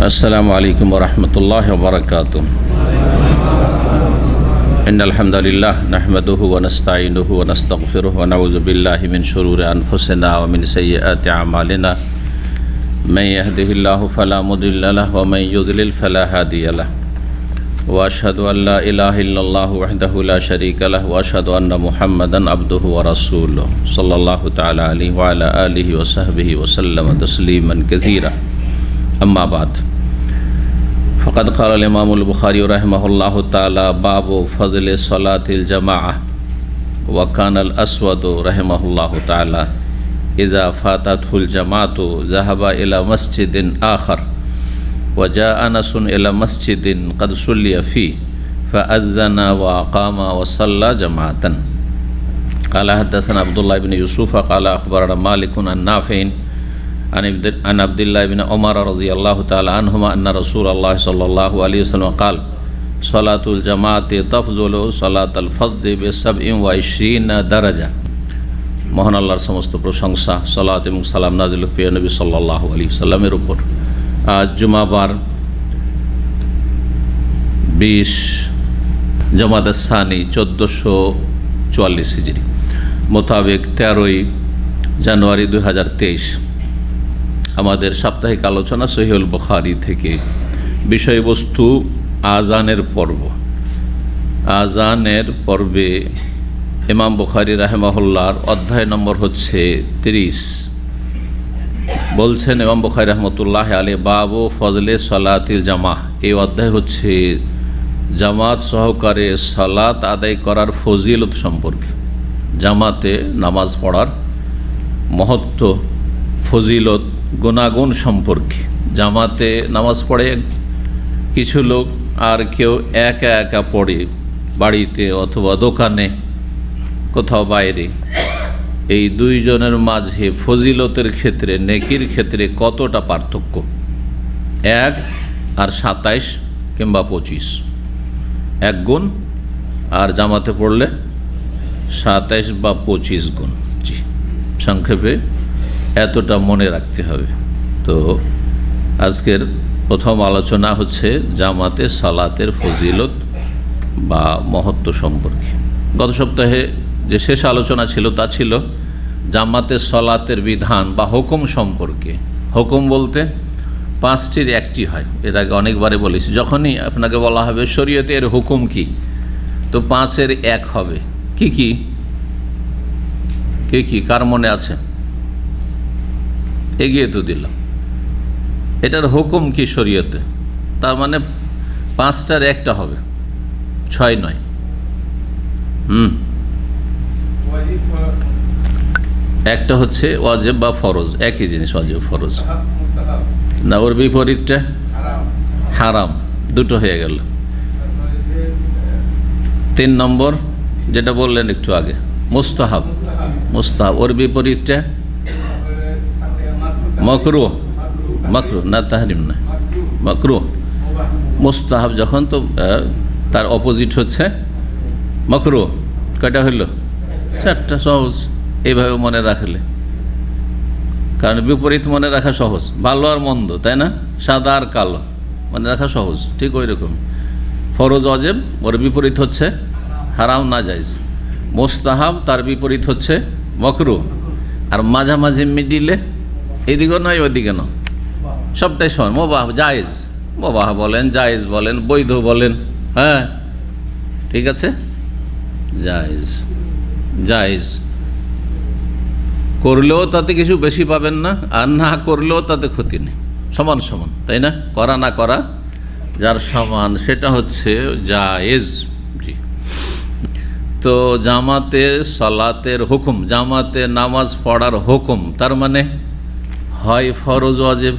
अस्सलामु अलैकुम वरहमतुल्लाहि वबरकातुह। इन्नल हम्दुलिल्लाह नहमदुहु व नस्तईनुहु व नस्तगफिरुहु व नऊज़ु बिल्लाहि मिन शुरूरि अनफुसिना व मिन सय्यिआति अमालिना मन यहदिहिल्लाहु फला मुदिल्ल लहु व मन युद्लिल फला हादिय लहु व अशहदु अन ला इलाहा इल्लल्लाहु वहदहु ला शरीका लहु व अशहदु अन्ना मुहम्मदन अब्दुहु व रसूलुहु सल्लल्लाहु तआला अलैहि व अला आलिहि व सहबिहि व सल्लम तस्लीमन कसीरा। अम्मा बाद फ़क़द क़ाल इमामुल बुख़ारी रहमहुल्लाहु तआला बाबु फ़ज़्ल सलातिल जमाअह व कानल अस्वद रहमहुल्लाहु तआला इज़ा फ़ाततहुल जमाअतु ज़हबा इला मस्जिदिन आख़र व जाअ अनसुन इला मस्जिदिन क़द सुल्लिय फ़ीह फ़अज़्ज़न व अक़ाम व सल्ला जमाअतन। क़ाल हद्दसना अब्दुल्लाह इब्न यूसुफ़ क़ाल अख़बरना मालिकुन अन नाफ़िअन अन अब्दुल्लाह इब्न उमर रज़ियल्लाहु तआला अन्हुमा अन्ना रसूलल्लाह सल्लल्लाहु अलैहि वसल्लम क़ाल सलातुल जमाअति तफ़ज़ुलु सलातल फ़ज़्ज़ि बिसबइन व इश्रीन दरजा। মহান আল্লাহর সমস্ত প্রশংসা, সালাত এবং সালাম নাজিল হোক প্রিয় নবী সাল্লাল্লাহু আলাইহি ওয়াসাল্লামের উপর। আজ জুমাবার 20 জমাদাত সানি 1444 হিজরি মোতাবেক 13 জানুয়ারি 2023 আমাদের সাপ্তাহিক আলোচনা সহিহুল বুখারী থেকে। বিষয়বস্তু আজানের পর্ব। আজানের পর্বে ইমাম বুখারী রাহিমাহুল্লাহর অধ্যায় নম্বর হচ্ছে 30। বলছেন ইমাম বুখারী রাহমাতুল্লাহি আলাইহি বাবু ফজলে সলাতিল জামাহ। এই অধ্যায় হচ্ছে জামাত সহকারে সালাত আদায় করার ফজিলত সম্পর্কে, জামাতে নামাজ পড়ার মহত্ব, ফজিলত, গুণাগুণ সম্পর্কে। জামাতে নামাজ পড়ে কিছু লোক, আর কেউ একা একা পড়ে বাড়িতে অথবা দোকানে, কোথাও বাইরে। এই দুইজনের মাঝে ফজিলতের ক্ষেত্রে, নেকির ক্ষেত্রে কতটা পার্থক্য? 1 আর 27 কিংবা 25, 1 গুণ, আর জামাতে পড়লে 27 বা 25 গুণ। জি, সংক্ষেপে এতটা মনে রাখতে হবে। তো আজকের প্রথম আলোচনা হচ্ছে জামাতে সালাতের ফজিলত বা মহত্ব সম্পর্কে। গত সপ্তাহে যে শেষ আলোচনা ছিল তা ছিল জামাতে সালাতের বিধান বা হুকুম সম্পর্কে। হুকুম বলতে 5টির একটি হয়, এর আগে অনেকবারে বলেছি। যখনই আপনাকে বলা হবে শরীয়তে এর হুকুম কি, তো 5-এর 1 হবে। কি কি কি কি কার মনে আছে? এগিয়ে তো দিলাম। এটার হুকুম কি শরীয়তে? তার মানে 5টার 1টা হবে, 6 নয়। একটা হচ্ছে ওয়াজিব বা ফরজ, একই জিনিস। ওয়াজিব ফরজ না, ওর বিপরীতটা হারাম, দুটো হয়ে গেল। 3 নম্বর যেটা বললেন একটু আগে, মুস্তাহাব। মুস্তাহাব, ওর বিপরীতটা মাকরুহ। মাকরুহ না, তাহরিম না, মাকরুহ। মুস্তাহাব যখন, তো তার অপোজিট হচ্ছে মাকরুহ। কয়টা হইল? 4টা। সহজ, এইভাবে মনে রাখলে, কারণ বিপরীত মনে রাখা সহজ। ভালো আর মন্দ, তাই না? সাদা আর কালো মনে রাখা সহজ। ঠিক ওই রকম ফরজ ওয়াজিব, ওর বিপরীত হচ্ছে হারাম না জায়েজ। মুস্তাহাব, তার বিপরীত হচ্ছে মাকরুহ। আর মাঝামাঝি মিডিলে, এদিকে নয় ওইদিকে নয়, সবটাই সমান। মুবাহ, জায়েজ। মুবাহ বলেন, জায়েজ বলেন, বৈধ বলেন, হ্যাঁ ঠিক আছে, জায়েজ। জায়েজ করলেও তাতে কিছু বেশি পাবেন না, আর না করলেও তাতে ক্ষতি নেই, সমান সমান, তাই না? করা না করা যার সমান, সেটা হচ্ছে জায়েজ। জি। তো জামাতে সালাতের হুকুম, জামাতে নামাজ পড়ার হুকুম, তার মানে হয় ফরজ ওয়াজিব,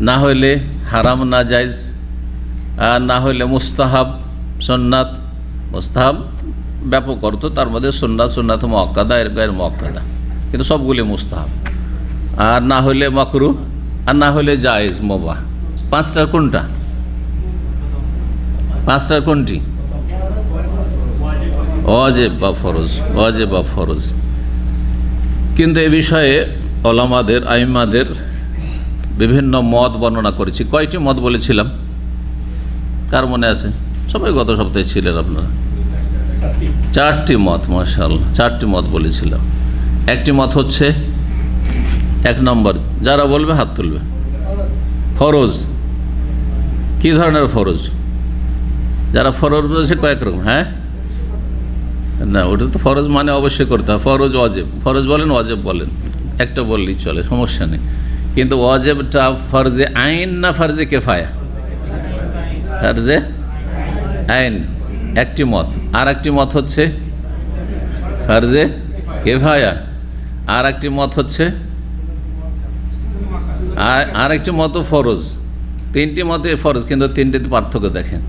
না হইলে হারাম না জায়েজ, আর না হইলে মুস্তাহাব সুন্নাত। মুস্তাহাব ব্যাপক অর্থ, তার মধ্যে সুন্নাত, সুন্নাত মুআক্কাদা, এর গায়ের মুআক্কাদা, কিন্তু সবগুলি মুস্তাহাব। আর না হইলে মাকরুহ, আর না হইলে জায়েজ, মুবাহ। 5টার কোনটা? 5টার কোনটি? ওয়াজিব বা ফরজ। ওয়াজিব বা ফরজ। কিন্তু এ বিষয়ে ওলামাদের, আইম্মাদের বিভিন্ন মত বর্ণনা করেছি। কয়টি মত বলেছিলাম কার মনে আছে? সবাই গত সপ্তাহে ছিলেন আপনারা। 4টি মত, মাশাআল্লাহ, 4টি মত বলেছিলাম। একটি মত হচ্ছে 1 নম্বর, যারা বলবে হাত তুলবে, ফরজ। কি ধরনের ফরজ? যারা ফরজ বলছে কয়েক রকম। হ্যাঁ, না, ওটা তো ফরজ মানে অবশ্যই করতে হবে। ফরজ, ওয়াজিব, ফরজ বলেন ওয়াজিব বলেন, একটা বললেই চলে, সমস্যা নেই। কিন্তু ওয়াজিবটা ফরজে আইন না ফরজে কেফায়া? ফরজে আইন একটি মত। আর একটি মত হচ্ছে ফরজে কেফায়া। আর একটি মত হচ্ছে আর একটি মত ফরজ। 3টি মতে ফরজ, কিন্তু 3টিতে পার্থক্য দেখেন,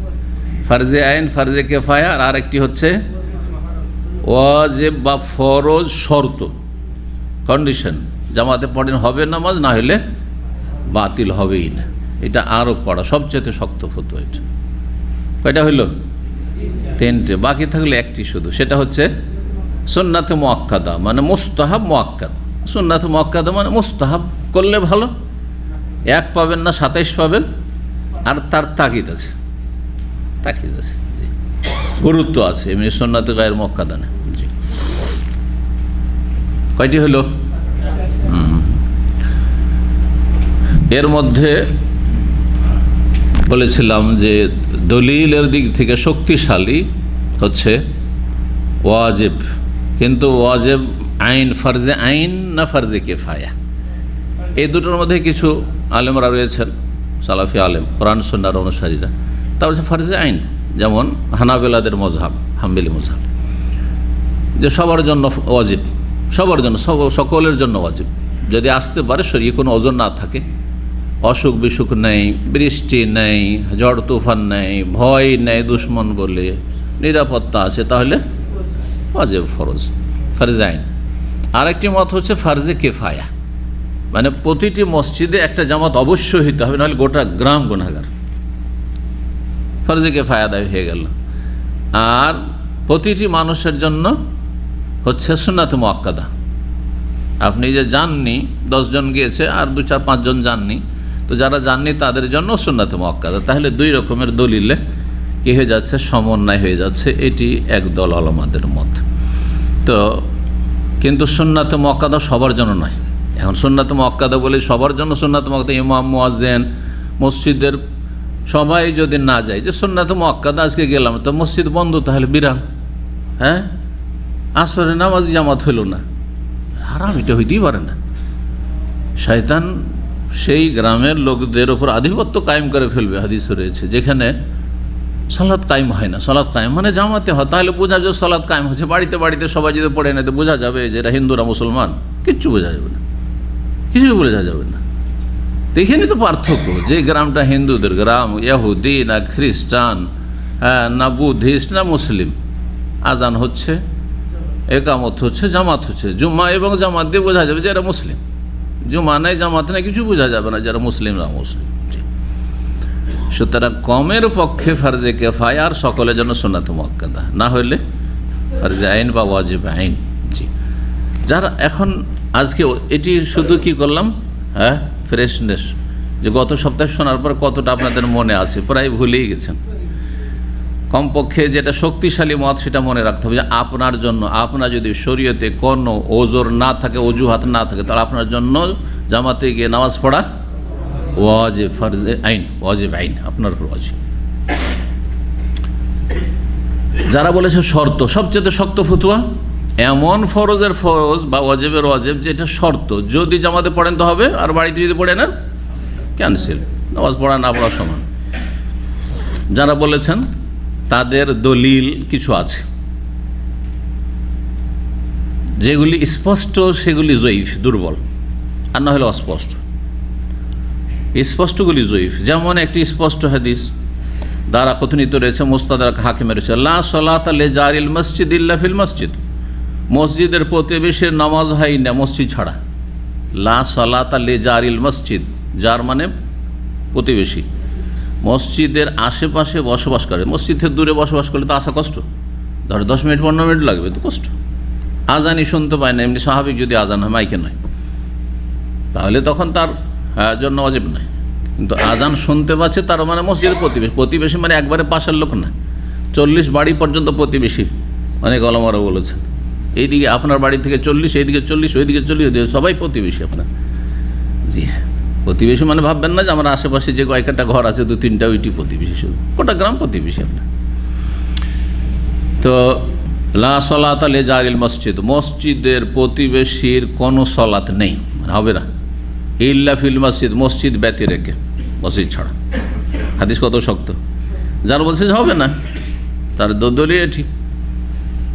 ফরজে আইন, ফরজে কেফায়া, আর একটি হচ্ছে ওয়াজিব বা ফরজ শর্ত, কন্ডিশন। জামাতে পড়েন হবে নামাজ, না হলে বাতিল হবেই না। এটা আরও কড়া, সবচেয়ে শক্ত ফতোয়া এটা। কয়টা হইল? 3টে। বাকি থাকলে একটি শুধু, সেটা হচ্ছে সুন্নাতে মুআক্কাদা, মানে মুস্তাহাব মুআক্কাদ। সুন্নাতে মুআক্কাদা মানে মুস্তাহাব, করলে ভালো। 1 পাবেন না, 27 পাবেন। আর তার তাকিদ আছে, তাকিদ আছে, জি, গুরুত্ব আছে, এমনি সুন্নাতে গায়ের মুআক্কাদা না। জি, কয়টি হলো? এর মধ্যে বলেছিলাম যে দলিলের দিক থেকে শক্তিশালী হচ্ছে ওয়াজিব, কিন্তু ওয়াজিব আইন, ফরজে আইন না ফরজে কেফায়া, এই দুটোর মধ্যে কিছু আলেমরা রয়েছেন, সালাফি আলেম, কোরআন সুন্নাহর অনুসারীরা। তারপর ফরজে আইন, যেমন হানাবেলাদের মজহাব, হাম্বলি মজহাব, যে সবার জন্য ওয়াজিব, সবার জন্য, সকলের জন্য ওয়াজিব। যদি আসতে পারে, শরীরে কোনো ওজন না থাকে, অসুখ বিসুখ নেই, বৃষ্টি নেই, ঝড় তুফান নেই, ভয় নেই দুশ্মন বলে, নিরাপত্তা আছে, তাহলে ওয়াজিব, ফরজ, ফরজে আইন। আরেকটি মত হচ্ছে ফরজে কেফায়া, মানে প্রতিটি মসজিদে একটা জামাত অবশ্যই হইতে হবে, নাহলে গোটা গ্রাম গুনাহগার। ফরজে কেফায়া আদায় হয়ে গেল। আর প্রতিটি মানুষের জন্য হচ্ছে সুন্নাতে মুআক্কাদা। আপনি যে যাননি, 10 জন গিয়েছে আর 2, 4, 5 জন যাননি, তো যারা যাননি তাদের জন্য সুন্নাতে মুআক্কাদা। তাহলে 2 রকমের দলিলে কি হয়ে যাচ্ছে? সমন্বয় হয়ে যাচ্ছে। এটি একদল ওলামাদের মত। তো কিন্তু সুন্নাতে মুআক্কাদা সবার জন্য নয়। এখন সুন্নাতে মুআক্কাদা বলে সবার জন্য সুন্নাতে মুআক্কাদা, ইমাম, মুয়াজ্জিন, মসজিদের সবাই যদি না যায়, যে সুন্নাতে মুআক্কাদা আজকে গেলাম তো মসজিদ বন্ধ, তাহলে বিরাম। হ্যাঁ, আসরে নামাজ জামাত হইল না, হারাম, এটা হইতেই পারে না। শয়তান সেই গ্রামের লোকদের ওপর আধিপত্য কায়েম করে ফেলবে। হাদিসে রয়েছে, যেখানে সালাত কায়েম হয় না, সালাত কায়েম মানে জামাতে হয়, তাহলে বোঝা যাবে সালাত কায়েম হচ্ছে। বাড়িতে বাড়িতে সবাই যদি পড়ে নেয়, তো বোঝা যাবে যে এরা হিন্দুরা মুসলমান, কিচ্ছু বোঝা যাবে না, কিছুই বোঝা যাবে না। এখানে তো পার্থক্য, যে গ্রামটা হিন্দুদের গ্রাম, ইহুদি না খ্রিস্টান, হ্যাঁ, না বুদ্ধিস্ট না মুসলিম, আজান হচ্ছে, একামত হচ্ছে, জামাত হচ্ছে, জুম্মা এবং জামাত দিয়ে বোঝা যাবে যে এরা মুসলিম। জুম্মা নাই, জামাত নাই, কিছু বোঝা যাবে না যারা মুসলিম না মুসলিম। সুতরাং কমের পক্ষে ফরজে কেফায়া, আর সকলের জন্য সুন্নাতে মুআক্কাদা, না হইলে ফরজে আইন বা ওয়াজিব আইন। জি, যারা এখন আজকে এটি শুধু কি করলাম, হ্যাঁ, ফ্রেশনেস, যে গত সপ্তাহে শোনার পর কতটা আপনাদের মনে আছে, প্রায় ভুলেই গেছেন। কমপক্ষে যেটা শক্তিশালী মত সেটা মনে রাখতে হবে, যে আপনার জন্য, আপনার যদি শরীয়তে কোনো ওজোর না থাকে, অজুহাত না থাকে, তাহলে আপনার জন্য জামাতে গিয়ে নামাজ পড়া ওয়াজিব, ফরজে আইন, ওয়াজিব আইন, আপনার উপর ওয়াজিব। যারা বলেছে শর্ত, সবচেয়ে শক্ত ফতোয়া, এমন ফরজের ফরজ বা ওয়াজিবের ওয়াজিব যেটা শর্ত, যদি জামাতে পড়েন তো হবে, আর বাড়িতে যদি পড়েন আর ক্যান্সেল, নামাজ পড়া না পড়া সমান। যারা বলেছেন তাদের দলিল কিছু আছে, যেগুলি স্পষ্ট সেগুলি জয়ীফ, দুর্বল, আর না হলে অস্পষ্ট। স্পষ্টগুলি জয়ীফ, যেমন একটি স্পষ্ট হাদিস দ্বারা কথিত রয়েছে, মুস্তাদরাক হাকিমে রয়েছে, লা সালাতা লিজারিল মসজিদ ইল্লা ফিল মসজিদ, মসজিদের প্রতিবেশীর নামাজ হয় না মসজিদ ছাড়া। লা সালাতা লিজারিল মসজিদ, যার মানে প্রতিবেশী, মসজিদের আশেপাশে বসবাস করে। মসজিদ থেকে দূরে বসবাস করলে তো আসা কষ্ট, ধরো 10 মিনিট 15 মিনিট লাগবে, তো কষ্ট। আজানই শুনতে পায় না, এমনি স্বাভাবিক যদি আজান হয়, মাইকে নয়, তাহলে তখন তার জন্য ওয়াজিব নয়, কিন্তু আজান শুনতে পাচ্ছে তার মানে মসজিদের প্রতিবেশী। প্রতিবেশী মানে একবারে পাশের লোক না, 40 বাড়ি পর্যন্ত প্রতিবেশী। অনেক ওলামারা বলেছেন এইদিকে আপনার বাড়ি থেকে 40, এইদিকে 40, ওইদিকে 40, সবাই প্রতিবেশী আপনার। জি হ্যাঁ, প্রতিবেশী মানে ভাববেন না যে আমার আশেপাশে যে কয়েকটা ঘর আছে 2-3টা ওইটি প্রতিবেশী, শুধু গোটা গ্রাম প্রতিবেশী আপনার। তো লা সলাত লি জারিল মসজিদ, মসজিদের প্রতিবেশীর কোনো সলাত নেই, মানে হবে না। ইল্লা ফিল মসজিদ, মসজিদ ব্যতি রেখে, মসজিদ ছাড়া। হাদিস কত শক্ত! যার বলছে যে হবে না তার দলীয় ঠিক,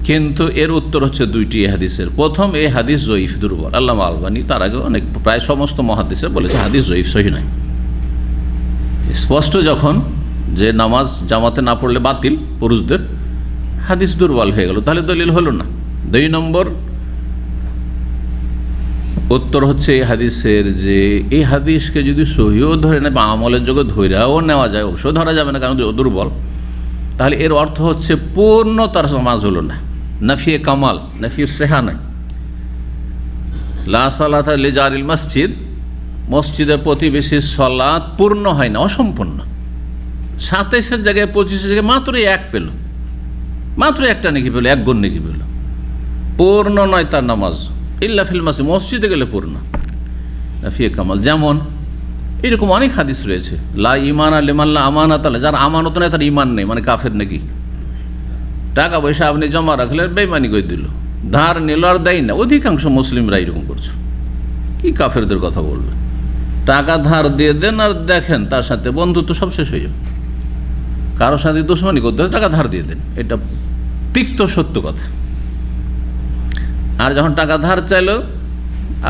কিন্তু এর উত্তর হচ্ছে 2টি হাদিসের। প্রথম, এই হাদিস জয়ীফ, দুর্বল। আল্লামা আলবানী তার আগে অনেক, প্রায় সমস্ত মুহাদ্দিসে বলেছে হাদিস জয়ীফ, সহিহ নয়। স্পষ্ট যখন যে নামাজ জামাতে না পড়লে বাতিল পুরুষদের, হাদিস দুর্বল হয়ে গেল, তাহলে দলিল হলো না। 2 নম্বর উত্তর হচ্ছে এই হাদিসের যে এই হাদিসকে যদি সহিও ধরে নেয় বা আমলের যোগে ধৈরাও নেওয়া যায়, অবশ্য ধরা যাবে না কারণ দুর্বল, তাহলে এর অর্থ হচ্ছে পূর্ণ তার নামাজ হলো না, নাফিয়ে কামাল, নাফিয়ে সেহা নয়। লা সালাত লি জারিল মসজিদ, মসজিদের প্রতিবেশীর সলাত পূর্ণ হয় না, অসম্পূর্ণ। 27-এর জায়গায় 25-এর জায়গায় মাত্র 1 পেল, মাত্র 1টা নেকি পেল, 1 গুণ নেকি পেল, পূর্ণ নয় তার নামাজ। ইল্লা ফিল মসজিদ, মসজিদে গেলে পূর্ণ, নাফিয়ে কামাল। যেমন এরকম অনেক হাদিস রয়েছে, লা ইমানা লিমান লা আমানাত আলাইহি, যার আমানত নেই তার ইমান নেই, মানে কাফের নাকি। টাকা পয়সা আপনি জমা রাখলেন, বেইমানি করে দিল, ধার নিল আর দেয় না। অধিকাংশ মুসলিমরা এরকম করছে। কি কাফেরদের কথা বলবেন? টাকা ধার দিয়ে দেন আর দেখেন তার সাথে বন্ধুত্ব সব শেষ হয়ে যাবে। কারোর সাথে দুশমনি করতে হয়, টাকা ধার দিয়ে দেন, এটা তিক্ত সত্য কথা। আর যখন টাকা ধার চাইলো,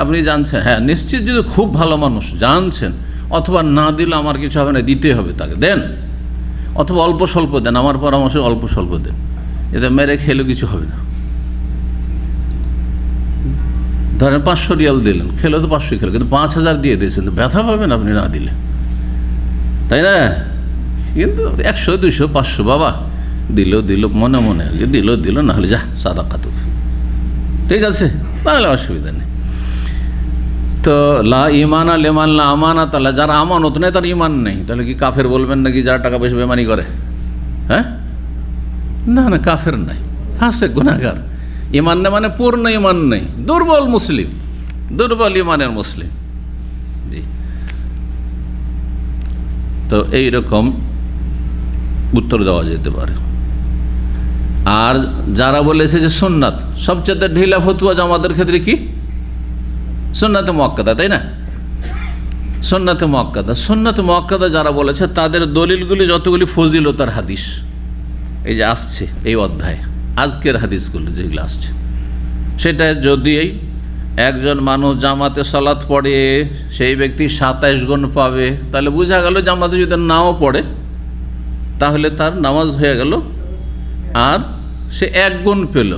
আপনি জানছেন হ্যাঁ নিশ্চিত যদি খুব ভালো মানুষ, জানছেন, অথবা না দিলে আমার কিছু হবে না, দিতে হবে তাকে, দেন। অথবা অল্প স্বল্প দেন, আমার পরামর্শে অল্প স্বল্প দেন, এতে মেরে খেলেও কিছু হবে না। ধরেন 500 রিয়াল দিলেন, খেলো তো 500 খেলো, কিন্তু 5000 দিয়ে দিয়েছেন, ব্যথা পাবেন আপনি না দিলে, তাই না? কিন্তু 100, 200, 500 বাবা দিল মনে মনে, দিল না হলে যা সাদাকাত, ঠিক আছে, তাহলে অসুবিধা নেই। তো লা ইমানা লিমান লা আমানাত আলাইহি, যার আমানত নেই তার ইমান নেই, তাহলে কি কাফের বলবেন নাকি যারা টাকা পয়সা বেমানি করে? হ্যাঁ, না না, কাফের নাই, ফাসেক, গুনাহগার। ইমান নেই মানে পূর্ণ ইমান নেই, দুর্বল মুসলিম, দুর্বল ইমানের মুসলিম। জি, তো এইরকম উত্তর দেওয়া যেতে পারে। আর যারা বলেছে যে সুন্নাত, সবচেয়ে ঢিলা ফতুয়া জামাতের ক্ষেত্রে কি? সুন্নাতে মুআক্কাদা, তাই না? সুন্নাতে মুআক্কাদা, সুন্নাতে মুআক্কাদা যারা বলেছে তাদের দলিলগুলি যতগুলি ফজিলতার হাদিস এই যে আসছে এই অধ্যায়ে, আজকের হাদিসগুলো যেগুলো আসছে, সেটা যদি একজন মানুষ জামাতে সালাত পড়ে সেই ব্যক্তি 27 গুণ পাবে, তাহলে বোঝা গেল জামাতে যদি নাও পড়ে তাহলে তার নামাজ হয়ে গেল, আর সে 1 গুণ পেল।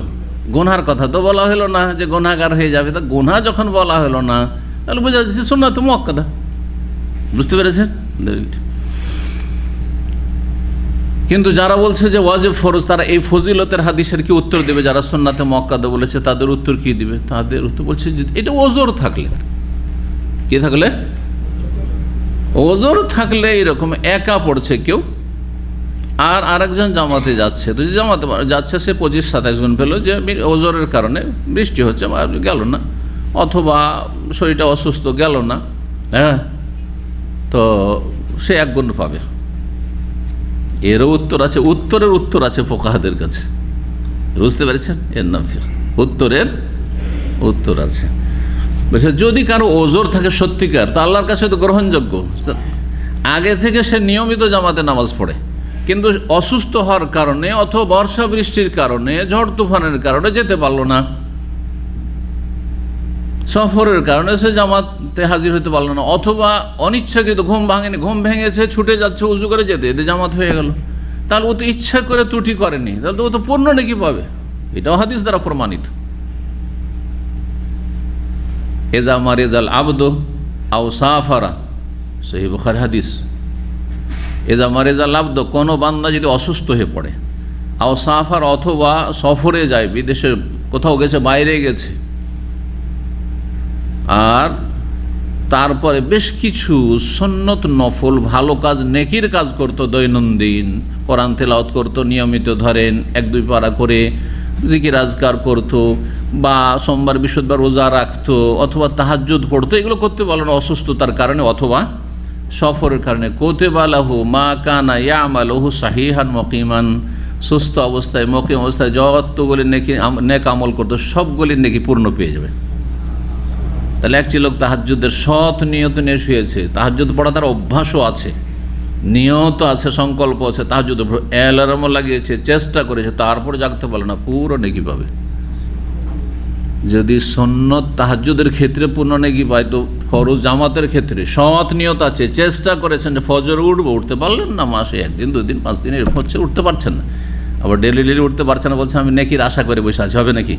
গুনহার কথা তো বলা হলো না যে গুনাহগার হয়ে যাবে, তা গুনাহ যখন বলা হলো না তাহলে বোঝা যাচ্ছে সুন্নাত মুআক্কাদা। বুঝতে পেরেছেন? কিন্তু যারা বলছে যে ওয়াজিব ফরজ, তারা এই ফজিলতের হাদিসের কি উত্তর দেবে? যারা সুন্নাতে মুআক্কাদা বলেছে তাদের উত্তর কি দিবে? তাদের উত্তর বলছে যে এটা ওজোর থাকলে, কি থাকলে? ওজোর থাকলে, এরকম একা পড়ছে কেউ আর আরেকজন জামাতে যাচ্ছে, তো যে জামাতে যাচ্ছে সে 25-27 গুণ পেল, যে ওজোরের কারণে বৃষ্টি হচ্ছে গেল না, অথবা শরীরটা অসুস্থ গেল না, হ্যাঁ, তো সে 1 গুণ পাবে। এরও উত্তর আছে, উত্তরের উত্তর আছে ফুকাহাদের কাছে। বুঝতে পেরেছেন? এর নাম উত্তরের উত্তর আছে। যদি কারো ওজোর থাকে সত্যিকার, তো আল্লাহর কাছে তো গ্রহণযোগ্য। আগে থেকে সে নিয়মিত জামাতে নামাজ পড়ে, কিন্তু অসুস্থ হওয়ার কারণে অথবা বর্ষা বৃষ্টির কারণে, ঝড় তুফানের কারণে যেতে পারল না, সফরের কারণে সে জামাতে হাজির হতে পারল না, অথবা অনিচ্ছাকৃত ঘুম ভাঙেনি, ঘুম ভেঙেছে, ছুটে যাচ্ছে উজু করে যেতে যেতে জামাত হয়ে গেল, তাহলে ও তো ইচ্ছা করে ত্রুটি করেনি, তাহলে তো ও তো পূর্ণ নেকি পাবে। এটাও হাদিস দ্বারা প্রমাণিত। এজা মারিজাল আবদু আও সাফারা, সহিহ বুখারী হাদিস। এজা মারিজাল আবদু, কোনো বান্দা যদি অসুস্থ হয়ে পড়ে, আও সাফার, অথবা সফরে যায়, বিদেশে কোথাও গেছে, বাইরে গেছে, আর তারপরে বেশ কিছু সুন্নত নফল ভালো কাজ নেকির কাজ করত দৈনন্দিন, কোরআন তেলাওয়াত করত নিয়মিত, ধরেন 1-2 পারা করে জিকির আজকার করত, বা সোমবার বৃহস্পতিবার রোজা রাখতো, অথবা তাহাজ্জুদ পড়তো। এগুলো করতে বলেন অসুস্থতার কারণে অথবা সফরের কারণে। কুতিবা লাহু মা কানা ইয়ামালুহু সাহিহান মুকিমান, সুস্থ অবস্থায় মুকিম অবস্থায় যতগুলি নেক আমল করতো সবগুলি নেকি পূর্ণ পেয়ে যাবে। তাহলে একটি লোক তাহাজ্জুদের সৎ নিয়ত নিয়ে শুয়েছে, তাহাজ্জুদ পড়া তার অভ্যাসও আছে, নিয়ত আছে, সংকল্প আছে, তাহাজ্জুদ অ্যালার্মও লাগিয়েছে, চেষ্টা করেছে, তারপরে জাগতে পারলো না, পুরো নেকি পাবে। যদি সুন্নত তাহাজ্জুদের ক্ষেত্রে পূর্ণ নেকি পায়, তো ফরজ জামাতের ক্ষেত্রে সৎ নিয়ত আছে, চেষ্টা করেছেন যে ফজর উঠবো, উঠতে পারলেন না, মাসে 1 দিন 2 দিন 5 দিন এরকম হচ্ছে, উঠতে পারছেন না, আবার ডেলি উঠতে পারছেন না, বলছেন আমি নেকির আশা করে বসে আছি, হবে নাকি?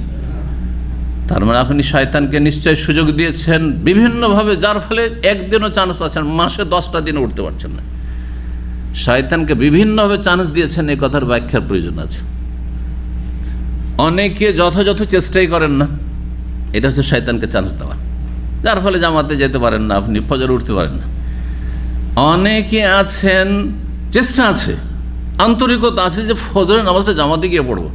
তার মানে আপনি শয়তানকে নিশ্চয় সুযোগ দিয়েছেন বিভিন্নভাবে, যার ফলে একদিনও চান্স পাচ্ছেন, মাসে 10টা দিনে উঠতে পারছেন না। শয়তানকে বিভিন্নভাবে চান্স দিয়েছেন, এই কথার ব্যাখ্যার প্রয়োজন আছে। অনেকে যথাযথ চেষ্টাই করেন না, এটা হচ্ছে শয়তানকে চান্স দেওয়া, যার ফলে জামাতে যেতে পারেন না, আপনি ফজর উঠতে পারেন না। অনেকে আছেন চেষ্টা আছে, আন্তরিকতা আছে যে ফজরের নামাজটা জামাতে গিয়ে পড়বো,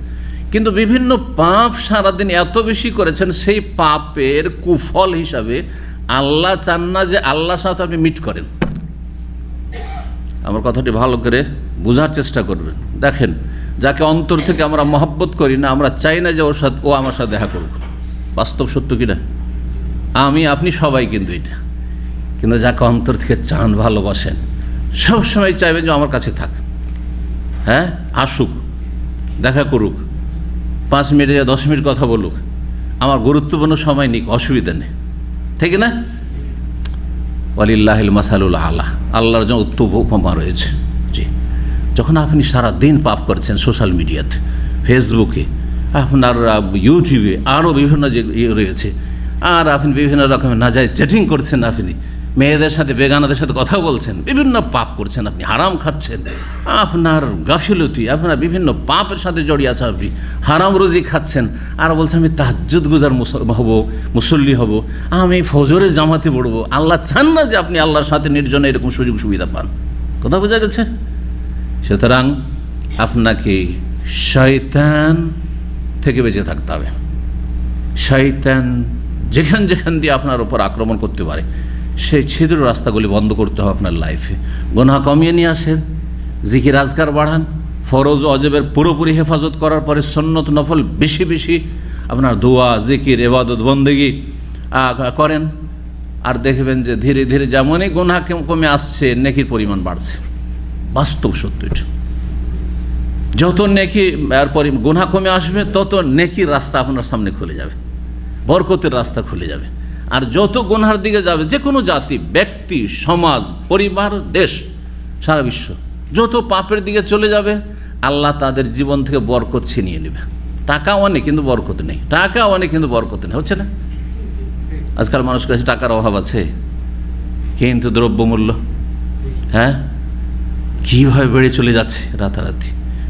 কিন্তু বিভিন্ন পাপ সারাদিন এত বেশি করেছেন, সেই পাপের কুফল হিসাবে আল্লাহ চান না যে আল্লাহর সাথে আপনি মিট করেন। আমার কথাটি ভালো করে বোঝার চেষ্টা করবেন। দেখেন, যাকে অন্তর থেকে আমরা মহব্বত করি না, আমরা চাই না যে ও আমার সাথে দেখা করুক, বাস্তব সত্য কিনা? আপনি সবাই কিন্তু এটা, কিন্তু যাকে অন্তর থেকে চান, ভালোবাসেন, সবসময় চাইবেন যে আমার কাছে থাক, হ্যাঁ, আসুক, দেখা করুক, 5 মিনিট 10 মিনিট কথা বলুক, আমার গুরুত্বপূর্ণ সময় নিক, অসুবিধা নেই, ঠিক না? ওয়ালিল্লাহিল মাসালুল আলা, আল্লাহর জন্য উত্তম উপমা রয়েছে। জি, যখন আপনি সারা দিন পাপ করছেন সোশ্যাল মিডিয়াতে, ফেসবুকে, আপনার ইউটিউবে, আরও বিভিন্ন যে রয়েছে, আর আপনি বিভিন্ন রকমের নাজায়েজ চ্যাটিং করছেন, আপনি মেয়েদের সাথে, বেগানাদের সাথে কথা বলছেন, বিভিন্ন পাপ করছেন, আপনি হারাম খাচ্ছেন, আপনার গাফিলতি, আপনার বিভিন্ন পাপের সাথে জড়িয়ে আছে, আপনি হারাম রুজি খাচ্ছেন, আর বলছেন আমি তাহাজ্জুদ গুজার হব, মুসল্লি হব, আমি ফজরে জামাতে পড়বো। আল্লাহ চান না যে আপনি আল্লাহর সাথে নির্জনে এরকম সুযোগ সুবিধা পান। কথা বোঝা গেছে? সুতরাং আপনাকে শয়তান থেকে বেঁচে থাকতে হবে। শয়তান যেখান দিয়ে আপনার উপর আক্রমণ করতে পারে, সেই ছিদ্র রাস্তাগুলি বন্ধ করতে হবে আপনার লাইফে। গুনাহ কমিয়ে নিয়ে আসেন, জিকির আজকার বাড়ান, ফরজ অজেবের পুরোপুরি হেফাজত করার পরে সুন্নত নফল বেশি আপনার দোয়া, জিকির, ইবাদত, বন্দেগি করেন, আর দেখবেন যে ধীরে ধীরে যেমনই গুনাহ কমে আসছে, নেকির পরিমাণ বাড়ছে। বাস্তব সত্য এটা। যত নেকি গুনাহ কমে আসবে, তত নেকির রাস্তা আপনার সামনে খুলে যাবে, বরকতের রাস্তা খুলে যাবে। আর যত গুনার দিকে যাবে, যে কোনো জাতি, ব্যক্তি, সমাজ, পরিবার, দেশ, সারা বিশ্ব যত পাপের দিকে চলে যাবে, আল্লাহ তাদের জীবন থেকে বরকত ছিনিয়ে নেবে। টাকা অনেক কিন্তু বরকত নেই, টাকা অনেক কিন্তু বরকত নেই, হচ্ছে না? আজকাল মানুষের কাছে টাকার অভাব আছে, কিন্তু দ্রব্যমূল্য, হ্যাঁ, কীভাবে বেড়ে চলে যাচ্ছে রাতারাতি,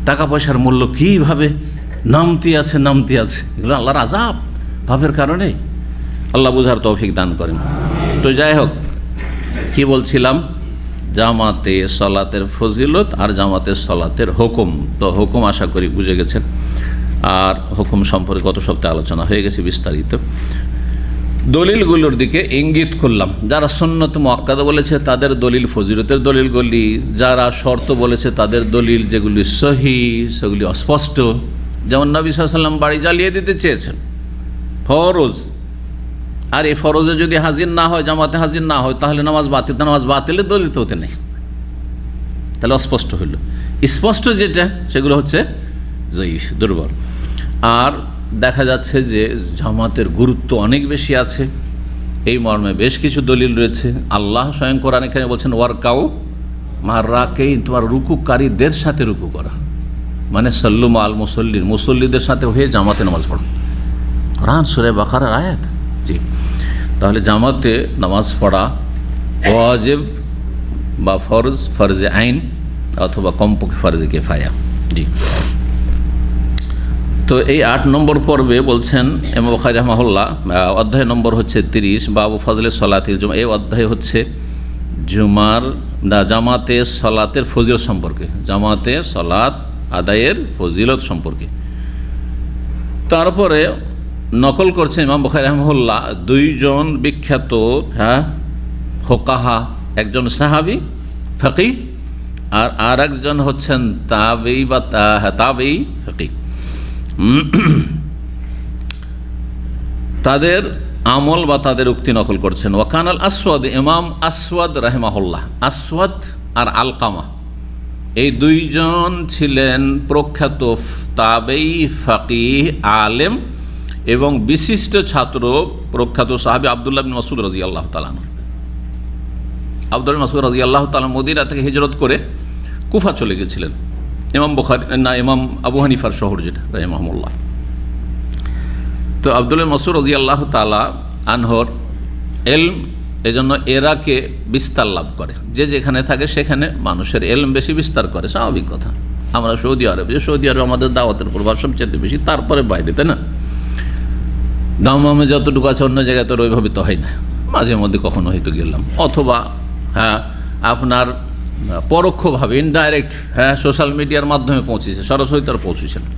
টাকা পয়সার মূল্য কীভাবে নামতে আছে। এগুলো আল্লাহর আযাব, পাপের কারণে। আল্লাহ বুঝার তৌফিক দান করেন। তো যাই হোক, কি বলছিলাম, জামাতে সলাতের ফজিলত আর জামাতে সলাতের হুকুম। তো হুকুম আশা করি বুঝে গেছেন, আর হুকুম সম্পর্কে গত সপ্তাহে আলোচনা হয়ে গেছে বিস্তারিত। দলিলগুলোর দিকে ইঙ্গিত করলাম। যারা সুন্নত মুআক্কাদা বলেছে তাদের দলিল ফজিলতের দলিলগুলি, যারা শর্ত বলেছে তাদের দলিল যেগুলি সহিহ সেগুলি অস্পষ্ট। যেমন নবী সাল্লাল্লাহু আলাইহি ওয়াসাল্লাম বাড়ি জ্বালিয়ে দিতে চেয়েছেন, ফরজ, আর এই ফরজে যদি হাজির না হয়, জামাতে হাজির না হয়, তাহলে নামাজ বাতিল। নামাজ বাতিলের দলিল তো হতে নেই, তাহলে অস্পষ্ট হইল। স্পষ্ট যেটা সেগুলো হচ্ছে জয়ীফ, দুর্বল। আর দেখা যাচ্ছে যে জামাতের গুরুত্ব অনেক বেশি আছে, এই মর্মে বেশ কিছু দলিল রয়েছে। আল্লাহ স্বয়ং কোরআনে এখানে বলছেন ওয়ারকাউ মার রাকিন, তোমার রুকুকারীদের সাথে রুকু করা, মানে সাল্লু আল মুসল্লিন, মুসল্লিদের সাথে হয়ে জামাতে নামাজ পড়ো। কোরআন সূরা বাকারার আয়াত। জি, তাহলে জামাতে নামাজ পড়া ওয়াজিব বা ফরজে আইন, অথবা কমপক্ষে ফরজে কিফায়া। জি, তো এই 8 নম্বর পর্বে বলছেন ইমাম বুখারী রাহিমাহুল্লাহ, অধ্যায় নম্বর হচ্ছে 30, বাবু ফজলে সলাতিল জুমা। এই অধ্যায় হচ্ছে জামাতে সলাতের ফজিলত সম্পর্কে, জামাতে সলাত আদায়ের ফজিলত সম্পর্কে। তারপরে নকল করছেন ইমাম বুখারী রাহিমাহুল্লাহ 2 জন বিখ্যাত ফুকাহা, একজন সাহাবী ফকিহ আর একজন হচ্ছেন তাবেঈ বা তাবেঈ ফকিহ। তাদের আমল বা তাদের উক্তি নকল করছেন। ওয়াকান আল আসওয়াদ, ইমাম আসওয়াদ রাহিমাহুল্লাহ, আসওয়াদ আর আলকামা এই 2 জন ছিলেন প্রখ্যাত তাবেঈ ফকিহ আলেম এবং বিশিষ্ট ছাত্র প্রখ্যাত সাহাবী আব্দুল্লাহ বিন মাসউদ রাদিয়াল্লাহু তাআলা আনহু। আব্দুল্লাহ বিন মাসউদ রাদিয়াল্লাহু তাআলা মদিনা থেকে হিজরত করে কুফা চলে গেছিলেন, ইমাম আবু হানিফার শহর যেটা রাহিমাহুল্লাহ। তো আব্দুল্লাহ বিন মাসউদ রাদিয়াল্লাহু তাআলা আনহুর ইলম এজন্য এরাকে বিস্তার লাভ করে, যে যেখানে থাকে সেখানে মানুষের ইলম বেশি বিস্তার করে, স্বাভাবিক কথা। আমরা সৌদি আরবে আমাদের দাওয়াতের প্রভাব সবচেয়ে বেশি, তারপরে বাইরে, তাই না? দামামে যতটুকু আছে অন্য জায়গায় তো ওইভাবে তো হয় না, মাঝে মধ্যে কখনো হয়তো গেলাম, অথবা আপনার পরোক্ষভাবে ইনডাইরেক্ট সোশ্যাল মিডিয়ার মাধ্যমে পৌঁছেছে, সরাসরি তার পৌঁছেছে না।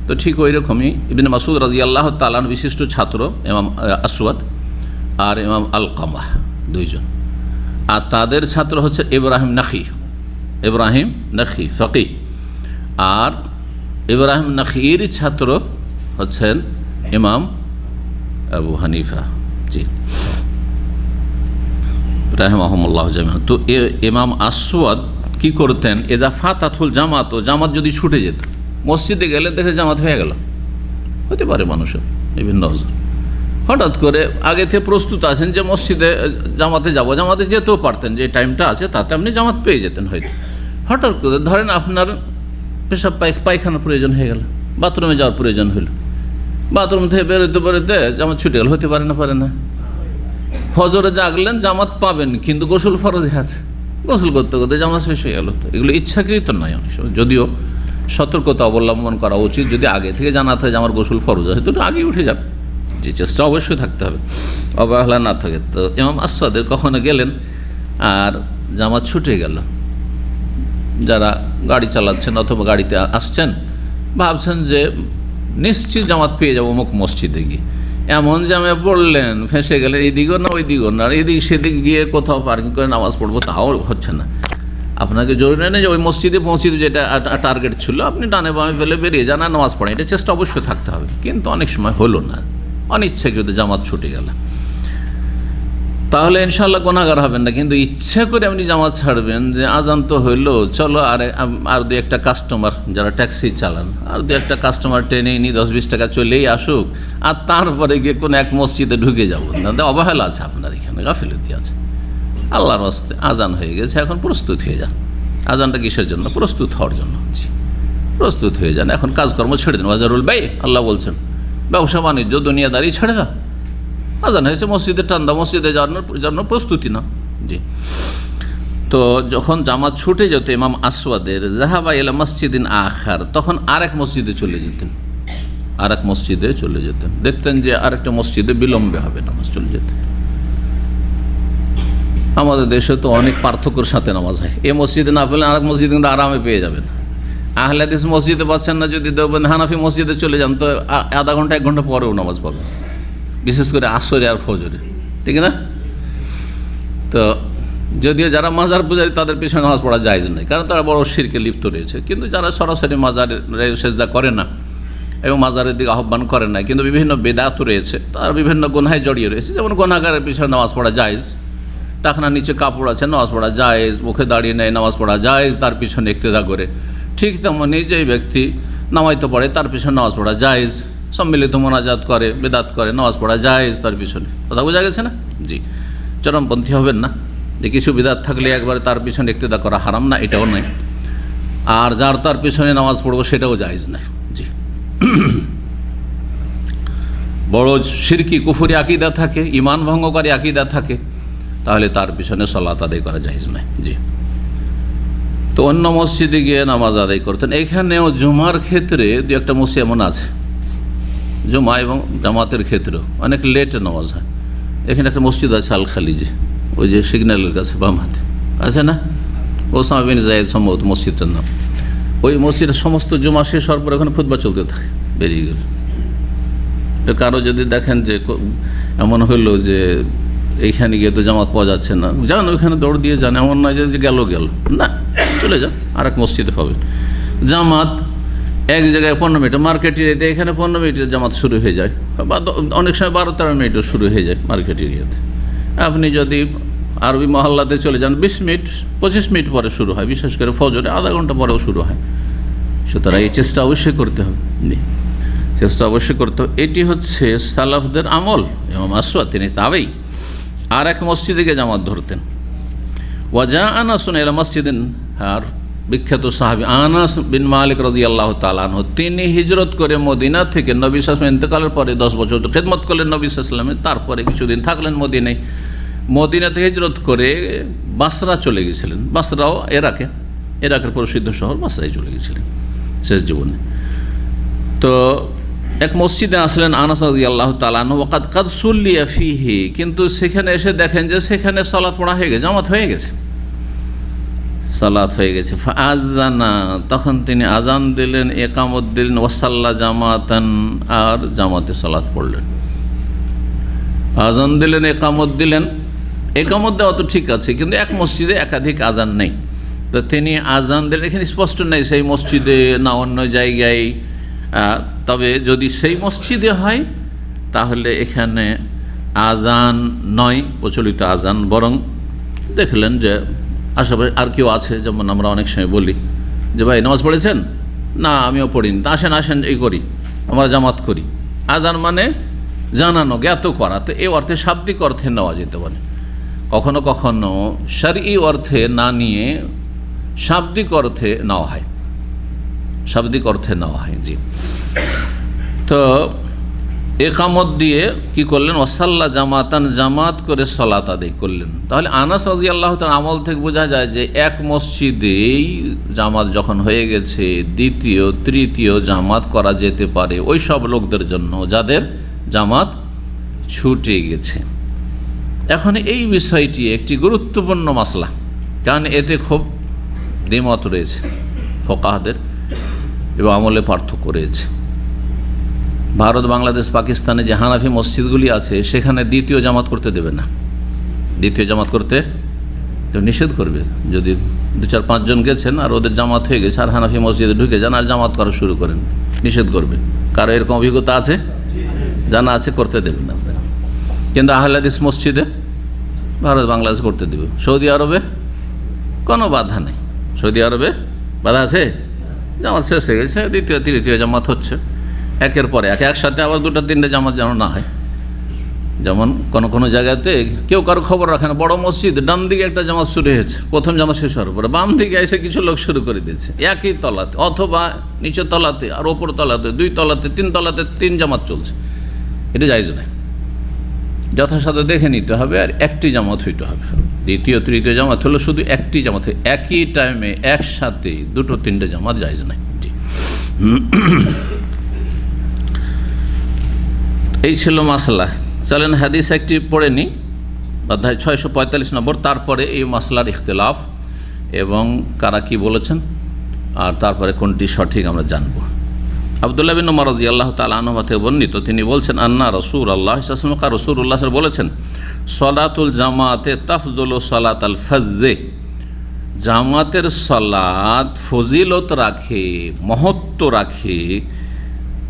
তো ঠিক ওই রকমই ইবনে মাসউদ রাদিয়াল্লাহু তাআলা বিশিষ্ট ছাত্র ইমাম আসওয়াদ আর ইমাম আলকামা 2 জন, আর তাদের ছাত্র হচ্ছে ইব্রাহিম নাখি ফকিহ, আর ইব্রাহিম নাখির ছাত্র হচ্ছেন ইমাম আবু হানিফা জি রাহিমাহুমুল্লাহ জামিআন। তো ইমাম আসওয়াদ কি করতেন, এদা ফাতাতুল জামাত, জামাত যদি ছুটে যেত, মসজিদে গেলে দেখে জামাত হয়ে গেল, হতে পারে মানুষের বিভিন্ন হঠাৎ করে আগে থেকে প্রস্তুত আছেন যে মসজিদে জামাতে যাব, জামাতে যেতেও পারতেন, যে টাইমটা আছে তাতে আপনি জামাত পেয়ে যেতেন। হয়তো হঠাৎ করে ধরেন আপনার পেশাব পায়খানার প্রয়োজন হয়ে গেল, বাথরুমে যাওয়ার প্রয়োজন হইল, বাথরুম থেকে বেরোতে জামাত ছুটে গেল, হতে পারে না? পারে না। ফজরে জাগলেন, জামাত পাবেন, কিন্তু গোসল ফরজে আছে, গোসল করতে করতে জামাত শেষ হয়ে গেল। এগুলো ইচ্ছাকৃত নয় অনেক সময়, যদিও সতর্কতা অবলম্বন করা উচিত। যদি আগে থেকে জানাতে হয় যে আমার গোসল ফরজ আছে, তো আগে উঠে যাবে, যে চেষ্টা অবশ্যই থাকতে হবে, অবহেলা না থাকে। তো ইমাম আসওয়াদের কখনো গেলেন আর জামাত ছুটে গেল, যারা গাড়ি চালাচ্ছেন অথবা গাড়িতে আসছেন ভাবছেন যে নিশ্চিত জামাত পেয়ে যাবো অমুক মসজিদে গিয়ে, এমন জামে পড়লেন, ফেঁসে গেলেন, এইদিকেও না ওইদিকেও না, আর এদিক সেদিক গিয়ে কোথাও পার্কিং করে নামাজ পড়বো, তাও হচ্ছে না। আপনাকে জরুরি নেই যে ওই মসজিদে পৌঁছে যেটা টার্গেট ছিল আপনি ডানে বামে ফেলে বেরিয়ে যান আর নামাজ পড়েন, এটা চেষ্টা অবশ্যই থাকতে হবে। কিন্তু অনেক সময় হলো না, অনিচ্ছাকৃত জামাত ছুটে গেল, তাহলে ইনশাআল্লাহ গুনাহগার হবেন না। কিন্তু ইচ্ছা করে আপনি জামাত ছাড়বেন, যে আজান তো হইলো, চলো আর 2-1টা কাস্টমার যারা ট্যাক্সি চালান, আর 2-1টা কাস্টমার টেনে নিই, 10-20 টাকা চলেই আসুক, আর তারপরে গিয়ে কোনো এক মসজিদে ঢুকে যাবো না, অবহেলা আছে আপনার এখানে, গাফিলতি আছে। আল্লাহর রাস্তায় আজান হয়ে গেছে, এখন প্রস্তুত হয়ে যান। আজানটা কিসের জন্য? প্রস্তুত হওয়ার জন্য। জি, প্রস্তুত হয়ে যান, এখন কাজকর্ম ছেড়ে দিন। ওয়াজারুল বাই, আল্লাহ বলছেন, ব্যবসা বাণিজ্য দুনিয়াদারি ছেড়ে দাও। আজান হয়েছে, মসজিদে টান্দা, মসজিদে যাওয়ার জন্য প্রস্তুতি না। জি, তো যখন জামাত ছুটে যেত ইমাম আসওয়াদের, জাহাবা ইলা মসজিদিন আখার, তখন আরেক মসজিদে চলে যেতেন, দেখতেন যে আরেকটা মসজিদে বিলম্বে হবে নামাজ, চলে যেতেন। আমাদের দেশে তো অনেক পার্থক্যের সাথে নামাজ হয়, এই মসজিদে না পেলে আরেক মসজিদে কিন্তু আরামে পেয়ে যাবেন। আহলে হাদিস মসজিদে পাচ্ছেন না, যদি দেওবন্দ হানাফি মসজিদে চলে যান তো আধা ঘন্টা 1 ঘন্টা পরেও নামাজ পাবেন, বিশেষ করে আসরে আর ফজরে, ঠিক না? তো যদিও যারা মাজার পূজারী তাদের পিছনে নামাজ পড়া জায়েজ নয়, কারণ তারা বড় শিরকে লিপ্ত রয়েছে। কিন্তু যারা সরাসরি মাজারে সেজদা করে না এবং মাজারের দিকে আহ্বান করে না, কিন্তু বিভিন্ন বেদাত রয়েছে, তার বিভিন্ন গুনাহে জড়িয়ে রয়েছে, যেমন গুনাহগারের পিছনে নামাজ পড়া জায়েজ, টাকনার নিচে কাপড় আছে নামাজ পড়া জায়েজ, মুখে দাঁড়িয়ে নেয় নামাজ পড়া জায়েজ, তার পিছনে ইক্তেদা করে। ঠিক তেমনি যেই ব্যক্তি নামাইতে পড়ে তার পিছনে নামাজ পড়া জায়েজ, সম্মিলিত মোনাজাত করে, বেদাত করে, নামাজ পড়া জায়েজ তার পিছনে। কথা বোঝা গেছে না? জি, চরমপন্থী হবেন না যে কিছু বিদাত থাকলে একবারে তার পিছনে ইক্তেদা করা হারাম না, এটাও নয়। আর যার তার পিছনে নামাজ পড়বো সেটাও জায়েজ নয়। জি, বড় শিরকি কুফরি আকীদা থাকে, ঈমান ভঙ্গকারী আকীদা থাকে, তাহলে তার পিছনে সালাত আদায় করা জায়েজ নয়। জি, তো অন্য মসজিদে গিয়ে নামাজ আদায় করতেন। এখানেও জুমার ক্ষেত্রে দু একটা মসজিদ এমন আছে, জুমা এবং জামাতের ক্ষেত্রেও অনেক লেটে নামাজ হয়। এখানে একটা মসজিদ আছে আল খালিজে, ওই যে সিগন্যালের কাছে বাম হাতে আছে না, ওসামা বিন জায়েদ সম্ভবত মসজিদটার নাম। ওই মসজিদের সমস্ত জুমা শেষ হওয়ার পর ওখানে খুতবা চলতে থাকে, বেরিয়ে গেল। তো কারো যদি দেখেন যে এমন হইলো যে এইখানে গিয়ে তো জামাত পাওয়া যাচ্ছে না, যান ওইখানে দৌড় দিয়ে যান, এমন নয় যে গেল না, চলে যান আর এক মসজিদে পাবেন জামাত। এক জায়গায় 15 মিনিট, মার্কেট এরিয়াতে এখানে 15 মিনিটের জামাত শুরু হয়ে যায়, বা অনেক সময় 12-13 মিনিটও শুরু হয়ে যায় মার্কেট এরিয়াতে। আপনি যদি আরবি মহল্লাতে চলে যান 20 মিনিট 25 মিনিট পরে শুরু হয়, বিশেষ করে ফজরে আধা ঘন্টা পরেও শুরু হয়। সুতরাং এই চেষ্টা অবশ্যই করতে হবে, চেষ্টা অবশ্যই করতে হবে। এটি হচ্ছে সালাফদের আমল। ইমাম আসওয়াদ তিনি তাবেই আর এক মসজিদে গিয়ে জামাত ধরতেন। ওয়াজা আনাসুন ইলা মসজিদিন, আর বিখ্যাত সাহাবী আনাস বিন মালিক রাদিয়াল্লাহু তাআলা আনহু, তিনি হিজরত করে মদিনা থেকে নবী সাল্লাল্লাহু আলাইহি ওয়াসাল্লাম ইন্তেকালের পরে 10 বছর খেদমত করলেন নবী সাল্লাল্লাহু আলাইহি ওয়াসাল্লামের। তারপরে কিছুদিন থাকলেন মদিনায়। মদিনা থেকে হিজরত করে বাসরা চলে গেছিলেন। বাসরাও ইরাকের প্রসিদ্ধ শহর, বাসরায় চলে গেছিলেন শেষ জীবনে। তো এক মসজিদে আসলেন আনাস রাদিয়াল্লাহু তাআলা আনহু, ওয়াকাদ কাদ সুল্লিয়া ফিহি, কিন্তু সেখানে এসে দেখেন যে সেখানে সালাত পড়া হয়ে গেছে, জামাত হয়ে গেছে, সালাত হয়ে গেছে। ফাআযানা, তখন তিনি আজান দিলেন, ইকামত দিলেন, ওয়াসাল্লা জামাতান, আর জামাতে সালাত পড়লেন। আজান দিলেন, একামত দিলেন। একামত দেওয়া তো ঠিক আছে, কিন্তু এক মসজিদে একাধিক আজান নেই। তো তিনি আজান দিলেন, এখানে স্পষ্ট নেই সেই মসজিদে না অন্য জায়গায়। তবে যদি সেই মসজিদে হয় তাহলে এখানে আজান নয় প্রচলিত আজান, বরং দেখলেন যে আশেপাশে আর কেউ আছে, যেমন আমরা অনেক সময় বলি যে ভাই নামাজ পড়েছেন, না আমিও পড়িনি, তা আসেন এই করি, আমরা জামাত করি। আজান মানে জানানো, জ্ঞাত করা। তো এই অর্থে শাব্দিক অর্থে নেওয়া যেতে পারে, কখনো কখনো শরঈ অর্থে না নিয়ে শাব্দিক অর্থে নেওয়া হয়, শাব্দিক অর্থে নেওয়া হয়। জি, তো একামত দিয়ে কি করলেন, ওয়াসাল্লা জামাতান, জামাত করে সালাত আদায় করলেন। তাহলে আনাস রাদিয়াল্লাহু তাআলা আমল থেকে বোঝা যায় যে এক মসজিদেই জামাত যখন হয়ে গেছে, দ্বিতীয় তৃতীয় জামাত করা যেতে পারে ওই সব লোকদের জন্য যাদের জামাত ছুটে গেছে। এখন এই বিষয়টি একটি গুরুত্বপূর্ণ মাসলা, কারণ এতে খুব দ্বিমত রয়েছে ফোকাহাদের এবং আমলে পার্থক্য রয়েছে। ভারত, বাংলাদেশ, পাকিস্তানে যে হানাফি মসজিদগুলি আছে সেখানে দ্বিতীয় জামাত করতে দেবে না, দ্বিতীয় জামাত করতে নিষেধ করবে। যদি 2-4-5 জন গেছেন আর ওদের জামাত হয়ে গেছে আর হানাফি মসজিদে ঢুকে যান আর জামাত করা শুরু করেন, নিষেধ করবে। কারো এরকম অভিজ্ঞতা আছে? জানা আছে, করতে দেবেন না আপনারা। কিন্তু আহলে হাদিস মসজিদে ভারত, বাংলাদেশ করতে দেবে। সৌদি আরবে কোনো বাধা নেই। সৌদি আরবে বাধা আছে? জামাত শেষ হয়ে গেছে, দ্বিতীয় তৃতীয় জামাত হচ্ছে একের পরে একসাথে, আবার 2-3টে জামাত যেন না হয়। যেমন কোনো জায়গাতে কেউ কারো খবর রাখে না, বড় মসজিদ ডান দিকে একটা জামাত শুরু হয়েছে, প্রথম জামাত শেষ হওয়ার পরে বাম দিকে এসে কিছু লোক শুরু করে দিয়েছে একই তলাতে, অথবা নিচের তলাতে আর ওপর তলাতে, 2 তলাতে 3 তলাতে 3 জামাত চলছে। এটা জায়েজ নয়, যথাসাধ্য দেখে নিতে হবে আর একটি জামাত হইতে হবে। দ্বিতীয় তৃতীয় জামাত হলো শুধু একটি জামাত, একই টাইমে একসাথে 2-3টে জামাত জায়েজ নয়। জি, এই ছিল মাসলা। চলেন হাদিস একটি পড়ে নিই, অধ্যায় 645 নম্বর। তারপরে এই মাসলার ইখতিলাফ এবং কারা কি বলেছেন আর তারপরে কোনটি সঠিক আমরা জানব। আব্দুল্লাহ বিন উমর রাদিয়াল্লাহু তাআলা আনহু থেকে বর্ণিত, তিনি বলছেন আন্না রাসূলুল্লাহ সাল্লাল্লাহু আলাইহি ওয়াসাল্লাম, রাসূলুল্লাহ বলেছেন, সলাতুল জামাতে তাফযুলু সালাতাল ফজে, জামাতের সালাত ফজিলত রাখে, মহত্ব রাখে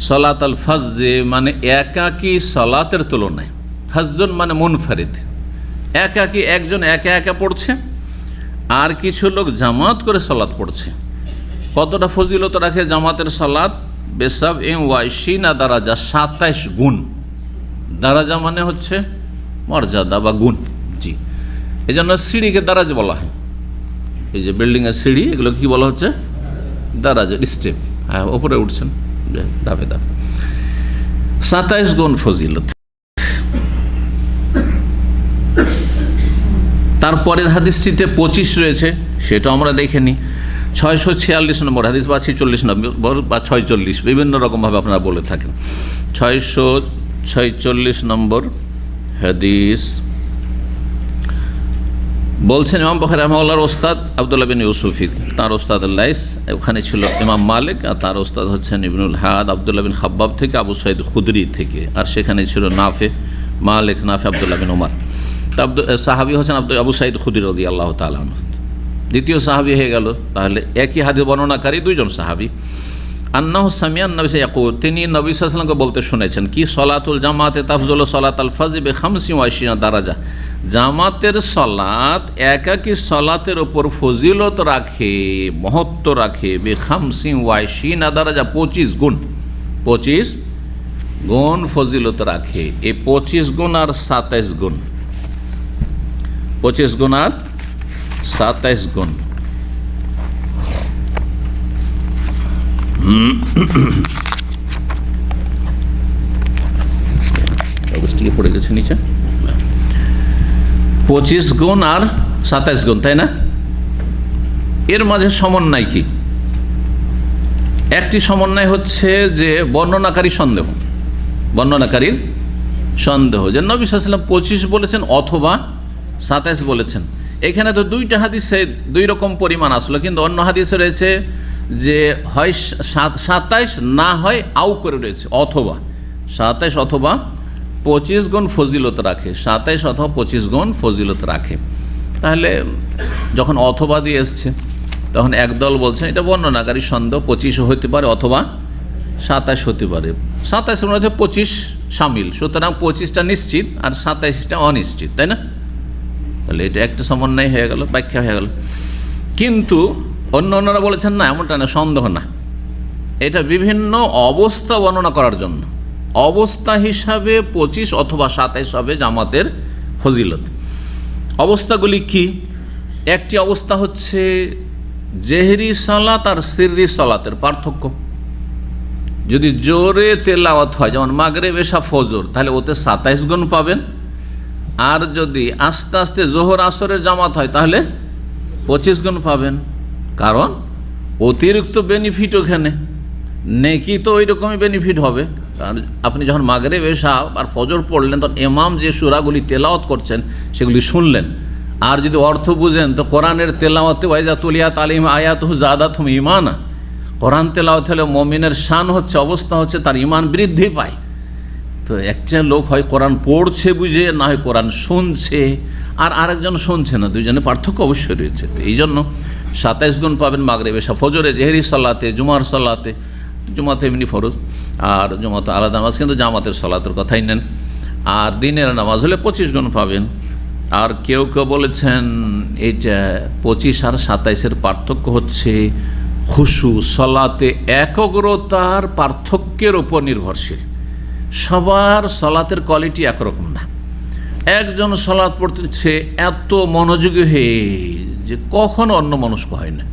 সালাতাল ফজে, মানে একাকী সালাতের তুলনায়। ফজুন মানে মুনফারিদ, একাকী, একজন একা একা পড়ছে আর কিছু লোক জামাত করে সালাত পড়ছে। কতটা ফজিলত রাখে জামাতের সালাত? বেসাব ওয়াইশিনা দারাজা, 27 গুণ। দারাজা মানে হচ্ছে মর্যাদা বা গুণ। জি, এই জন্য সিঁড়িকে দারাজ বলা হয়। এই যে বিল্ডিংয়ের সিঁড়ি, এগুলো কি বলা হচ্ছে? দারাজা, স্টেপ। হ্যাঁ, ওপরে উঠছেন ধাপে ধাপে। 27 গুণ ফজিলত। তারপরের হাদিসটিতে 25 রয়েছে, সেটাও আমরা দেখে নিই। 646 নম্বর হাদিস বা 46 নম্বর বা 46, বিভিন্ন রকমভাবে আপনারা বলে থাকেন। 646 নম্বর হাদিস বলছেন, ইমাম বুখারী রাহিমাহুল্লাহর ওস্তাদ আব্দুল্লাহ বিন ইউসুফি, তার ওস্তাদ লাইস, ওখানে ছিল ইমাম মালিক, আর তার ওস্তাদ হচ্ছেন ইবনুল হাদ আব্দুল্লাহ বিন খাব্বাব থেকে, আবু সাঈদ খুদরি থেকে, আর সেখানে ছিল নাফে মালিক, নাফে আব্দুল্লাহ বিন ওমর। তা সাহাবী হচ্ছেন আবু সাঈদ খুদরি রাদিয়াল্লাহু তাআলা আনহু, দ্বিতীয় সাহাবী হয়ে গেল। তাহলে একই হাদিস বর্ণনাকারী দুইজন সাহাবী। আন্নাহু সামিআন নবী ইয়াকুল, তিনি নবী সাল্লাল্লাহু আলাইহি ওয়াসাল্লামকে বলতে শুনেছেন, কি সলাতুল জামাতে তাফজুলু সলাতাল ফাজর বি25 দারাজা, জামাতের সলাত একাকী সলাতের উপর ফজিলত রাখে, মহত্ব রাখে, বি25 দারাজা, 25 গুণ, 25 গুণ ফজিলত রাখে। এই 25 গুণ আর 27 গুণ, 25 গুণ আর 27 গুণ। অবশ্যই পড়ে গেছে নিচে, 25 গুণ আর 27 গুণ, তাই না? এর মাঝে সমন্বয় কি? একটি সমন্বয় হচ্ছে যে বর্ণনাকারী সন্দেহ, বর্ণনাকারীর সন্দেহ, যে নবী সাল্লাল্লাহু আলাইহি ওয়াসাল্লাম 25 বলেছেন অথবা 27 বলেছেন। এখানে তো দুইটা হাদিসে দুই রকম পরিমাণ আসলো, কিন্তু অন্য হাদিসে রয়েছে যে হয় 27 না হয় আউ করে রয়েছে, অথবা 27 অথবা 25 গুণ ফজিলত রাখে, 27 অথবা 25 গুণ ফজিলত রাখে। তাহলে যখন অথবা দিয়ে এসছে, তখন একদল বলছেন এটা বর্ণনাকারী সন্দেহ, 25 হতে পারে অথবা 27 হতে পারে, 27 মধ্যে 25 শামিল, সুতরাং 25টা নিশ্চিত আর 27টা অনিশ্চিত, তাই না? তাহলে এটা একটা সমন্বয় হয়ে গেল, ব্যাখ্যা হয়ে গেল। কিন্তু অন্যরা বলেছেন না, এমনটা না, সন্দেহ না, এটা বিভিন্ন অবস্থা বর্ণনা করার জন্য, অবস্থা হিসাবে 25 অথবা 27 হবে জামাতের ফজিলত। অবস্থাগুলি কি? একটি অবস্থা হচ্ছে জেহরি সালাত আর সিররি সালাতের পার্থক্য। যদি জোরে তেলাওয়াত হয়, যেমন মাগরিব এশা ফজর, তাহলে ওতে 27 গুণ পাবেন। আর যদি আস্তে আস্তে জোহর আসরের জামাত হয়, তাহলে 25 গুণ পাবেন। কারণ অতিরিক্ত বেনিফিট ওখানে, নেকি তো ওই রকমই বেনিফিট হবে। কারণ আপনি যখন মাগরিব এশা আর ফজর পড়লেন, তখন ইমাম যে সূরাগুলি তেলাওয়াত করছেন সেগুলি শুনলেন, আর যদি অর্থ বুঝেন তো কোরআনের তেলাওয়াতে ওয়াইজা তুলিয়াত আলাইহিম আয়াতুহু জাদাতহুম ঈমানা, কোরআন তেলাওয়াত হলে মুমিনের শান হচ্ছে, অবস্থা হচ্ছে তার ঈমান বৃদ্ধি পায়। তো একটা লোক হয় কোরআন পড়ছে বুঝে, না হয় কোরআন শুনছে, আর আরেকজন শুনছে না, দুইজনের পার্থক্য অবশ্যই রয়েছে। তো এই জন্য 27 গুণ পাবেন মাগরিব এশা ফজরে, জেহরি সালাতে, জুমার সালাতে, জুমাতে এমনি ফরজ, আর জুমাতে আলাদা নামাজ, কিন্তু জামাতের সালাতের কথাই নেন। আর দিনের নামাজ হলে 25 গুণ পাবেন। আর কেউ কেউ বলেছেন এইটা 25 আর 27-এর পার্থক্য হচ্ছে খুশু, সলাতে একাগ্রতার পার্থক্যের উপর নির্ভরশীল। সবার সলাতের কোয়ালিটি একরকম না। একজন সলাৎ পড়তেছে এত মনোযোগী হয়ে যে কখনো অন্যমনস্ক হয় না,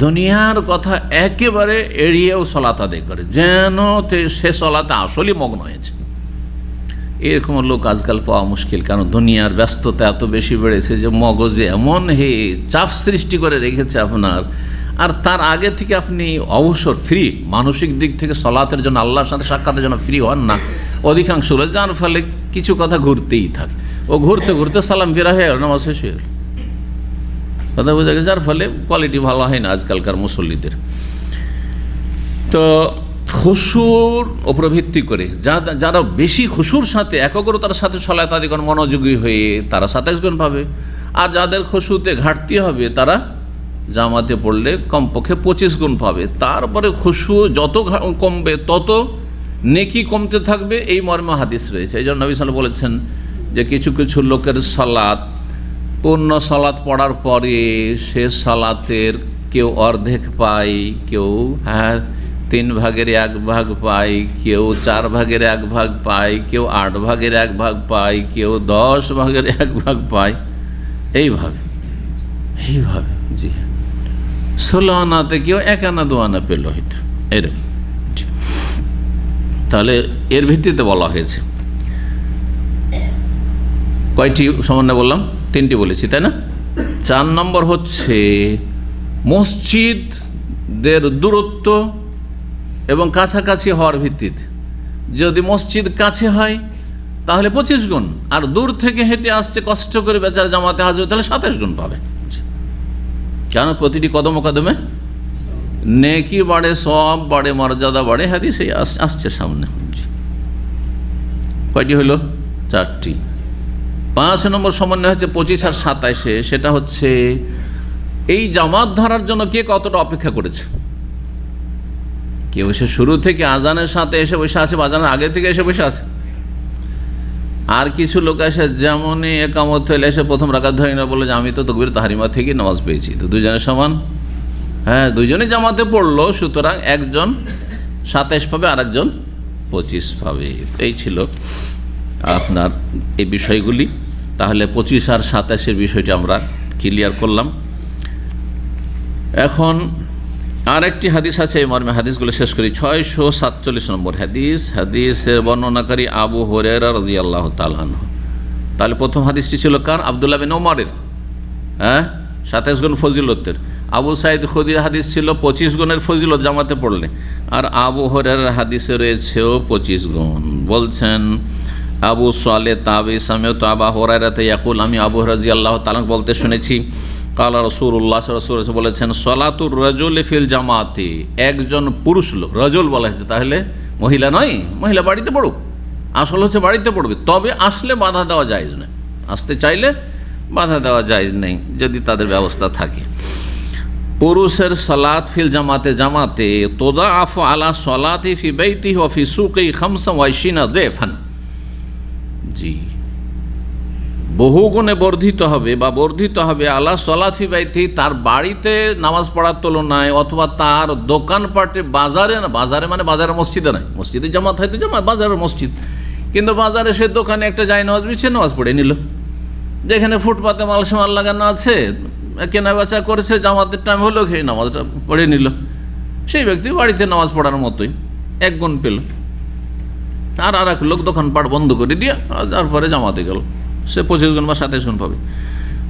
দুনিয়ার কথা একেবারে এড়িয়েও সলাত আদায় করে, যেন সে সলাতে আসলেই মগ্ন হয়েছে। এরকম লোক আজকাল পাওয়া মুশকিল, কারণ দুনিয়ার ব্যস্ততা এত বেশি বেড়েছে যে মগজে এমন চাপ সৃষ্টি করে রেখেছে আপনার, আর তার আগে থেকে আপনি অবসর ফ্রি, মানসিক দিক থেকে সলাতের জন্য, আল্লাহর সাথে সাক্ষাতের জন্য ফ্রি হন না অধিকাংশ লোক, যার ফলে কিছু কথা ঘুরতেই থাকে। ও ঘুরতে ঘুরতে সালাম ফেরা হয়ে গেল, নামাজ শেষ হয়ে গেল, কথা বোঝা গেছে। যার ফলে কোয়ালিটি ভালো হয় না আজকালকার মুসল্লিদের। তো খুশুর উপর ভিত্তি করে যারা বেশি খুশুর সাথে, একাগ্রতার সাথে সলাত আদি করেন, মনোযোগী হয়ে, তারা 27 গুণ পাবে। আর যাদের খুশুতে ঘাটতি হবে, তারা জামাতে পড়লে কমপক্ষে 25 গুণ পাবে। তারপরে খুশু যত কমবে তত নেকি কমতে থাকবে, এই মর্মে হাদিস রয়েছে। এই জন্য নবী সাল্লাল্লাহু আলাইহি ওয়াসাল্লাম বলেছেন যে কিছু কিছু লোকের সালাত, পূর্ণ সালাত পড়ার পরে সে সালাতের কেউ অর্ধেক পায়, কেউ 3 ভাগের 1 ভাগ পায়, কেউ 4 ভাগের 1 ভাগ পায়, কেউ 8 ভাগের 1 ভাগ পায়, কেউ 10 ভাগের 1 ভাগ পায়, এইভাবে জি 16 আনাতে কেউ 1 আনা 2 আনা পেল, হয়তো এরকম। তাহলে এর ভিত্তিতে বলা হয়েছে কয়টি সমন্বয় বললাম? তিনটি বলেছি, তাই না? 4 নম্বর হচ্ছে মসজিদের দূরত্ব এবং কাছাকাছি হওয়ার ভিত্তিতে। যদি মসজিদ কাছে হয় তাহলে 25 গুণ, আর দূর থেকে হেঁটে আসছে কষ্ট করে বেচারা জামাতে হাজির তাহলে 27 গুণ পাবে। কেন? প্রতিটি কদমে কদমে নেকি বাড়ে, সব বাড়ে, মর্যাদা বাড়ে, হাদিসে আসছে সামনে। কয়টি হলো? 4টি। 5 নম্বর সমন্বয় হচ্ছে 25 আর 27-এ, সেটা হচ্ছে এই জামাত ধরার জন্য কে কতটা অপেক্ষা করেছে। কেউ এসে শুরু থেকে আজানের সাথে এসে বসে আছে, আজানের আগে থেকে এসে বসে আছে, আর কিছু লোক এসে যেমনই একামত হলে এসে প্রথম রাকাত ধরে না বলে যে আমি তো তাকবীর তাহরিমা থেকে নামাজ পেয়েছি। তো দুজনের সমান? হ্যাঁ, দুজনেই জামাতে পড়লো, সুতরাং একজন 27 পাবে আর একজন 25 পাবে। এই ছিল আপনার এই বিষয়গুলি। তাহলে 25 আর 27-এর বিষয়টি আমরা ক্লিয়ার করলাম। এখন আর একটি হাদিস আছে, এই মর্মে হাদিসগুলো শেষ করি। 647 নম্বর হাদিস, হাদিসের বর্ণনাকারী আবু হুরায়রা রাদিয়াল্লাহু তাআলা আনহু। তাহলে প্রথম হাদিসটি ছিল কার? আব্দুল্লাহ বিন ওমরের, 27 গুণ ফজিলতের। আবু সাইদ খুদরির হাদিস ছিল 25 গুণের ফজিলত জামাতে পড়লে, আর আবু হুরায়রার হাদিসে রয়েছেও 25 গুণ। বলছেন আবু সালে তাবি সামিউতু আবু হুরায়রাতে ইয়াকুল, আমি আবু হুরায়রা রাদিয়াল্লাহু তাআলা বলতে শুনেছি, কালা রাসূলুল্লাহ সাল্লাল্লাহু আলাইহি ওয়াসাল্লাম বলেছেন, সলাতুর রাজুলি ফিল জামাতি, একজন পুরুষ লোক, রাজুল বলা হয়েছে, তাহলে মহিলা নয়, মহিলা বাড়িতে পড়ুক, আসল হচ্ছে বাড়িতে পড়বে, তবে আসলে বাধা দেওয়া জায়েজ নেই, আসতে চাইলে বাধা দেওয়া জায়েজ নেই যদি তাদের ব্যবস্থা থাকে। পুরুষের সালাত ফিল জামাতে, জামাতে তোদাআফ আলা সলাতি ফি বাইতিহি ওয়া ফি সুকি 25 দিফান, জি, বহুগুণে বর্ধিত হবে বা বর্ধিত হবে আলা সলাত ফি বাইতি, তার বাড়িতে নামাজ পড়ার তুলনায়, অথবা তার দোকানপাটে, বাজারে, না বাজারে মানে বাজারে মসজিদে নয়, মসজিদে জামাত হয়তো জামাত, বাজারের মসজিদ, কিন্তু বাজারে সে দোকানে একটা যায় নামাজ বিছিয়ে নামাজ পড়ে নিল, যেখানে ফুটপাতে মাল সামাল লাগানো আছে, কেনা বেচা করেছে, জামাতের টাইম হলো, সেই নামাজটা পড়ে নিল, সেই ব্যক্তি বাড়িতে নামাজ পড়ার মতোই 1 গুণ পেল। আর এক লোক দোকানপাট বন্ধ করে দিয়ে তারপরে জামাতে গেল, সে 25 গুণ বা 27 গুণ পাবে।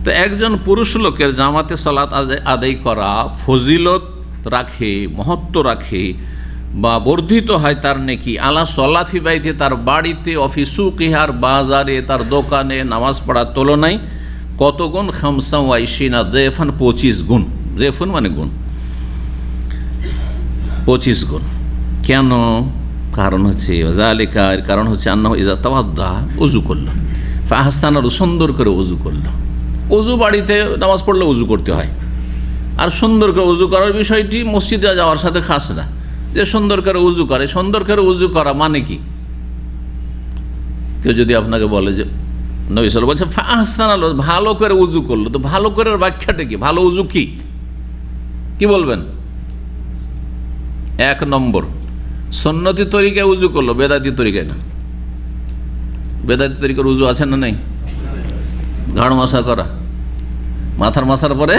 তো একজন পুরুষ লোকের জামাতে সালাত আদায় করা ফজিলত রাখে, মহত্ব রাখে বা বর্ধিত হয় তার নেকি আলা সলাত ফি বাইতি, তার বাড়িতে, অফিসুকি, আর বাজারে, তার দোকানে নামাজ পড়ার তুলনায় কত গুণ? 25 দিফান, 25 গুণ। দিফান মানে গুণ, 25 গুণ। কেন? কারণ হচ্ছে যালিকা, এর কারণ হচ্ছে আন্নাহু ইযা তাওয়াদ্দা, উযু করলো, ফাহসানাহু, সুন্দর করে উযু করলো। উযু বাড়িতে নামাজ পড়লে উযু করতে হয়, আর সুন্দর করে উযু করার বিষয়টি মসজিদে যাওয়ার সাথে খাস না, যে সুন্দর করে উযু করে। সুন্দর করে উযু করা মানে কি? কেউ যদি আপনাকে বলে যে নবী সাল্লাল্লাহু আলাইহি ওয়াসাল্লাম বলছে ফাহসানাহু, ভালো করে উযু করলো, তো ভালো করে ব্যাখ্যাটা কি? ভালো উযু কি, কি বলবেন? 1 নম্বর, সুন্নতি তরিকায় উযু করলো, বেদাতি তরিকায় না। বেদাতি তরিকার উযু আছে না নেই? ঘাড় মাসা করা, মাথার মাসার পরে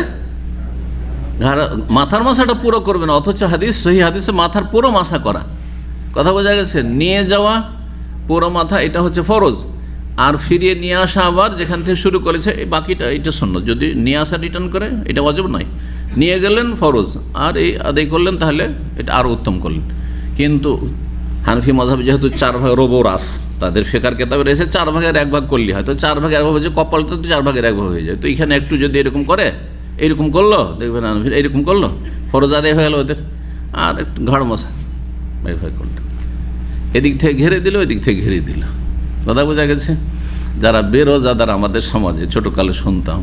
মাথার মাসাটা পুরো করবে না, অথচ হাদিস, সহিহ হাদিসে মাথার পুরো মাসা করা, কথা বোঝা গেছে? নিয়ে যাওয়া পুরো মাথা, এটা হচ্ছে ফরজ, আর ফিরিয়ে নিয়ে আসা আবার যেখান থেকে শুরু করেছে এই বাকিটা, এটা সুন্নত। যদি নিয়ে আসা রিটার্ন করে এটা ওয়াজিব নয়, নিয়ে গেলেন ফরজ, আর এই আদায় করলেন তাহলে এটা আরও উত্তম করলেন। কিন্তু হানফি মাযহাব যেহেতু 4 ভাগ রবো রাস, তাদের ফিকহের কিতাবে রয়েছে 4 ভাগের 1 ভাগ করলে হয়, তো 4 ভাগের 1 ভাগ হচ্ছে কপালটা, তো 4 ভাগের 1 ভাগ হয়ে যায়। তো এখানে একটু যদি এরকম করে, এইরকম করলো, দেখবেন এইরকম করলো, ফরজ আদায় হয়ে গেল ওদের, আর একটু ঘাড় মশা এইভাবে করলো, এদিক থেকে ঘিরে দিল, এদিক থেকে ঘিরে দিল, কথা বোঝা গেছে? যারা বেরোজাদার আমাদের সমাজে ছোটোকালে শুনতাম,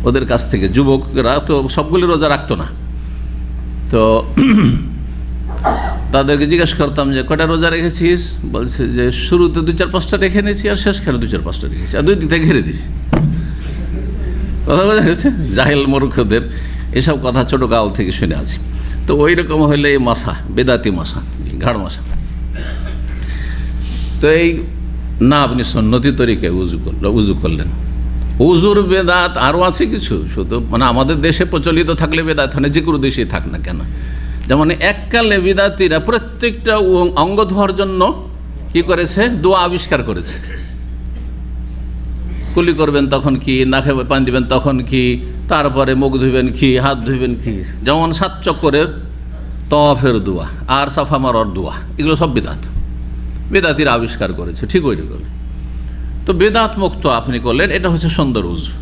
ওদের কাছ থেকে, যুবকরা তো সবগুলি রোজা রাখতো না, তো তাদেরকে জিজ্ঞেস করতাম যে কটা রোজা রেখেছিস? বলছে যে শুরুতে 2-4-5টা রেখে নিয়েছি, আর শেষখানে 2-4-5টা রেখেছি, আর 2 দিক থেকে ঘিরে দিয়েছি, কথা বোঝা গেছে? জাহেল মূর্খদের এসব কথা ছোটোকাল থেকে শুনে আছি। তো ওই রকম হইলে এই মশা, বেদাতি মশা, ঘাড় মশা। তো এই না, আপনি সুন্নতি তরিকায় উযু করলেন। উযুর বেদাত আরও আছে কিছু, শুধু মানে আমাদের দেশে প্রচলিত থাকলে বেদাত হয় না, যে কোনো দেশেই থাক না কেন। যেমন এককালে বিদাতিরা প্রত্যেকটা অঙ্গ ধোয়ার জন্য কি করেছে? দোয়া আবিষ্কার করেছে। কুলি করবেন তখন কি, নাকে পানি দিবেন তখন কি, তারপরে মুখ ধুবেন কি, হাত ধুবেন কি, যেমন 7 চক্করের তওয়াফের দোয়া আর সাফা মারার দোয়া, এগুলো সব বিদআত, বেদাতিরা আবিষ্কার করেছে, ঠিক ওই রকম। তো বেদাত মুক্ত আপনি করলেন, এটা হচ্ছে সুন্দর উজু।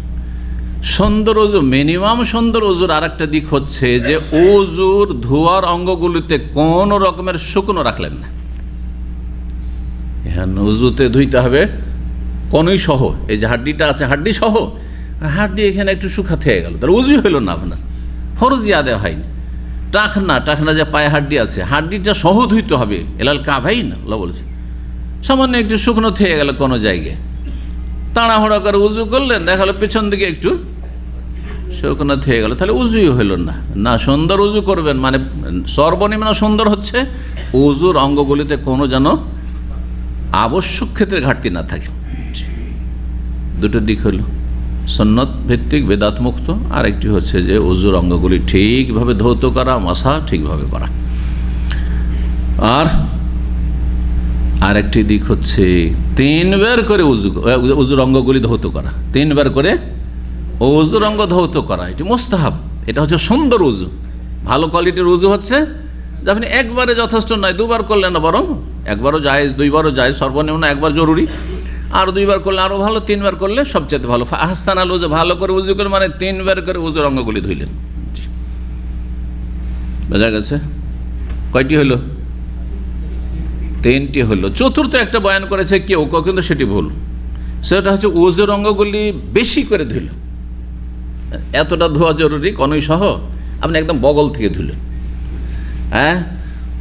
সুন্দর উজু, মিনিমাম সুন্দর উজুর আর একটা দিক হচ্ছে যে উজুর ধোয়ার অঙ্গগুলিতে কোনো রকমের শুকনো রাখলেন না। হ্যাঁ, উজুতে ধুইতে হবে কোনই সহ, এই যে হাড্ডিটা আছে হাড্ডি সহ, হাড্ডি এখানে একটু শুকাতে হয়ে গেল, তাহলে উজুই হইল না আপনার, ফরজি আদায় হয়নি। টাকনা যে পায়ে হাড্ডি আছে, হাড্ডিটা সহ ধুইতে হবে, এলাল কাভাইন আল্লাহ বলেছে। সামান্য একটু শুকনো থেকে গেল কোনো জায়গায়, তাড়াহুড়া করে উজু করলেন, দেখা গেলো পেছন দিকে একটু শুকনো থেকে গেল, তাহলে উজুই হইল না। না, সুন্দর উজু করবেন, মানে সর্বনিম্ন সুন্দর হচ্ছে উজুর অঙ্গগুলিতে কোনো যেন আবশ্যক ক্ষেত্রে ঘাটতি না থাকে। দুটো দিক হইল, সুন্নত ভিত্তিক বেদাত মুক্ত, আর একটি হচ্ছে যে উজুর অঙ্গগুলি ঠিকভাবে ধৌত করা, মাসা ঠিকভাবে করা। আর একটি দিক হচ্ছে 3 বার করে উজুর অঙ্গগুলি ধৌত করা, 3 বার করে উজুর অঙ্গ ধৌত করা, এটি মুস্তাহাব। এটা হচ্ছে সুন্দর উজু, ভালো কোয়ালিটির উজু হচ্ছে যে আপনি একবারে যথেষ্ট নয়, 2 বার করলেন না, বরং একবারও জায়েজ, 2 বারও জায়েজ, সর্বনিম্ন একবার জরুরি, আর 2 বার করলে আরও ভালো, 3 বার করলে সবচেয়ে ভালো। আহসানাল উজু, ভালো করে উজু করে মানে 3 বার করে উজুর অঙ্গগুলি ধুইলেন। বোঝা গেছে? কয়টি হলো? 3টি হলো। চতুর্থ একটা বয়ান করেছে কেউ, কিন্তু সেটি ভুল। সেটা হচ্ছে উজুর অঙ্গগুলি বেশি করে ধুইল, এতটা ধোয়া জরুরি কনুই সহ, আপনি একদম বগল থেকে ধুলেন। হ্যাঁ,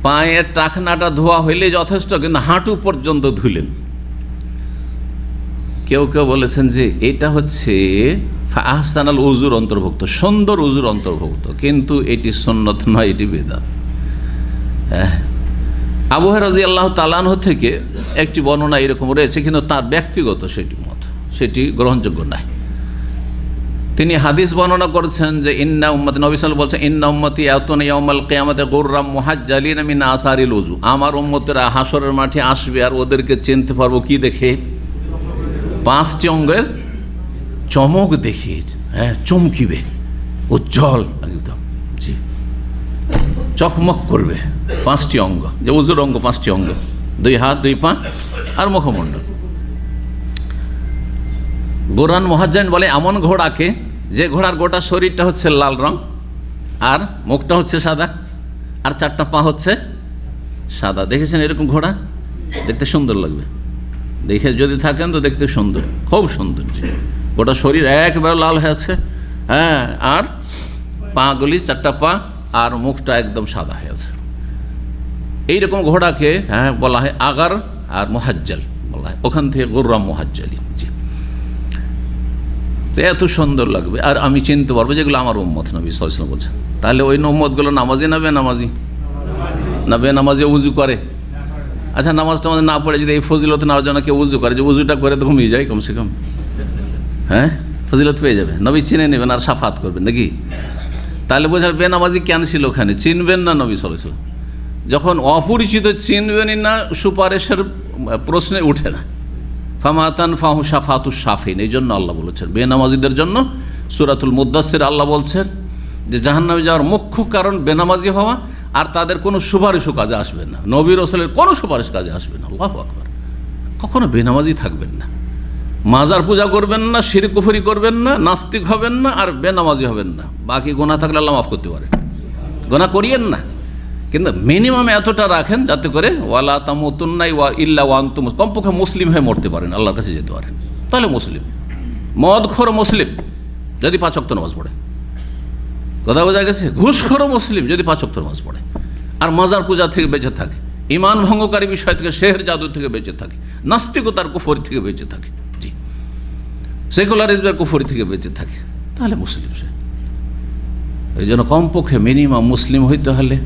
পায়ের টাকনাটা ধোয়া হইলে যথেষ্ট, কিন্তু হাঁটু পর্যন্ত ধুলেন। কেউ বলেছেন যে এটা হচ্ছে আহসানাল উজুর অন্তর্ভুক্ত, সুন্দর উজুর অন্তর্ভুক্ত, কিন্তু এটি সুন্নত নয়, এটি বেদাত। হ্যাঁ, আবু হুরায়রা রাদিয়াল্লাহু তাআলা আনহু থেকে একটি বর্ণনা এরকম রয়েছে, কিন্তু তার ব্যক্তিগত সেটি মত, সেটি গ্রহণযোগ্য নয়। তিনি হাদিস বর্ণনা করছেন যে ইন্না উম্মতি, নবী সাল্লাল্লাহু আলাইহি ওয়াসাল্লাম বলছেন, ইন্না উম্মতি ইয়াতুনা ইয়াউমাল কিয়ামাতি গুররাম মুহাজ্জালিনা মিন আসারিল উযু, আমার উম্মতেরা হাসরের মাঠে আসবে আর ওদেরকে চিনতে পারবো কি দেখে? 5টি অঙ্গের চমক দেখে। হ্যাঁ, চমকিবে, উজ্জ্বল একদম, জি, চকমক করবে। 5টি অঙ্গ, যে উজুর অঙ্গ 5টি অঙ্গ, 2 হাত, 2 পা আর মুখমণ্ডল। গোরান মুহাজ্জালিন বলে এমন ঘোড়াকে যে ঘোড়ার গোটা শরীরটা হচ্ছে লাল রং, আর মুখটা হচ্ছে সাদা, আর 4টা পা হচ্ছে সাদা। দেখেছেন এরকম ঘোড়া? দেখতে সুন্দর লাগবে, দেখে যদি থাকেন তো দেখতে সুন্দর, খুব সুন্দর। গোটা শরীর একবারে লাল হয়ে আছে, হ্যাঁ, আর পাগুলি 4টা পা আর মুখটা একদম সাদা হয়ে আছে। এইরকম ঘোড়াকে বলা হয় আগার আর মুহাজ্জাল বলা হয়, ওখান থেকে গুররাম মুহাজ্জালিন। জি, তো এত সুন্দর লাগবে, আর আমি চিনতে পারবো যেগুলো আমার উম্মত, নবী সাল্লাল্লাহু আলাইহি ওয়াসাল্লাম বলছেন। তাহলে ওই উম্মতগুলো নামাজি না বেনামাজি? না বেনামাজি উজু করে? আচ্ছা, নামাজটা আমাদের না পড়ে যদি এই ফজিলত নেওয়ার জন্য কেউ উজু করে, যে উজুটা করে তো ঘুমিয়ে যায় কমসে কম, হ্যাঁ, ফজিলত পেয়ে যাবে, নবী চিনে নেবেন আর সাফাত করবেন নাকি? তাহলে বোঝার বেনামাজি কেন ছিল ওখানে? চিনবেন না নবী সাল্লাল্লাহু আলাইহি ওয়াসাল্লাম। যখন অপরিচিত চিনবেনই না, সুপারিশের প্রশ্নে উঠে না। ফামাতান ফাহু শাফাতুশ শাফিন, এই জন্য আল্লাহ বলেছেন বেনামাজিদের জন্য সূরাতুল মুদ্দাসসির আল্লাহ বলছেন যে জাহান্নামে যাওয়ার মুখ্য কারণ বেনামাজি হওয়া, আর তাদের কোনো সুপারিশও কাজে আসবে না, নবী রাসূলের কোনো সুপারিশ কাজে আসবে না। আল্লাহু আকবার। কখনো বেনামাজি থাকবেন না, মাজার পূজা করবেন না, শিরক কুফরি করবেন না, নাস্তিক হবেন না, আর বেনামাজি হবেন না। বাকি গুনাহ থাকলে আল্লাহ মাফ করতে পারেন, গুনাহ করিয়েন না, কিন্তু মিনিমাম এতটা রাখেন যাতে করে ওয়ালা তামুতুন্না ইল্লা ওয়া আনতুম, কমপক্ষে মুসলিম হয়ে মরতে পারেন, আল্লাহর কাছে যেতে পারেন, তাহলে মুসলিম। মদখোর মুসলিম যদি 5 ওয়াক্ত নামাজ পড়ে, কথা বোঝা গেছে? ঘুষখোর মুসলিম যদি 5 ওয়াক্ত নামাজ পড়ে, আর মাজার পূজা থেকে বেঁচে থাকে, ইমান ভঙ্গকারী বিষয় থেকে, শেহর জাদু থেকে বেঁচে থাকে, নাস্তিকতার কুফরি থেকে বেঁচে থাকে, জি, সেকুলারিজমের কুফরি থেকে বেঁচে থাকে, তাহলে মুসলিম সে। এই জন্য কমপক্ষে মিনিমাম মুসলিম হইতে হলে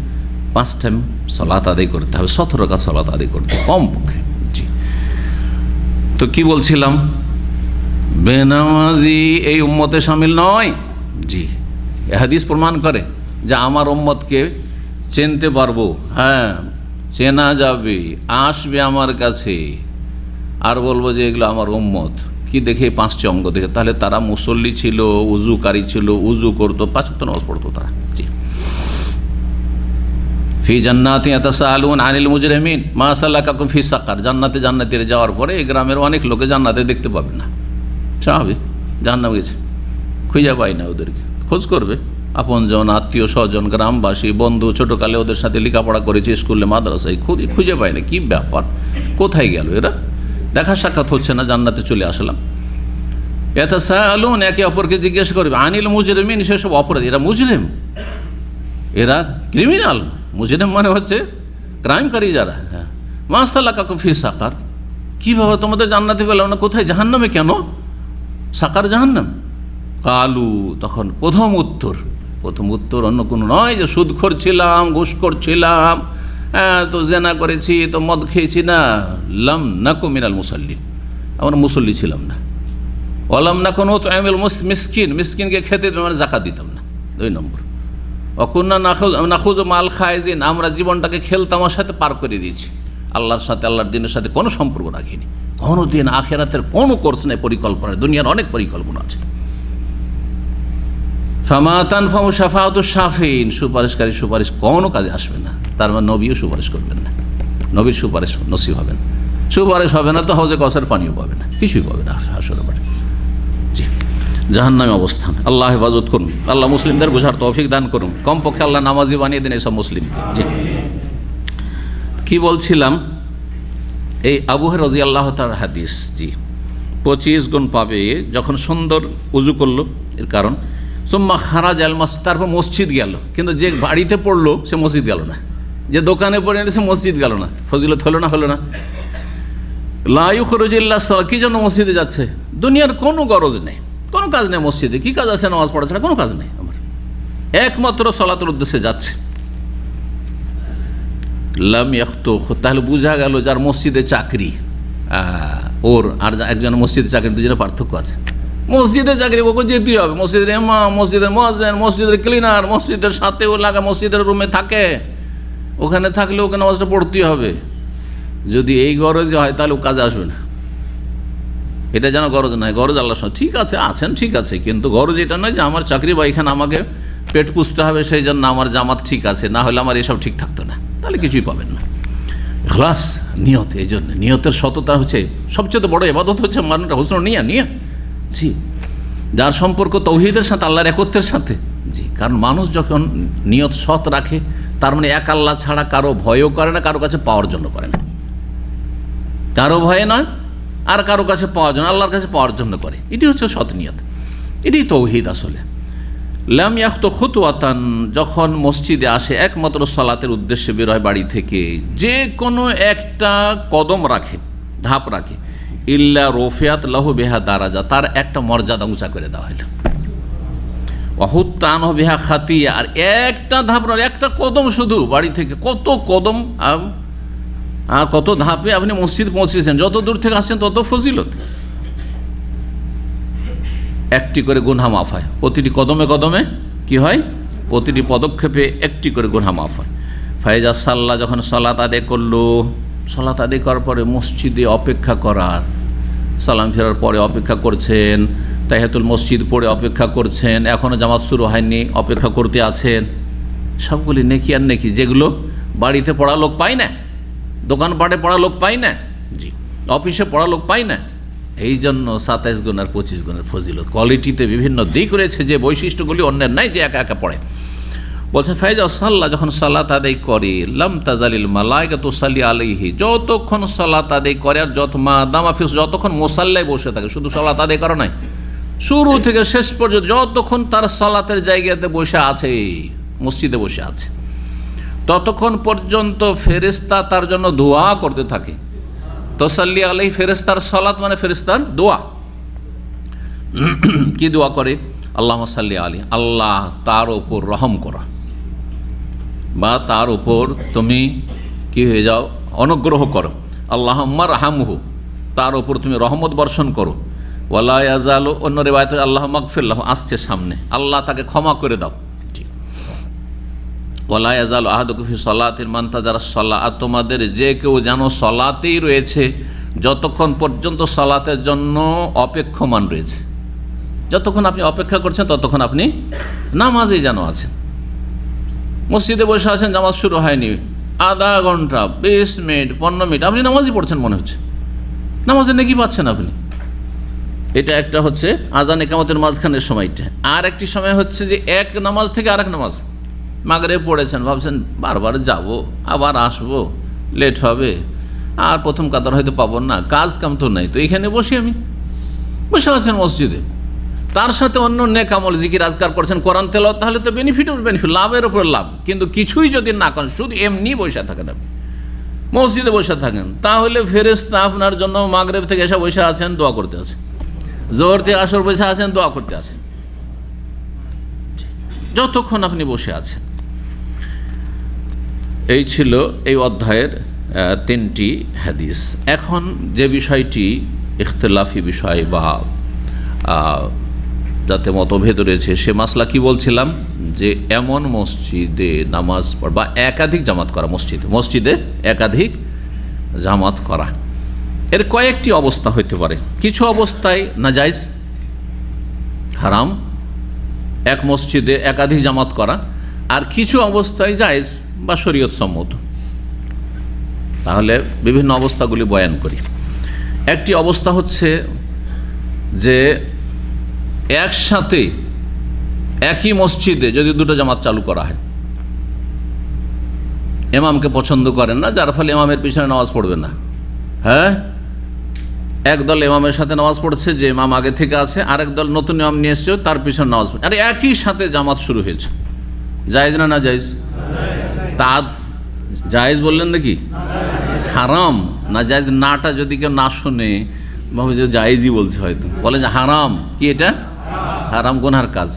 5 টাইম সালাত আদায় করতে হবে, 17 রাকাত সালাত আদায় করতে হবে কমপক্ষে। জি, তো কি বলছিলাম? বেনামাজি এই উম্মতে শামিল নয়। জি, এ হাদিস প্রমাণ করে যে আমার উম্মতকে চিনতে পারবো, হ্যাঁ, চেনা যাবে, আসবে আমার কাছে, আর বলবো যে এগুলো আমার উম্মত, কি দেখে 5টি অঙ্গ দেখে, তাহলে তারা মুসল্লি ছিল, উজুকারী ছিল, উজু করতো, 5 ওয়াক্ত নামাজ পড়তো তারা। জি। ফি জান্নাতি ইয়াতাসাআলুন আনিল মুজরিমিন মা সালাকাকুম ফি সাকার। জান্নাতে যাওয়ার পরে এই গ্রামের অনেক লোকে জান্নাতে দেখতে পাবে না, স্বাভাবিক, জাহান্নামে গেছে, খুঁজে পায় না ওদেরকে, খোঁজ করবে আপনজন, আত্মীয় স্বজন, গ্রামবাসী, বন্ধু, ছোটোকালে ওদের সাথে লেখাপড়া করেছে স্কুলে মাদ্রাসায়, খুঁজে পায় না, কী ব্যাপার, কোথায় গেল এরা, দেখা সাক্ষাৎ হচ্ছে না, জান্নাতে চলে আসলাম। ইয়াতাসাআলুন, একে অপরকে জিজ্ঞেস করবে, আনিল মুজরিমিন, সেসব অপরাধী, এরা মুজরিম, এরা ক্রিমিনাল। মুজরিম মানে হচ্ছে ক্রাইমকারী যারা। হ্যাঁ, মা সালাকাকুম ফি সাকার, কীভাবে তোমাদের জান্নাতে পেলাম না, কোথায়, জাহান্নামে কেন, সাকার জাহান্নাম। কালু, তখন প্রথম উত্তর অন্য কোনো নয় যে সুদখোর ছিলাম, ঘুষখোর ছিলাম, তো জেনা করেছি, তো মদ খেয়েছি, না, লাম নাকু মিনাল মুসাল্লিন, আমরা মুসল্লি ছিলাম না। ওয়ালাম নাকুন নুত'ইমুল মিসকিনকে খেতে মানে জাকাত দিতাম না। 2 নম্বর, অকুন্না নাখুযু মাল খায়জিন, আমরা জীবনটাকে খেলতামার সাথে পার করে দিয়েছি, আল্লাহর সাথে, আল্লাহর দিনের সাথে কোনো সম্পর্ক রাখিনি, কোনো দিন আখিরাতের কোনো কোর্স নেই, পরিকল্পনা, দুনিয়ার অনেক পরিকল্পনা আছে। ফামা তানফাউ শাফাআতু শাফিঈন, সুপারিশকারী সুপারিশ কোনো কাজে আসবে না, তার মানে নবীও সুপারিশ করবেন না, নবীর সুপারিশ নসিব হবে না, সুপারিশ হবে না তো হাউজে কাউসার পানিও পাবে না, কিছুই পাবে না হাসরের মাঠে। জি, জাহান্নামে অবস্থান, আল্লাহ হেফাজত করুন, আল্লাহ মুসলিমদের বোঝার তৌফিক দান করুন, কমপক্ষে আল্লাহ নামাজি বানিয়ে দিন এইসব মুসলিমকে। জি, কি বলছিলাম, এই আবু হুরায়রা রাদিয়াল্লাহু তাআলার হাদিস। জি, 25 গুণ পাবে যখন সুন্দর উজু করলো, এর কারণ সুম্মা খারাজ আল মাসজিদ, তারপর মসজিদ গেল, কিন্তু যে বাড়িতে পড়লো সে মসজিদ গেল না, যে দোকানে পড়ে সে মসজিদ গেল না, ফজিলত হলো না। লা ইউখরিজু ইল্লা সালাহ, কি জন্য মসজিদে যাচ্ছে, দুনিয়ার কোনো গরজ নেই, কোনো কাজ নেই মসজিদে, কি কাজ আছে নামাজ পড়া ছাড়া, কোনো কাজ নেই আমার, একমাত্র সালাতের উদ্দেশ্যে যাচ্ছে। লাম ইয়াখতু, তাহলে বোঝা গেল যার মসজিদে চাকরি, ওর আর একজন মসজিদে চাকরি, দুজনের পার্থক্য আছে। মসজিদের চাকরি ওকে যেতেই হবে, মসজিদের ইমাম, মসজিদের মুয়াজ্জিন, মসজিদের ক্লিনার, মসজিদের সাথেও লাগা, মসজিদের রুমে থাকে, ওখানে থাকলে ওকে নামাজটা পড়তেই হবে। যদি এই গরজে হয় তাহলে ও কাজে আসবে না, এটা যেন গরজ নয়, গরজ আল্লাহ ঠিক আছে আছেন, ঠিক আছে, কিন্তু গরজ এটা নয় যে আমার চাকরি বা এখানে আমাকে পেট পুষতে হবে, সেই জন্য আমার জামাত ঠিক আছে, না হলে আমার এসব ঠিক থাকতো না, তাহলে কিছুই পাবেন না। ইখলাস, নিয়ত, এই জন্য নিয়তের সততা হচ্ছে সবচেয়ে বড় ইবাদত, হচ্ছে মানুষটা হুসনুন নিয়া। জি, যার সম্পর্ক তৌহিদের সাথে, আল্লাহর একত্বের সাথে। জি, কারণ মানুষ যখন নিয়ত সৎ রাখে, তার মানে এক আল্লাহ ছাড়া কারো ভয়ও করে না, কারো কাছে পাওয়ার জন্য করে না, কারো ভয়ে নয়, আর কারো কাছে পাওয়ার জন্য, আল্লাহর কাছে পাওয়ার জন্য করে, এটি হচ্ছে সৎ নিয়ত, এটি তৌহিদ আসলে। লাম ইয়াখতু খুতওয়াতান, যখন মসজিদে আসে একমাত্র সালাতের উদ্দেশ্যে বের হয় বাড়ি থেকে, যে কোনো একটা কদম রাখে, ধাপ রাখে, ইল্লা রফিয়াত লাহু বিহা দারাজা, তার একটা মর্যাদা উঁচা করে দেওয়া হলো, ওয়াহুত্তানহু বিহা খাতিয়া, আর একটা ধাপ, একটা কদম শুধু বাড়ি থেকে, কত কদম, কত ধাপে আপনি মসজিদ পৌঁছেছেন, যত দূর থেকে আসছেন তত ফজিলত, একটি করে গুনাহ মাফ হয়, প্রতিটি কদমে কদমে কি হয়, প্রতিটি পদক্ষেপে একটি করে গুনাহ মাফ হয়। ফাইজা সাল্লাহ, যখন সালাত আদায় করলো, সালাত আদায় করার পরে মসজিদে অপেক্ষা করার, সালাম ফেরার পরে অপেক্ষা করছেন, তাহিয়াতুল মসজিদ পড়ে অপেক্ষা করছেন, এখনও জামাত শুরু হয়নি, অপেক্ষা করতে আছেন, সবগুলি নেকি আর নেকি, যেগুলো বাড়িতে পড়া লোক পায় না, দোকানপাটে পড়া লোক পায় না, জি, অফিসে পড়া লোক পায় না, এই জন্য 27 গুণ আর 25 গুণের ফজিলত। কোয়ালিটিতে বিভিন্ন দিক রয়েছে, যে বৈশিষ্ট্যগুলি অন্যের নাই, যে একা একা পড়ে। বলছে ফাইজা সাল্লাহ, যখন সালাত আদায় করে, লাম তাজালিল মালাইকা তুসাল্লি আলাইহি, যতক্ষণ সালাত আদায় করে, আর যতক্ষণ মুসাল্লায় বসে থাকে, শুধু সালাত আদায় করা নয়, শুরু থেকে শেষ পর্যন্ত যতক্ষণ তার সালাতের জায়গাতে বসে আছে, মসজিদে বসে আছে, ততক্ষণ পর্যন্ত ফেরেশতা তার জন্য দোয়া করতে থাকে। তসাল্লি আলাইহি, ফেরেশতার সালাত মানে ফেরেশতার দোয়া। কি দোয়া করে? আল্লাহুম্মা সাল্লি আলাইহি, আল্লাহ তার ওপর রহম করা, বা তার উপর তুমি কি হয়ে যাও, অনুগ্রহ করো। আল্লাহুম্মা রহামহু, তার ওপর তুমি রহমত বর্ষণ করো। ওয়ালা ইয়াজালু, অন্য রিওয়ায়াতে আল্লাহুম্মা গফির লাহু, আসছে সামনে, আল্লাহ তাকে ক্ষমা করে দাও। ওয়ালা ইয়াজালু আহাদুকুম ফি সালাতিন মান তাজারা সালাত, তোমাদের যে কেউ যেন সালাতেই রয়েছে যতক্ষণ পর্যন্ত সালাতের জন্য অপেক্ষমান রয়েছে, যতক্ষণ আপনি অপেক্ষা করছেন ততক্ষণ আপনি নামাজেই যেন আছেন। মসজিদে বসে আছেন, জামাত শুরু হয়নি, আধা ঘন্টা, 20 মিনিট, 15 মিনিট আপনি নামাজই পড়ছেন মনে হচ্ছে, নামাজের নেকি পাচ্ছেন আপনি। এটা একটা হচ্ছে আজান ইকামতের মাঝখানের সময়টা। আর একটি সময় হচ্ছে যে এক নামাজ থেকে আরেক নামাজ, মাগরিব পড়েছেন, ভাবছেন বারবার যাব, আবার আসবো, লেট হবে, আর প্রথম কাতার হয়তো পাবো না, কাজ কাম তো নাই, তো এইখানে বসে আমি বসে আছেন মসজিদে, তার সাথে অন্য নেক আমল জিকির আজকার করছেন, কোরআন তেলাওয়াত, তাহলে তো বেনিফিট, লাভের উপর লাভ। কিন্তু কিছুই যদি না করেন, শুধু এমনি বসে থাকেন, আপনি মসজিদে বসে থাকেন, তাহলে ফেরেশতা আপনার জন্য মাগরিব থেকে এসে বসে আছেন, দোয়া করতে আছে, জোহর থেকে আসর বসে আছেন, দোয়া করতে আছে, যতক্ষণ আপনি বসে আছেন। এই ছিল এই অধ্যায়ের 3টি হাদিস। এখন যে বিষয়টি ইখতিলাফি বিষয় বা যাতে মতভেদ রয়েছে, সে মাসলা কি বলছিলাম, যে এমন মসজিদে নামাজ পড়া বা একাধিক জামাত করা, মসজিদে একাধিক জামাত করা, এর কয়েকটি অবস্থা হইতে পারে। কিছু অবস্থায় নাজায়েজ, হারাম এক মসজিদে একাধিক জামাত করা, আর কিছু অবস্থায় জায়েজ বা শরীয়ত সম্মত। তাহলে বিভিন্ন অবস্থাগুলি বয়ান করি। একটি অবস্থা হচ্ছে যে একসাথে একই মসজিদে যদি দুটো জামাত চালু করা হয়, ইমামকে পছন্দ করেন না, যার ফলে ইমামের পিছনে নামাজ পড়বে না, হ্যাঁ, একদল ইমামের সাথে নামাজ পড়ছে, যে ইমাম আগে থেকে আছে, আরেক দল নতুন ইমাম নিয়ে এসছে, তার পিছনে নামাজ পড়ছে, আর একই সাথে জামাত শুরু হয়েছে। জায়েজ না না জায়েজ? তা জায়েজ বললেন নাকি? হারাম না জায়েজ? নাটা যদি কেউ না শুনে ভাবে যে জায়েজই বলছে, হয়তো বলে যে হারাম। কি এটা? হারাম, গুনার কাজ।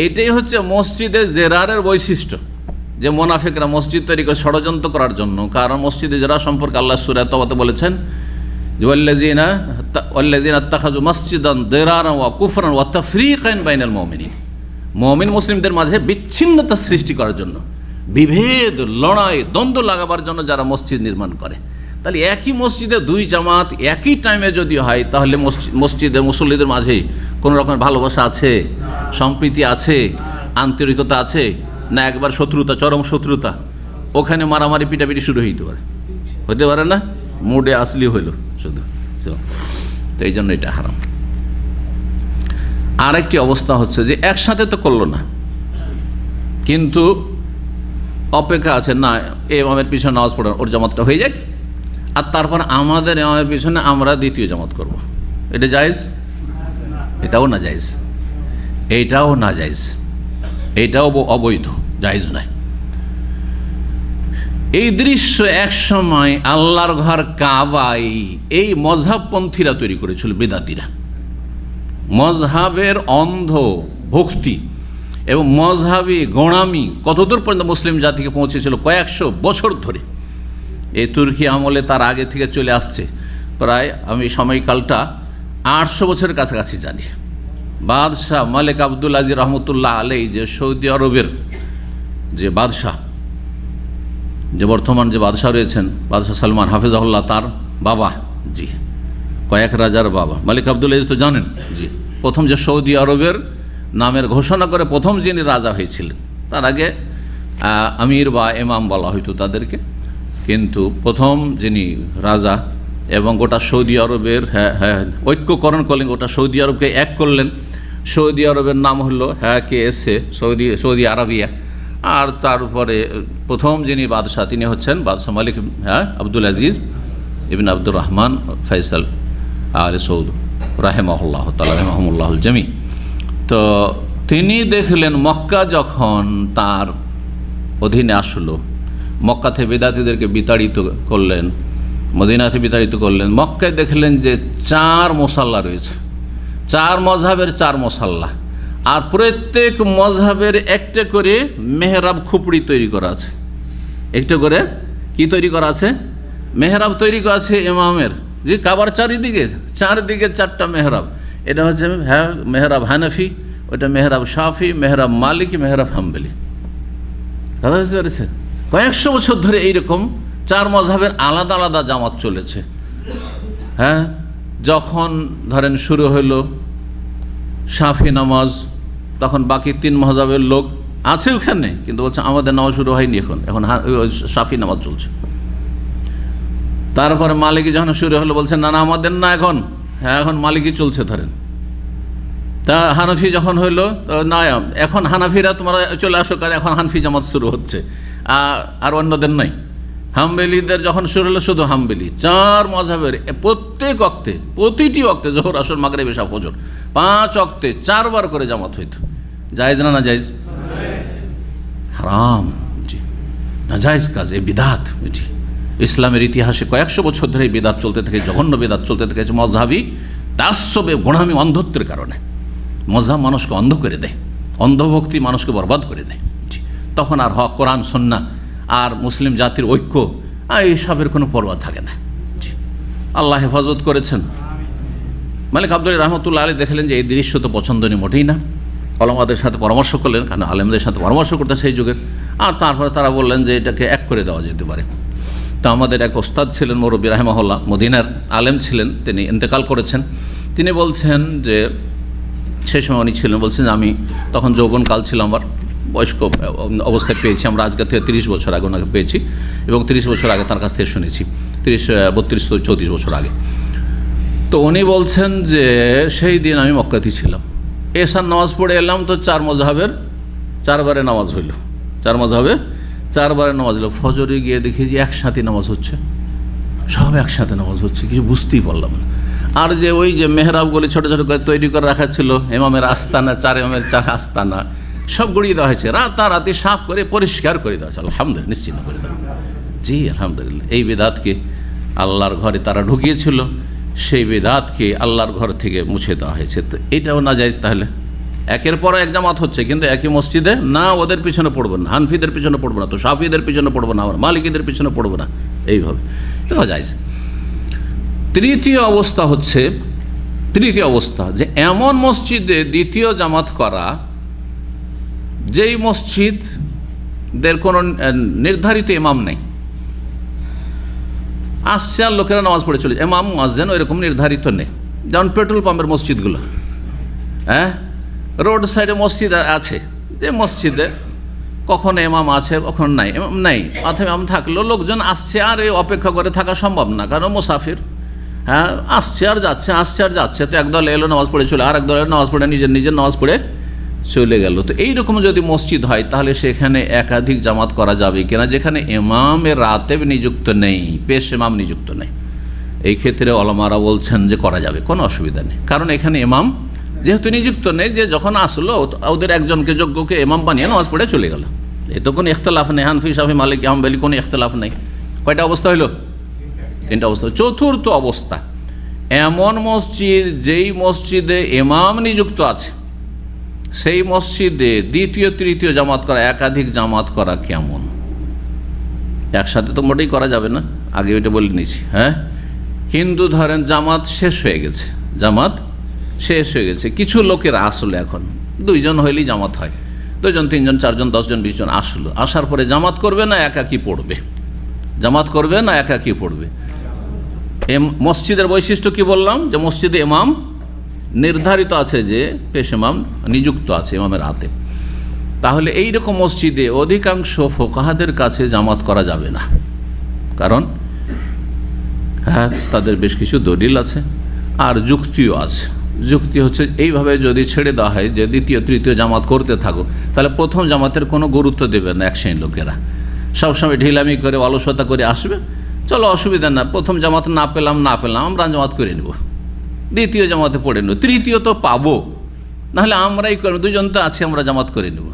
এইটাই হচ্ছে মসজিদে জেরারের বৈশিষ্ট্য, যে মোনাফিকরা মসজিদ তৈরি করে ষড়যন্ত্র করার জন্য। কারণ মসজিদে জেরা সম্পর্কে আল্লাহ সূরা তাওবাতে বলেছেন যে ওয়াল্লাযিনা ইত্তাখাযু মাসজিদান দিরারান ওয়া কুফরান ওয়া তাফরীকান বাইনাল মুমিনিন, মুমিন মুসলিমদের মাঝে বিচ্ছিন্নতা সৃষ্টি করার জন্য, বিভেদ, লড়াই, দ্বন্দ্ব লাগাবার জন্য যারা মসজিদ নির্মাণ করে। তাহলে একই মসজিদে দুই জামাত একই টাইমে যদি হয়, তাহলে মসজিদে মুসল্লিদের মাঝে কোনো রকমের ভালোবাসা আছে, সম্প্রীতি আছে, আন্তরিকতা আছে, না একবার শত্রুতা, চরম শত্রুতা, ওখানে মারামারি পিটাপিটি শুরু হইতে পারে না, মুডে আসলি হইল শুধু। তো এই জন্য এটা হারাম। আর একটি অবস্থা হচ্ছে যে একসাথে তো করলো না, কিন্তু অপেক্ষা আছে, না ইমামের পিছনে নামাজ পড়ার, ওর জামাতটা হয়ে যাক, আর তারপর আমাদের ইমামের পিছনে আমরা দ্বিতীয় জামাত করব। এটা জায়েজ? এটাও না জায়েজ, এইটাও না জায়েজ, এইটাও অবৈধ, জায়েজ নয়। এই দৃশ্য এক সময় আল্লাহর ঘর কাবায় এই মযহাবপন্থীরা তৈরি করেছিল, বিদাতিরা। মযহাবের অন্ধ ভক্তি এবং মযহাবী গোঁড়ামি কতদূর পর্যন্ত মুসলিম জাতিকে পৌঁছেছিল কয়েকশো বছর ধরে। এই তুর্কি আমলে, তার আগে থেকে চলে আসছে, প্রায় আমি সময়কালটা 800 বছরের কাছাকাছি জানি। বাদশাহ মালিক আব্দুল আজিজ রহমতুল্লাহ আলাইহি, যে সৌদি আরবের যে বাদশাহ, যে বর্তমান যে বাদশাহ রয়েছেন, বাদশাহ সালমান হাফিজাহুল্লাহ, তার বাবা, জি, কয়েক রাজার বাবা মালিক আব্দুল আজিজ তো জানেন, জি, প্রথম যে সৌদি আরবের নামের ঘোষণা করে প্রথম যিনি রাজা হয়েছিলেন। তার আগে আমির বা ইমাম বলা হইতো তাদেরকে, কিন্তু প্রথম যিনি রাজা, এবং গোটা সৌদি আরবের ঐক্যকরণ করলেন, গোটা সৌদি আরবকে এক করলেন। সৌদি আরবের নাম হলো KSA, সৌদি আরবিয়া। আর তারপরে প্রথম যিনি বাদশাহ, তিনি হচ্ছেন বাদশাহ মালিক আব্দুল আজিজ ইবনে আব্দুর রহমান ফয়সাল আল সৌদ রাহিমাহুল্লাহ তাআলা, রাহিমাহুমুল্লাহুল জামি। তো তিনি দেখলেন মক্কা যখন তার অধীনে আসলো, মক্কাতে বিদাতিদেরকে বিতাড়িত করলেন, মদিনাতে বিতাড়িত করলেন, মক্কায় দেখলেন যে 4 মুসাল্লা রয়েছে, 4 মযহাবের 4 মুসাল্লা, আর প্রত্যেক মযহাবের একটা করে মেহরাব খুপড়ি তৈরি করা আছে। একটা করে কি তৈরি করা আছে? মেহরাব তৈরি করা আছে ইমামের, যে কাবার চারিদিকে 4টা মেহরাব। এটা হচ্ছে মেহরাব হানাফি, ওটা মেহরাব শাফি, মেহরাব মালিকি, মেহরাব হাম্বলি। কথা বুঝতে পেরেছেন? কয়েকশো বছর ধরে এইরকম 4 মযহাবের আলাদা আলাদা জামাত চলেছে। হ্যাঁ, যখন ধরেন শুরু হইল শাফি নামাজ, তখন বাকি 3 মাযহাবের লোক আছে ওখানে, কিন্তু বলছে আমাদের নামাজ শুরু হয়নি, এখন শাফি নামাজ চলছে। তারপরে মালিকি যখন শুরু হলো বলছে না আমাদের না, এখন মালিকি চলছে ধরেন। তা হানাফি যখন হইলো না, এখন হানাফিরা তোমরা চলে আসো, কারণ এখন হানফি জামাত শুরু হচ্ছে, আর অন্যদের নাই। হাম্বেলিদের যখন শুরু হলো শুধু হাম্বেলি। 4 মাযহাবের প্রত্যেক অক্তে, প্রতিটি অক্তে, জোহর, আসর, মাগরিব, ইশা, ফজর, 5 অক্তে 4 বার করে জামাত হইতো। জায়েজ না জায়েজ? হারাম, জি, না জায়েজ কাজ, এই বিদআত। জি, ইসলামের ইতিহাসে কয়েকশো বছর ধরে এই বিদআত চলতে থাকে, জঘন্য বিদআত চলতে থেকেছে। মযহাবী তাসসুবে, গোঁড়ামি, অন্ধত্বের কারণে মযহাব মানুষকে অন্ধ করে দেয়, অন্ধভক্তি মানুষকে বরবাদ করে দেয়। জি, তখন আর হক, কোরআন, সুন্নাহ আর মুসলিম জাতির ঐক্য এইসবের কোনো পরোয়া থাকে না। জি, আল্লাহ হেফাজত করেছেন। মালিক আব্দুল রহমতুল্লাহ আলী দেখলেন যে এই দৃশ্য তো পছন্দনীয় মোটেই না। ওলামাদের সাথে পরামর্শ করলেন, কারণ আলেমদের সাথে পরামর্শ করতে সেই যুগের। আর তারপরে তারা বললেন যে এটাকে এক করে দেওয়া যেতে পারে। তো আমাদের এক ওস্তাদ ছিলেন মুরব্বী রাহিমাহুল্লাহ, মদিনার আলেম ছিলেন, তিনি ইন্তেকাল করেছেন। তিনি বলছেন যে সেই সময় উনি ছিলেন, বলছেন আমি তখন যৌবনকাল ছিল, আমার বয়স্ক অবস্থায় পেয়েছি আমরা, আজকে থেকে 30 বছর আগে ওনাকে পেয়েছি, এবং 30 বছর আগে তার কাছ থেকে শুনেছি, 32-34 বছর আগে। তো উনি বলছেন যে সেই দিন আমি মক্কাতে ছিলাম, এশার নামাজ পড়ে এলাম, তো 4 মাযহাবের 4 বারে নামাজ হইল, 4 মাযহাবে 4 বারে নামাজ হলো। ফজরে গিয়ে দেখি যে একসাথে নামাজ হচ্ছে, সব একসাথে নামাজ হচ্ছে, কিছু বুঝতেই পারলাম না। আর যে ওই যে মেহরাবগুলি ছোটো ছোটো করে তৈরি করে রাখা ছিল, ইমামের আস্তানা, 4 ইমামের 4 আস্তানা, সব গড়িয়ে দেওয়া হয়েছে, রাতারাতি সাফ করে পরিষ্কার করে দেওয়া হয়েছে। আলহামদুলিল্লাহ, নিশ্চিন্ত করে দেওয়া। জি, আলহামদুলিল্লাহ। এই বিদআতকে আল্লাহর ঘরে তারা ঢুকিয়েছিল, সেই বিদআতকে আল্লাহর ঘর থেকে মুছে দেওয়া হয়েছে। তো এটাও না জায়েজ। তাহলে একের পর এক জামাত হচ্ছে, কিন্তু একই মসজিদে না, ওদের পিছনে পড়বো না, হানফিদের পিছনে পড়বো না, তো শাফিদের পিছনে পড়বো না, আমার মালিকিদের পিছনে পড়বো না, এইভাবে এটা জায়েজ। তৃতীয় অবস্থা যে এমন মসজিদে দ্বিতীয় জামাত করা, যেই মসজিদদের কোনো নির্ধারিত ইমাম নেই, আসছে আর লোকেরা নামাজ পড়ে চলে, ইমাম মুয়াজ্জিন এরকম নির্ধারিত নেই। যেমন পেট্রোল পাম্পের মসজিদগুলো, হ্যাঁ, রোড সাইডে মসজিদ আছে, যে মসজিদে কখনো ইমাম আছে, কখনো নাই, ইমাম নাই, অথবা ইমাম থাকলেও লোকজন আসছে আর এই অপেক্ষা করে থাকা সম্ভব না, কারণ মুসাফির, হ্যাঁ, আসছে আর যাচ্ছে, তো একদল এলো নামাজ পড়ে চলে, আর একদল নামাজ পড়ে নিজের নামাজ পড়ে চলে গেল। তো এইরকম যদি মসজিদ হয়, তাহলে সেখানে একাধিক জামাত করা যাবে কিনা, যেখানে ইমামের রাতেব নিযুক্ত নেই, পেশ ইমাম নিযুক্ত নেই। এই ক্ষেত্রে ওলামারা বলছেন যে করা যাবে, কোনো অসুবিধা নেই, কারণ এখানে ইমাম যেহেতু নিযুক্ত নেই, যে যখন আসলো ওদের একজনকে যোগ্যকে ইমাম বানিয়ে নামাজ পড়ে চলে গেল, এ তো কোনো ইখতলাফ নেই। হানফি, শাফি, মালিকি, হাম্বলি কোনো ইখতলাফ নেই। কয়টা অবস্থা হইল? 3টা অবস্থা। চতুর্থ অবস্থা, এমন মসজিদ যেই মসজিদে ইমাম নিযুক্ত আছে, সেই মসজিদে দ্বিতীয় তৃতীয় জামাত করা, একাধিক জামাত করা কেমন? একসাথে তো মোটেই করা যাবে না, আগে ওইটা বলে নিয়েছি। হ্যাঁ, কিন্তু ধরেন জামাত শেষ হয়ে গেছে, কিছু লোকের আসলে এখন 2 জন হইলেই জামাত হয়, 2 জন 3 জন 4 জন 10 জন 20 জন আসলো, আসার পরে জামাত করবে না একাকী পড়বে? মসজিদের বৈশিষ্ট্য কি বললাম, যে মসজিদে ইমাম নির্ধারিত আছে, যে পেশ ইমাম নিযুক্ত আছে ইমামের হাতে। তাহলে এইরকম মসজিদে অধিকাংশ ফোকাহাদের কাছে জামাত করা যাবে না, কারণ হ্যাঁ, তাদের বেশ কিছু দলিল আছে আর যুক্তিও আছে। যুক্তি হচ্ছে এইভাবে যদি ছেড়ে দেওয়া হয় যে দ্বিতীয় তৃতীয় জামাত করতে থাকো, তাহলে প্রথম জামাতের কোনো গুরুত্ব দেবে না এক শ্রেণীর লোকেরা, সবসময় ঢিলামি করে অলসতা করে আসবে, চলো অসুবিধা না, প্রথম জামাত না পেলাম আমরা জামাত করে নেব, দ্বিতীয় জামাতে পড়ে নেব, তৃতীয় তো পাবো, নাহলে আমরাই করবো, 2 জন তো আছি, আমরা জামাত করে নেব।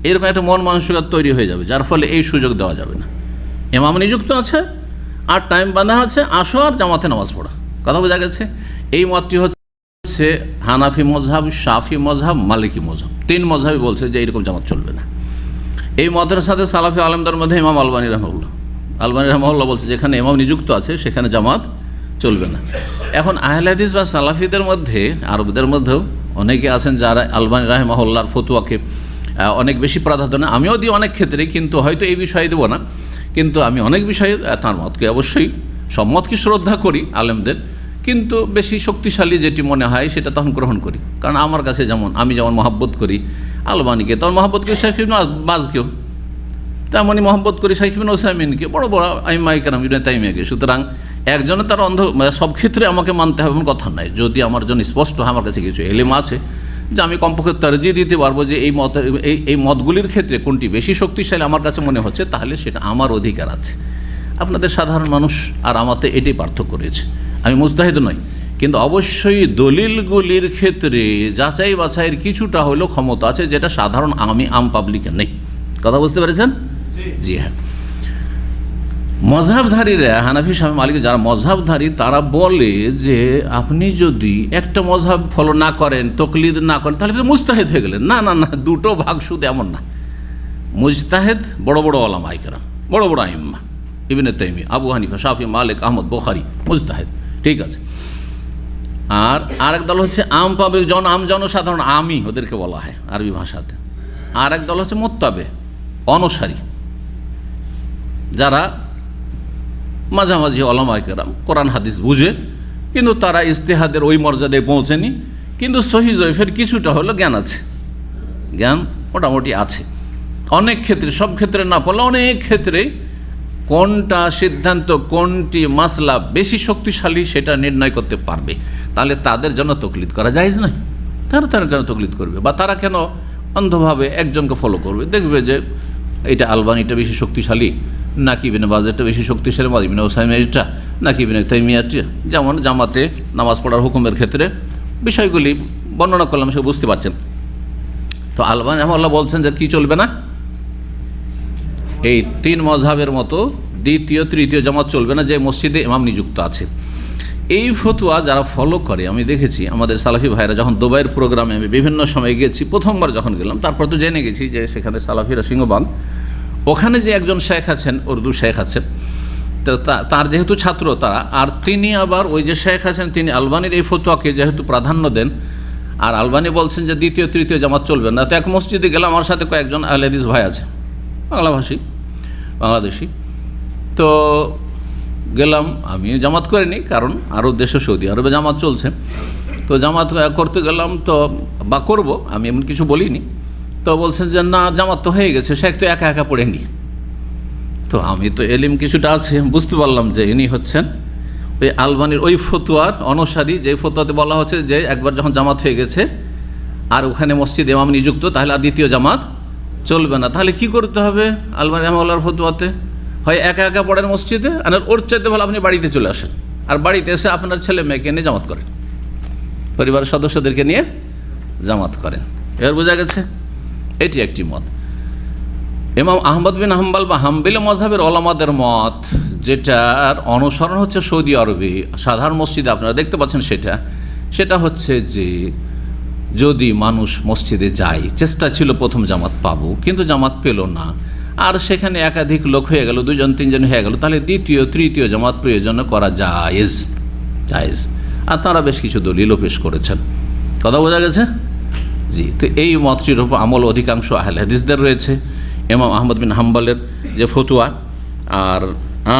এরকম একটা মন মানসিকতা তৈরি হয়ে যাবে, যার ফলে এই সুযোগ দেওয়া যাবে না। ইমাম নিযুক্ত আছে আর টাইম বাঁধা আছে, আসো আর জামাতে নামাজ পড়া। কথা বোঝা গেছে? এই মতটি হচ্ছে হানাফি মযহাব, শাফি মযহাব, মালিকি মযহাব, 3 মযহাবই বলছে যে এইরকম জামাত চলবে না। এই মতের সাথে সালাফি আলেমদের মধ্যে ইমাম আলবানী রাহমাহুল্লাহ বলছে যেখানে ইমাম নিযুক্ত আছে সেখানে জামাত চলবে না। এখন আহলে হাদিস বা সালাফিদের মধ্যে, আরবদের মধ্যেও অনেকে আছেন যারা আলবানী রাহমাহুল্লাহর ফতোয়াকে অনেক বেশি প্রাধান্য দেন। আমিও দিই অনেক ক্ষেত্রে, কিন্তু হয়তো এই বিষয়ে দেবো না, কিন্তু আমি অনেক বিষয়ে তার মতকে অবশ্যই সব মতকে শ্রদ্ধা করি আলেমদের, কিন্তু বেশি শক্তিশালী যেটি মনে হয় সেটা তখন গ্রহণ করি। কারণ আমার কাছে আমি যেমন মহব্বত করি আলবানিকে, তখন মহব্বত করি শাইখ ইবনে বাজকেও, তেমনই মহব্বত করি শাইখ ইবনে উসাইমিনকে, বড় বড় আইম্মায়ে কেরাম ইবনে তাইমিয়াকে। সুতরাং একজনে তার সব ক্ষেত্রে আমাকে মানতে হবে এমন কথা নাই। যদি আমার জন্য স্পষ্ট হয়, আমার কাছে কিছু এলেম আছে যে আমি কমপক্ষে তারজিহ দিতে পারবো যে এই মতগুলির ক্ষেত্রে কোনটি বেশি শক্তিশালী আমার কাছে মনে হচ্ছে, তাহলে সেটা আমার অধিকার আছে। আপনাদের সাধারণ মানুষ আর আমাতে এটাই পার্থক্য রয়েছে। আমি মুজতাহিদ নই, কিন্তু অবশ্যই দলিলগুলির ক্ষেত্রে যাচাই বাছাইয়ের কিছুটা হলেও ক্ষমতা আছে, যেটা সাধারণ আম পাবলিকের নেই। কথা বুঝতে পেরেছেন? জি হ্যাঁ। মযহাবধারীরা, হানাফি, শাফি, মালিকি যারা মযহাবধারী, তারা বলে যে আপনি যদি একটা মযহাব ফলো না করেন, তাকলিদ না করেন, তাহলে মুজতাহিদ হয়ে গেলেন। না না না, দুটো ভাগ শুধু এমন না। মুজতাহিদ বড় বড় ওলামায়ে কেরাম, বড় বড় আইম্মা, ইবনে তাইমিয়া, আবু হানিফা, শাফি, মালিক, আহমদ, বুখারী, মুজতাহিদ, ঠিক আছে। আর আরেক দল হচ্ছে আম পাবলিক, জনসাধারণ, আমি ওদেরকে বলা হয় আরবি ভাষাতে। আর এক দল হচ্ছে মুত্তাবে, অনুসারী, যারা মাঝামাঝি ওলামায়ে কেরাম, কোরআন হাদিস বুঝে, কিন্তু তারা ইজতিহাদের ওই মর্যাদায় পৌঁছেনি, কিন্তু সহিহ জয়ীফের কিছুটা হলো জ্ঞান আছে, জ্ঞান মোটামুটি আছে। অনেক ক্ষেত্রে, সব ক্ষেত্রে না পড়লে অনেক ক্ষেত্রে কোনটা সিদ্ধান্ত, কোনটি মাসলা বেশি শক্তিশালী সেটা নির্ণয় করতে পারবে। তাহলে তাদের জন্য তাকলিদ করা জায়েজ নয়। তারা কেন তাকলিদ করবে, বা তারা কেন অন্ধভাবে একজনকে ফলো করবে? দেখবে যে এটা আলবানিটা বেশি শক্তিশালী, নাকি ইবনে বাজেরটা বেশি শক্তিশালী, ইবনে উসাইমিনটা নাকি ইবনে তাইমিয়াটা। যেমন জামাতে নামাজ পড়ার হুকুমের ক্ষেত্রে বিষয়গুলি বর্ণনা করলাম, সে বুঝতে পারছেন। তো আলবানি রাহিমাহুল্লাহ বলছেন যে কি চলবে না, এই তিন মযহাবের মতো দ্বিতীয় তৃতীয় জামাত চলবে না যে মসজিদে ইমাম নিযুক্ত আছে। এই ফতোয়া যারা ফলো করে, আমি দেখেছি আমাদের সালাফি ভাইরা, যখন দুবাইয়ের প্রোগ্রামে আমি বিভিন্ন সময় গেছি, প্রথমবার যখন গেলাম, তারপর তো জেনে গেছি যে সেখানে সালাফিরা সিংহবান। ওখানে যে একজন শেখ আছেন, উর্দু শেখ আছেন, তো তার যেহেতু ছাত্র তারা, আর তিনি আবার ওই যে শেখ আছেন, তিনি আলবানির এই ফতোয়াকে যেহেতু প্রাধান্য দেন, আর আলবানি বলছেন যে দ্বিতীয় তৃতীয় জামাত চলবে না। তো এক মসজিদে গেলাম, আমার সাথে কয়েকজন আহলে হাদিস ভাই আছে, বাংলাদেশি। তো গেলাম, আমি জামাত করিনি, কারণ আরব দেশে সৌদি আরবে জামাত চলছে। তো জামাত করতে গেলাম, তো বা করব, আমি এমন কিছু বলিনি। তো বলছেন যে না, জামাত তো হয়ে গেছে, শেখ তো একা একা পড়েনি। তো আমি তো এলিম কিছুটা আছে, বুঝতে পারলাম যে ইনি হচ্ছেন ওই আলবানির ওই ফতোয়ার অনুসারী, যে ফতোয়াতে বলা হচ্ছে যে একবার যখন জামাত হয়ে গেছে আর ওখানে মসজিদ ইমাম নিযুক্ত, তাহলে আর দ্বিতীয় জামাত চলবে না। তাহলে কি করতে হবে? আলবানি রাহিমাহুল্লাহর ফতোয়াতে হয় একা একা পড়েন মসজিদে, আর ওর চাইতে ভালো আপনি বাড়িতে চলে আসেন, আর বাড়িতে এসে আপনার ছেলে মেয়েকে নিয়ে জামাত করেন, পরিবারের সদস্যদেরকে নিয়ে জামাত করেন। এবার বোঝা গেছে, এটি একটি মত। ইমাম আহমদ বিন হাম্বল বা হাম্বলি মযহাবের ওলামাদের মত, যেটার অনুসরণ হচ্ছে সৌদি আরবে সাধারণ মসজিদে আপনারা দেখতে পাচ্ছেন, সেটা হচ্ছে যে যদি মানুষ মসজিদে যায়, চেষ্টা ছিল প্রথম জামাত পাবো, কিন্তু জামাত পেল না, আর সেখানে একাধিক লোক হয়ে গেল, দুজন তিনজন হয়ে গেল, তাহলে দ্বিতীয় তৃতীয় জামাত প্রয়োজনে করা জায়েজ। আর তারা বেশ কিছু দলিলও পেশ করেছেন। কথা বোঝা গেছে? জি। তো এই মতটির উপর আমল অধিকাংশ আহলে হাদিসদের রয়েছে। ইমাম আহমদ বিন হাম্বলের যে ফতোয়া, আর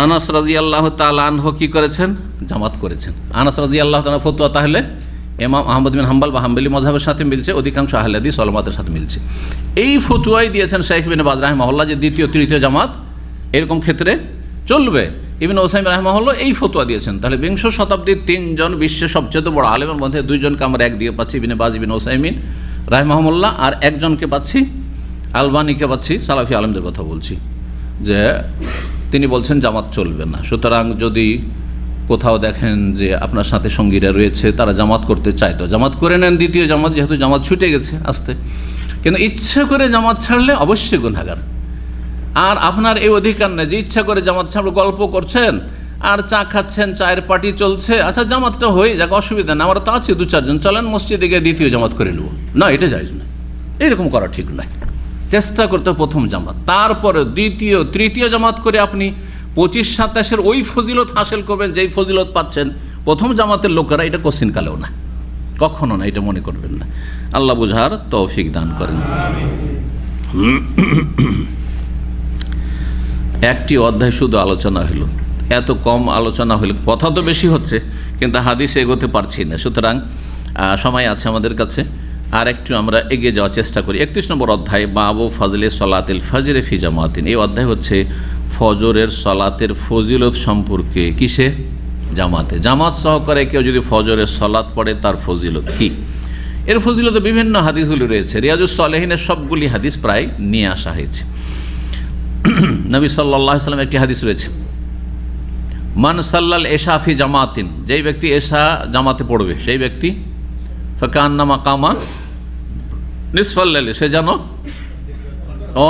আনাস রাদিয়াল্লাহু তাআলা আনহু কি করেছেন? জামাত করেছেন। আনাস রাদিয়াল্লাহু তাআলা ফতোয়া তাহলে ইমাম আহমদ বিন হাম্বল বা হাম্বলি মযহাবের সাথে মিলছে, অধিকাংশ আহলে হাদিস ওলামাদের সাথে মিলছে। এই ফতোয়াই দিয়েছেন শাইখ ইবনে বাজ রাহিমাহুল্লাহ যে দ্বিতীয় তৃতীয় জামাত এরকম ক্ষেত্রে চলবে। ইবনে উসাইমিন রাহিমাহুল্লাহ এই ফতোয়া দিয়েছেন। তাহলে বিংশ শতাব্দীর তিনজন বিশ্বের সবচেয়ে বড় আলেমের মধ্যে দুইজনকে আমরা একদিকে পাচ্ছি, ইবনে বাজ, ইবনে উসাইমিন রাহিমাহুল্লাহ, আর একজনকে পাচ্ছি আলবানিকে পাচ্ছি, সালাফি আলেমদের কথা বলছি, যে তিনি বলছেন জামাত চলবে না। সুতরাং যদি কোথাও দেখেন যে আপনার সাথে সঙ্গীরা রয়েছে, তারা জামাত করতে চায়, তো জামাত করে নেন দ্বিতীয় জামাত, যেহেতু জামাত ছুটে গেছে আসতে। কিন্তু ইচ্ছে করে জামাত ছাড়লে অবশ্যই গুনাহগার। আর আপনার এই অধিকার নেই যে ইচ্ছা করে জামাত ছাড়লে, গল্প করছেন আর চা খাচ্ছেন, চায়ের পার্টি চলছে, আচ্ছা জামাতটা হয়ে যাক, অসুবিধা না, আমরা তো আছি দু চারজন, চলেন মসজিদে গিয়ে দ্বিতীয় জামাত করে নেব। না, এটা জায়েজ না, এরকম করা ঠিক নয়। চেষ্টা করতে প্রথম জামাত, তারপরে দ্বিতীয় তৃতীয় জামাত করে আপনি 25-27 ওই ফজিলত হাসিল করবেন যেই ফজিলত পাচ্ছেন প্রথম জামাতের লোকেরা। এটা কোশ্চিনকালেও না, কখনো না, এটা মনে করবেন না। আল্লাহ বুঝার তৌফিক দান করেন। একটি অধ্যায় শুধু আলোচনা হলো, এত কম আলোচনা হলে কথা তো বেশি হচ্ছে, কিন্তু হাদিসে এগোতে পারছি না। সুতরাং সময় আছে আমাদের কাছে, আর একটু আমরা এগিয়ে যাওয়ার চেষ্টা করি। 31 নম্বর অধ্যায়, বাবু ফজলে সলাতিল ফজরে ফি জামাতিন। এই অধ্যায় হচ্ছে ফজরের সলাতের ফজিলত সম্পর্কে। কিসে? জামাতে। জামাত সহকারে কেউ যদি ফজরের সলাত পড়ে তার ফজিলত কি? এর ফজিলতে বিভিন্ন হাদিসগুলি রয়েছে। রিয়াজুস সালেহিনের সবগুলি হাদিস প্রায় নিয়ে আসা হয়েছে। নবী সাল্লাল্লাহু আলাইহি ওয়াসাল্লাম একটি হাদিস রয়েছে, মান সাল্লাল এশা ফি জামাতিন, যেই ব্যক্তি এশা জামাতে পড়বে সেই ব্যক্তি ফাকান্নামা কামা নিসফাল লাইলি, সে যেন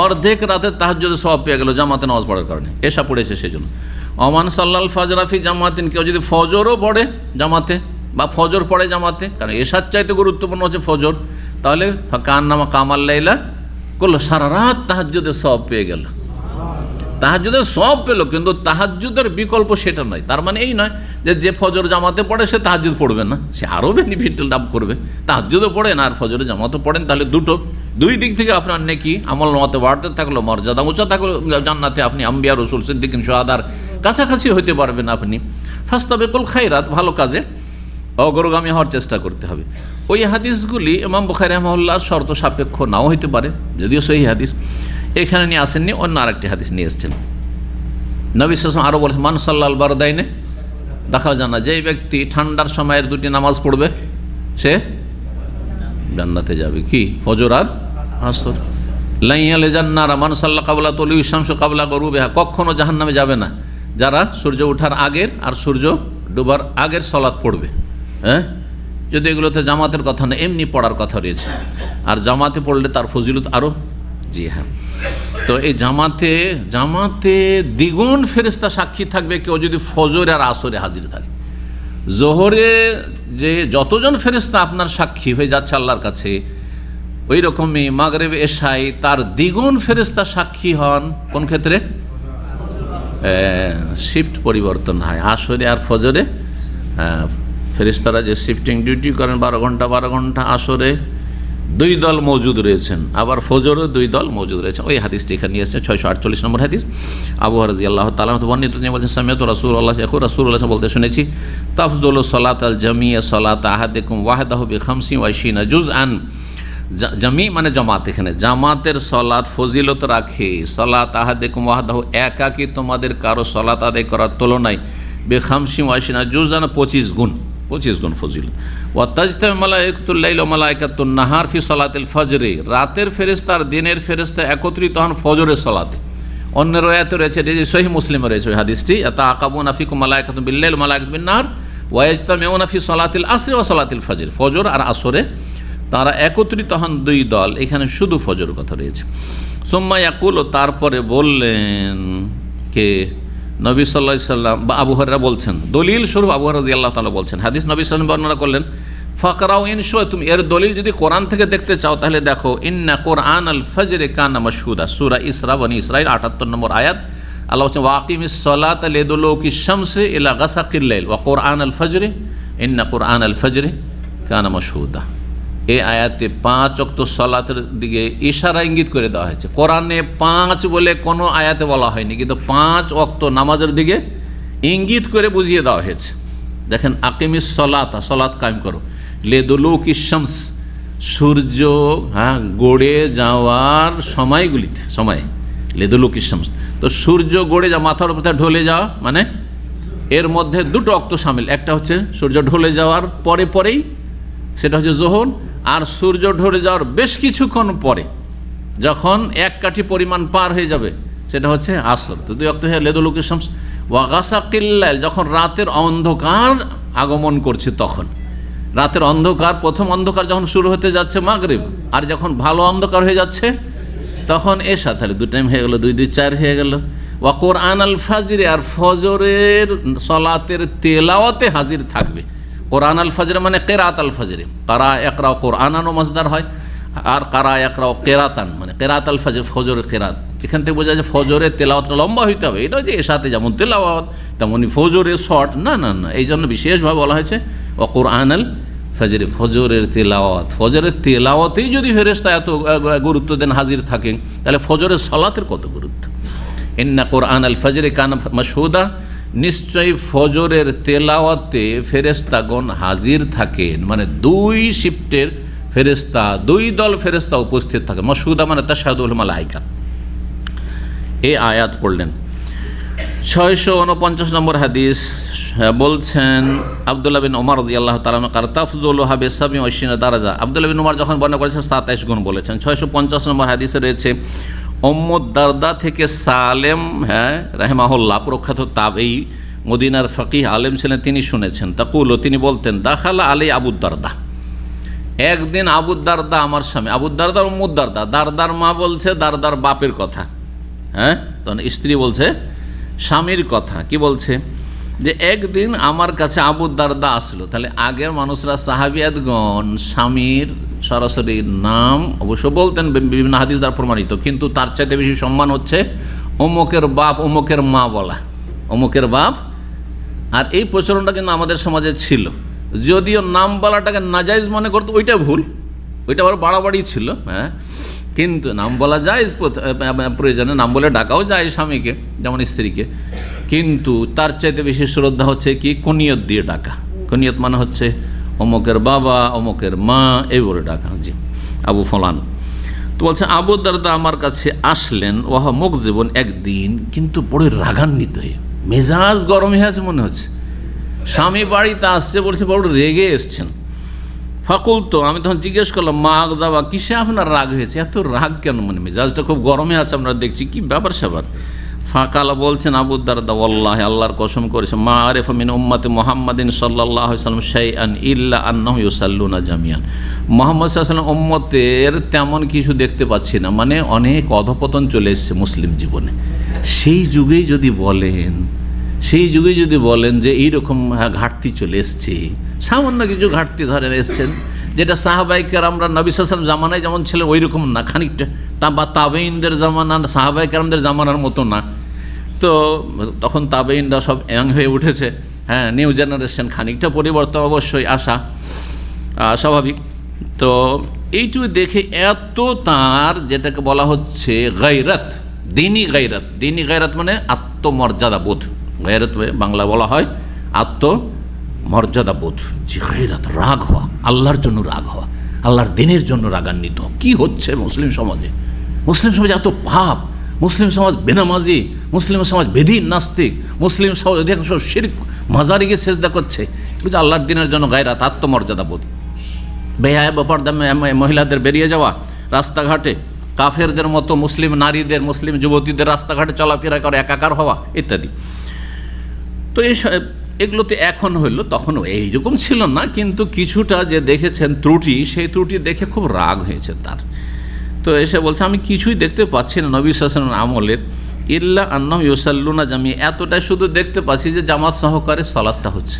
অর্ধেক রাতে তাহাজ্জুদের সওয়াব পেয়ে গেল জামাতে নামাজ পড়ার কারণে, এশা পড়েছে সেই জন্য। অমান সাল্লাল ফাজরা ফি জামাতিন, কেউ যদি ফজরও পড়ে জামাতে বা ফজর পড়ে জামাতে, কারণ এশার চাইতে গুরুত্বপূর্ণ হচ্ছে ফজর, তাহলে ফাকান্নামা কামাল লাইলা করলো, সারা রাত তাহাজ্জুদের সওয়াব পেয়ে গেল। তাহাজ্জুদের সওয়াব পেল, কিন্তু তাহাজ্জুদের বিকল্প সেটা নয়। তার মানে এই নয় যে ফজর জামাতে পড়ে সে তাহাজ্জুদ পড়বে না, সে আরও বেনিফিট লাভ করবে। তাহাজ্জুদও পড়েন আর ফজরে জামাতও পড়েন, তাহলে দুই দিক থেকে আপনার নেকি আমল নামাতে বাড়তে থাকলো, মর্যাদা উঁচা থাকলো, জান্নাতে আপনি আম্বিয়া রসুল সিদ্দিকিন শুহাদার কাছাকাছি হইতে পারবেন। আপনি ফাস্তাবিকুল খায়রাত, ভালো কাজে অগ্রগামী হওয়ার চেষ্টা করতে হবে। ওই হাদিসগুলি ইমাম বুখারী রাহিমাহুল্লাহর শর্ত সাপেক্ষ নাও হইতে পারে, যদিও সহিহ হাদিস। এখানে নিয়ে আসেননি, অন্য আরেকটি হাদিস নিয়ে এসেছেন। নবী সাল্লাল্লাহু আলাইহি ওয়াসাল্লাম আরও বলেছেন, মান সাল্লাল বারদাইনে দাখাল জান্নাত, যেই ব্যক্তি ঠান্ডার সময়ের দুটি নামাজ পড়বে সে জান্নাতে যাবে। কি? ফজর আর আসর। লাইয়ালে জান্নারা মান সাল্লা কাবলা তলি শামস কাবলা গরুবেহা, কখনো জাহান্নামে যাবে না যারা সূর্য ওঠার আগের আর সূর্য ডুবার আগের সলাৎ পড়বে। হ্যাঁ, যদি এগুলোতে জামাতের কথা না, এমনি পড়ার কথা রয়েছে। আর জামাতে পড়লে তার ফজিলত আরও। জি হ্যাঁ, তো এই জামাতে দ্বিগুণ ফেরেশতা সাক্ষী থাকবে কেউ যদি ফজর আর আসরে হাজির থাকে। জোহরে যে যতজন ফেরেশতা আপনার সাক্ষী হয়ে যাচ্ছে আল্লাহর কাছে, ওই রকমই মাগরিব এশায় তার দ্বিগুণ ফেরেশতা সাক্ষী হন। কোন ক্ষেত্রে? শিফট পরিবর্তন হয় আসরে আর ফজরে। ফেরেশতারা যে শিফটিং ডিউটি করেন 12 ঘন্টা, আসরে 2 দল মজুদ রয়েছেন, আবার ফজরে 2 দল মজুদ রয়েছেন। ওই হাদিসটি এখানে নিয়ে এসেছে 648 নম্বর হাদিস। আবু হুরায়রা রাদিয়াল্লাহু তাআলা বর্ণিত, তিনি বলেছেন, সামিআতু রাসূলুল্লাহ রাসূলুল্লাহ বলতে শুনেছি, তাফদুলু সালাতাল জামিয়া সালাত আহাদিকুম ওয়াহদাহু বি25 জুজআন। জামি মানে জামাত, এখানে জামাতের সলাত ফজিলত রাখে। সলাত আহাদিকুম ওয়াহদাহু, একাকী তোমাদের কারো সলাত আদায় করার তুলনায় বি25 জুজআন 25 গুণ ফজিলত। ওয়া তাজতামি মালায়েকাতুল লাইল ওয়া মালায়েকাতুন নাহার ফি সালাতিল ফজরে, রাতের ফেরেশতা আর দিনের ফেরেশতা একত্রিত হন ফজরের সালাতে। অন্য রয়াতে রয়েছে, যে সহিহ মুসলিমে রয়েছে ওই হাদিসটি, তাআকাবুনা ফিকুম মালায়েকাতুন বিল লাইল ওয়া মালায়েকাতুন বিন নাহার ওয়া ইয়াজতামিউনা ফি সালাতিল আসরি ওয়া সালাতিল ফজর, ফজর আর আসরে তারা একত্রিত হন 2 দল। এখানে শুধু ফজর কথা রয়েছে। সুম্মা ইয়াকুল, তারপরে বললেন কে? নবী সাল্লাল্লাহু আলাইহি ওয়াসাল্লাম বা আবু হুরায়রা বলছেন, দলিল স্বরূপ আবু হুরায়রা রাদিয়াল্লাহু তাআলা বলছেন, হাদিস নবী সাল্লাল্লাহু আলাইহি ওয়াসাল্লাম বর্ণনা করলেন, ফাকরাউ ইন শি'তুম, এর দলিল যদি কোরআন থেকে দেখতে চাও তাহলে দেখো, ইন্না কুরআনাল ফজরি কানা মাশহুদা, সূরা ইসরা, বনী ইসরাঈল 78 নম্বর আয়াত। আল্লাহ বলেন, ওয়াকিমিস সালাতা লিদুলুকিশ শামসি ইলা গাসাকিল লাইল ওয়া কুরআনাল ফজরি ইন্না কুরআনাল ফজরি কানা মাশহুদা। এই আয়াতে 5 ওয়াক্ত সালাতের দিকে ইশারা ইঙ্গিত করে দেওয়া হয়েছে। কোরআনে 5 বলে কোনো আয়াতে বলা হয়নি, কিন্তু 5 ওয়াক্ত নামাজের দিকে ইঙ্গিত করে বুঝিয়ে দেওয়া হয়েছে। দেখেন, আকিমিস সালাতা, সালাত কায়েম করো, লিদুলুকিশ শামস, সূর্য গড়ে যাওয়ার সময় লিদুলুকিশ শামস, তো সূর্য গড়ে যাওয়া, মাথার উপর ঢলে যাওয়া, মানে এর মধ্যে 2 ওয়াক্ত শামিল। একটা হচ্ছে সূর্য ঢলে যাওয়ার পরেই, সেটা হচ্ছে যোহর, আর সূর্য ঢলে যাওয়ার বেশ কিছুক্ষণ পরে যখন 1 কাঠি পরিমাণ পার হয়ে যাবে, সেটা হচ্ছে আসর। তো 2 ওয়াক্ত হয়ে লিদুলুকিশ শামস। ওয়া গাসাকিল লাইল, যখন রাতের অন্ধকার আগমন করছে, তখন রাতের অন্ধকার, প্রথম অন্ধকার যখন শুরু হতে যাচ্ছে মাগরিব, আর যখন ভালো অন্ধকার হয়ে যাচ্ছে তখন এশা। তাহলে 2 টাইম হয়ে গেল, 2 2 4 হয়ে গেল। ওয়া কুরআনাল ফজরে, আর ফজরের সলাতের তেলাওয়াতে হাজির থাকবে। কোরআন আল ফজর মানে কেরাত আল ফজরে, কারা একরাও কোরআনানও মসদার হয়, আর কারা একরাও কেরাতান মানে কেরাত আল ফজর, ফজরের কেরাত। এখান থেকে বোঝা যায় ফজরের তেলাওয়াতটা লম্বা হইতে হবে। এটা যে এর সাথে যেমন তেলাওয়াত তেমনই ফজরের শর্ট না, এই জন্য বিশেষভাবে বলা হয়েছে ও কোরআন আল ফজরে, ফজরের তেলাওয়াত। ফজরের তেলাওয়াতেই যদি ফেরেশতা এত গুরুত্ব দেন, হাজির থাকেন, তাহলে ফজরের সালাতের কত গুরুত্ব। ইন্না কোরআন আল ফজরে কানা মাশহুদা নিশ্চয়ই ফজরের তেলাওয়াতে ফেরেশতাগণ হাজির থাকেন, মানে দুই শিফটের ফেরেশতা, দুই দল ফেরেশতা উপস্থিত থাকে। মশহুদা মানে তাশহাদুল মালায়েকা। এই আয়াত পড়লেন। 649 নম্বর হাদিস বলছেন আব্দুল্লাহ বিন ওমর রাদিয়াল্লাহু তাআলা কার তাফযুলুহা বিসাবি ওয়া 20 দারাজা। আব্দুল্লাহ বিন ওমর যখন বর্ণনা করেছেন 27 গুণ বলেছেন। 650 নম্বর হাদিসে রয়েছে উম্মু দারদা থেকে সালেম রাহিমাহুল্লাহ, প্রখ্যাত তাবেঈ, মদিনার ফকিহ আলেম ছিলেন, তিনি শুনেছেন তাকুলু, তিনি বলতেন দাখালা আলী আবু দারদা, একদিন আবু দারদা আমার স্বামী, আবু দারদা উম্মু দারদা, দারদার মা বলছে দারদার বাপের কথা, তখন স্ত্রী বলছে স্বামীর কথা। কি বলছে যে একদিন আমার কাছে আবু দারদা আসলো। তাহলে আগের মানুষরা সাহাবিয়াতগণ স্বামীর সরাসরি নাম অবশ্য বলতেন, বিভিন্ন হাদিস দ্বারা প্রমাণিত, কিন্তু তার চাইতে বেশি সম্মান হচ্ছে অমুকের বাপ অমুকের মা বলা, অমুকের বাপ। আর এই প্রচলনটা কিন্তু আমাদের সমাজে ছিল, যদিও নাম বলাটাকে নাজাইজ মনে করতো, ওইটা ভুল, ওইটা আবার বাড়াবাড়ি ছিল। কিন্তু নাম বলা যায়, প্রয়োজনে নাম বলে ডাকাও যায় স্বামীকে, যেমন স্ত্রীকে, কিন্তু তার চাইতে বেশি শ্রদ্ধা হচ্ছে কি কুনিয়ত দিয়ে ডাকা। কুনিয়ত মানে হচ্ছে অমুকের বাবা অমুকের মা, এই বলে ডাকা। জি, আবু ফলান। তো বলছে আবু দারদা আমার কাছে আসলেন, ওয়াহা মুকজিবুন, একদিন কিন্তু বড় রাগান্বিত হয়ে, মেজাজ গরম হয়ে আছে মনে হচ্ছে, স্বামী বাড়িতে আসছে, বলছে বড় রেগে এসছেন। ফাকুল, তো আমি তখন জিজ্ঞেস করলাম মা আগদাবা, কিসে আপনার রাগ হয়েছে, এত রাগ কেন, মানে মেজাজটা খুব গরমে আছে, আমরা দেখছি কি ব্যাপার স্যাপার। ফাকালা, বলছেন আবু দারদা, ওয়াল্লাহি, আল্লাহর কসম করেছে, মা আরিফা মিন উম্মতি মুহাম্মাদিন সাল্লাল্লাহু আলাইহি ওয়াসাল্লাম শাইআন ইল্লা আন্নাহুম ইউসাল্লুনা জামিয়ান। মুহাম্মদ সাল্লাল্লাহু আলাইহি ওয়াসাল্লাম উম্মতের তেমন কিছু দেখতে পাচ্ছি না, মানে অনেক অধপতন চলে এসেছে মুসলিম জীবনে। সেই যুগেই যদি বলেন যে এইরকম ঘাটতি চলে এসছে, সামান্য কিছু ঘাটতি ধরে এসছেন, যেটা সাহাবায়ে কেরামরা নবী সাল্লাল্লাহু আলাইহি ওয়াসাল্লাম জামানায় যেমন ছিল ওই রকম না, খানিকটা বা তাবেঈনদের জামানা, সাহাবায়ে কেরামদের জামানার মতো না। তো তখন তাবেঈনরা সব ইয়াং হয়ে উঠেছে, নিউ জেনারেশন, খানিকটা পরিবর্তন অবশ্যই আসা স্বাভাবিক। তো এইটুকু দেখে এত তার, যেটাকে বলা হচ্ছে গায়রাত, দিনী গায়রাত মানে আত্মমর্যাদা বোধ। গায়রাত বাংলা বলা হয় আত্মমর্যাদা বোধ। যে গায়রাত, রাগ হওয়া, আল্লাহর জন্য রাগ হওয়া, আল্লাহর দিনের জন্য রাগান্বিত। কি হচ্ছে মুসলিম সমাজে এত পাপ, মুসলিম সমাজ বেনামাজি, মুসলিম সমাজ বেদিন নাস্তিক, মুসলিম সমাজ অধিকাংশ শিরক মাজারিকে সেজদা করছে। কিন্তু আল্লাহর দিনের জন্য গায়রাত, আত্মমর্যাদা বোধ। বেহায়া ব্যাপারদা মহিলাদের বেরিয়ে যাওয়া রাস্তাঘাটে, কাফেরদের মতো মুসলিম নারীদের, মুসলিম যুবতীদের রাস্তাঘাটে চলাফেরা করে একাকার হওয়া ইত্যাদি। তো এগুলোতে এখন হইল, তখন এইরকম ছিল না, কিন্তু কিছুটা যে দেখেছেন ত্রুটি, সেই ত্রুটি দেখে খুব রাগ হয়েছে তার। তো এসে বলছে আমি কিছুই দেখতে পাচ্ছি না নবী সাল্লাল্লাহু আলাইহি ওয়াসাল্লাম আমলের, ইল্লা আন্নাহুম ইউসাল্লুনা জামিয়া, এতটাই শুধু দেখতে পাচ্ছি যে জামাত সহকারে সালাতটা হচ্ছে।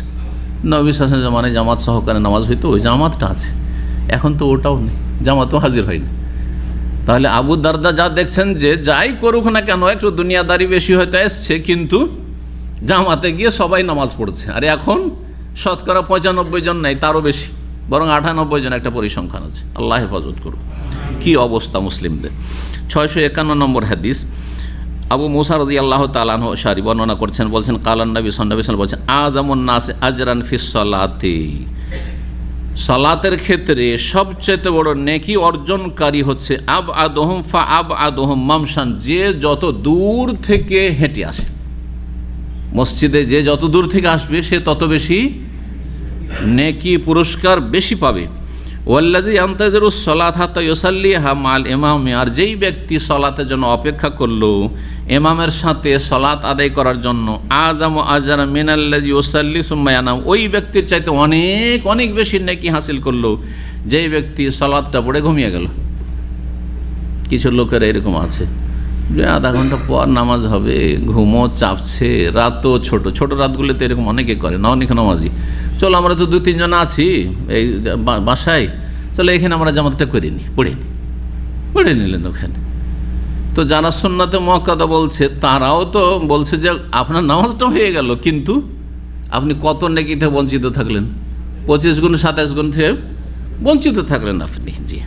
নবী সাল্লাল্লাহু আলাইহি ওয়াসাল্লাম জামানায় জামাত সহকারে নামাজ হইতো, ওই জামাতটা আছে, এখন তো ওটাও নেই, জামাতও হাজির হয়নি। তাহলে আবু দারদা যা দেখছেন, যে যাই করুক না কেন, একটু দুনিয়াদারি বেশি হয়তো এসছে, কিন্তু জামাতে গিয়ে সবাই নামাজ পড়ছে। আর এখন শতকরা 95 জন নেই, তারও বেশি, বরং 98 জন একটা পরিসংখ্যান আছে। আল্লাহ হেফাজত করুন। কি অবস্থা মুসলিমদের। 651 নম্বর হাদিস, আবু মুসা রাদিয়াল্লাহু তাআলা আনহু আশআরী বর্ণনা করছেন, বলছেন কালান নবী সাল্লাল্লাহু আলাইহি ওয়াসাল্লাম বলছেন আযামুন নাস আজরান ফিস সালাতি, সালাতের ক্ষেত্রে সবচেয়ে বড় নেকি অর্জনকারী হচ্ছে আবআদুহুম ফাআবআদুহুম মামশান, যে যত দূর থেকে হেঁটে আসে মসজিদে, যে যত দূর থেকে আসবে সে তত বেশি নেকি পুরস্কার বেশি পাবে। ওয়াল্লাযী ইয়ান্তাযিরুস সালাত হাত্তা ইউসাল্লিহা মাল ইমামি, আর যেই ব্যক্তি সালাতের জন্য অপেক্ষা করলো ইমামের সাথে সালাত আদায় করার জন্য, আযামু আজরা মিনাল্লাযী ইউসাল্লি সুম্মা ইয়ানাম, ওই ব্যক্তির চাইতে অনেক অনেক বেশি নেকি হাসিল করলো যেই ব্যক্তি সালাতটা পড়ে ঘুমিয়ে গেল। কিছু লোকের এরকম আছে যে আধা ঘন্টা পর নামাজ হবে, ঘুমও চাপছে, রাতও ছোট রাতগুলোতে এরকম অনেকে করে না, অনেক নামাজি, চলো আমরা তো 2-3 জন আছি এই বাসায়, চলো এখানে আমরা জামাতটা করে নিই, পড়ে নিলেন ওখানে। তো যারা সুন্নাতে মুআক্কাদা বলছে, তারাও তো বলছে যে আপনার নামাজটা হয়ে গেল, কিন্তু আপনি কত নেকি থেকে বঞ্চিত থাকলেন, 25 গুণ 27 গুণ থেকে বঞ্চিত থাকলেন আপনি। জি।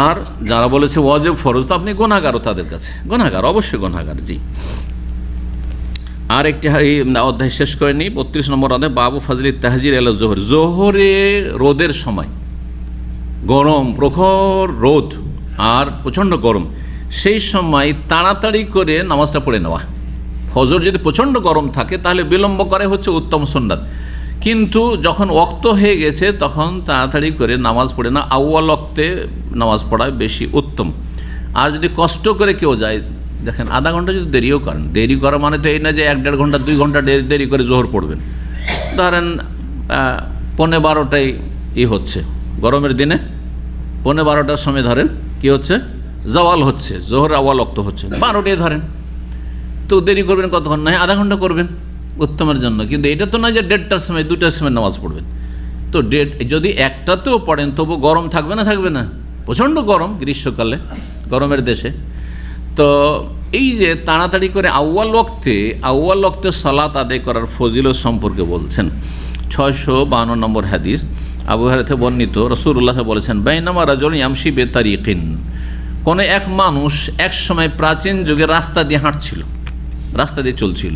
আর যারা বলেছে ওয়াজিব ফরজ, তো আপনি গুনাহগারও তাদের কাছে, গুনাহগার, অবশ্যই গুনাহগার। জি। আর একটি অধ্যায় শেষ করে নিই, 32 নম্বর অধ্যায়, বাবু ফাজলি তাহজির এল জোহর। জোহরে রোদের সময়, গরম, প্রখর রোদ আর প্রচণ্ড গরম, সেই সময় তাড়াতাড়ি করে নামাজটা পড়ে নেওয়া। ফজর যদি প্রচণ্ড গরম থাকে তাহলে বিলম্ব করে হচ্ছে উত্তম সুন্নাত, কিন্তু যখন ওয়াক্ত হয়ে গেছে তখন তাড়াতাড়ি করে নামাজ পড়ে না, আউয়াল ওয়াক্তে নামাজ পড়া বেশি উত্তম। আর যদি কষ্ট করে কেউ যায়, দেখেন আধা ঘন্টা যদি দেরিও করেন, দেরি করা মানে তো এই না যে 1-1.5 ঘন্টা 2 ঘন্টা দেরি করে জোহর পড়বেন। ধরেন 11:15 হচ্ছে গরমের দিনে, 11:15 সময় ধরেন কি হচ্ছে, জাওয়াল হচ্ছে, জোহর আওয়াল ওয়াক্ত হচ্ছে, 12টায় ধরেন, তো দেরি করবেন কতক্ষণ, না আধা ঘন্টা করবেন উত্তমের জন্য। কিন্তু এটা তো না যে 1:30টার সময় 2টার সময় নামাজ পড়বেন। তো যদি 1টাতেও পড়েন তবু গরম থাকবে না, থাকবে না, প্রচণ্ড গরম গ্রীষ্মকালে, গরমের দেশে। তো এই যে তাড়াতাড়ি করে আউয়াল ওয়াক্তে সালাত আদায় করার ফজিলত সম্পর্কে বলছেন। 652 নম্বর হাদিস, আবু হুরায়রা বর্ণিত, রাসূলুল্লাহ বলেছেন, বাইনামা রাজুলুন ইয়ামশি বিতারিকিন, কোনো এক মানুষ এক সময় প্রাচীন যুগে রাস্তা দিয়ে হাঁটছিল, রাস্তা দিয়ে চলছিল।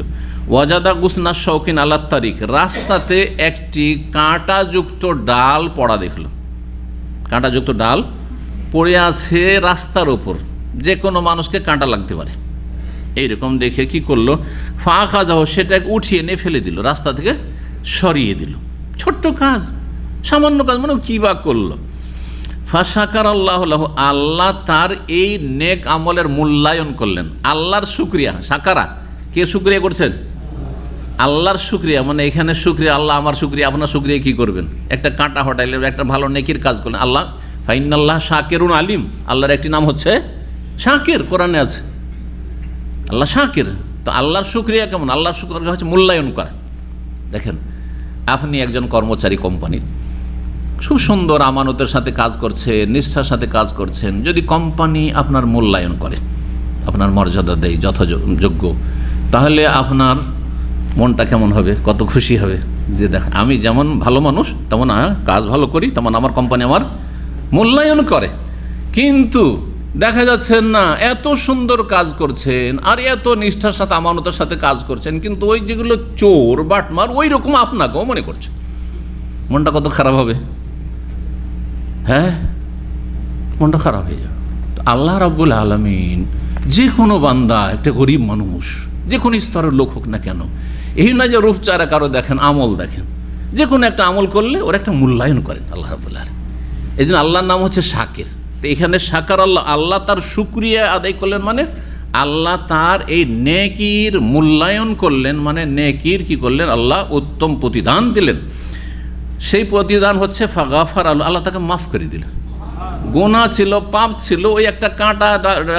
ওয়াজাদা গুসনা শৌকিন আলা তারিক, রাস্তাতে একটি কাঁটাযুক্ত ডাল পড়া দেখল, কাঁটাযুক্ত ডাল পড়ে আছে রাস্তার ওপর, যে কোনো মানুষকে কাঁটা লাগতে পারে। এইরকম দেখে কি করলো, ফাঁকা যাও, সেটাকে উঠিয়ে নিয়ে ফেলে দিল, রাস্তা থেকে সরিয়ে দিল। ছোট্ট কাজ, সামান্য কাজ, মানে কী বা করলো। ফাশাকার আল্লাহ, আল্লাহ তার এই নেক আমলের মূল্যায়ন করলেন। আল্লাহর শুকরিয়া, সাকারা, কে শুকরিয়া করছেন? আল্লাহর শুকরিয়া, মানে এখানে শুকরিয়া, আল্লাহ আমার শুকরিয়া, আপনার শুকরিয়া কী করবেন? একটা কাঁটা হটাইলে, একটা ভালো নেকির কাজ করলেন, আল্লাহ ফাইনাল্লাহ শাকিরুন আলিম, আল্লাহর একটি নাম হচ্ছে শাকির, কোরআনে আছে আল্লাহ শাকির। তো আল্লাহর শুকরিয়া কেমন? আল্লাহর শুকরিয়া হচ্ছে মূল্যায়ন করা। দেখেন, আপনি একজন কর্মচারী কোম্পানির, খুব সুন্দর আমানতের সাথে কাজ করছেন, নিষ্ঠার সাথে কাজ করছেন, যদি কোম্পানি আপনার মূল্যায়ন করে, আপনার মর্যাদা দেয় যথাযোগ্য, তাহলে আপনার মনটা কেমন হবে, কত খুশি হবে যে দেখ আমি যেমন ভালো মানুষ, তেমন কাজ ভালো করি, তেমন আমার কোম্পানি আমার মূল্যায়ন করে। কিন্তু দেখা যাচ্ছে না, এত সুন্দর কাজ করছেন আর এত নিষ্ঠার সাথে আমানতের সাথে কাজ করছেন, কিন্তু ওই যেগুলো চোর বাটমার ওই রকম আপনাকেও মনে করছে, মনটা কত খারাপ হবে? হ্যাঁ, মনটা খারাপ হয়ে যাবে। আল্লাহ রাব্বুল আলামিন যে কোনো বান্দা, একটা গরিব মানুষ, যে কোনো স্তরের লোক হোক না কেন, এই না যে রূপচারা কারো দেখেন, আমল দেখেন, যে কোনো একটা আমল করলে ওর একটা মূল্যায়ন করেন আল্লাহ রাব্বুল আলামিন। এই জন্য আল্লাহর নাম হচ্ছে শাকির। তো এখানে শাকার আল্লাহ, আল্লাহ তার শুকরিয়া আদায় করলেন, মানে আল্লাহ তার এই নেকির মূল্যায়ন করলেন, মানে নেকির কি করলেন, আল্লাহ উত্তম প্রতিদান দিলেন। সেই প্রতিদান হচ্ছে ফাগাফার, আল্লাহ তাকে মাফ করে দিলেন। গুনাহ ছিল, পাপ ছিল, ওই একটা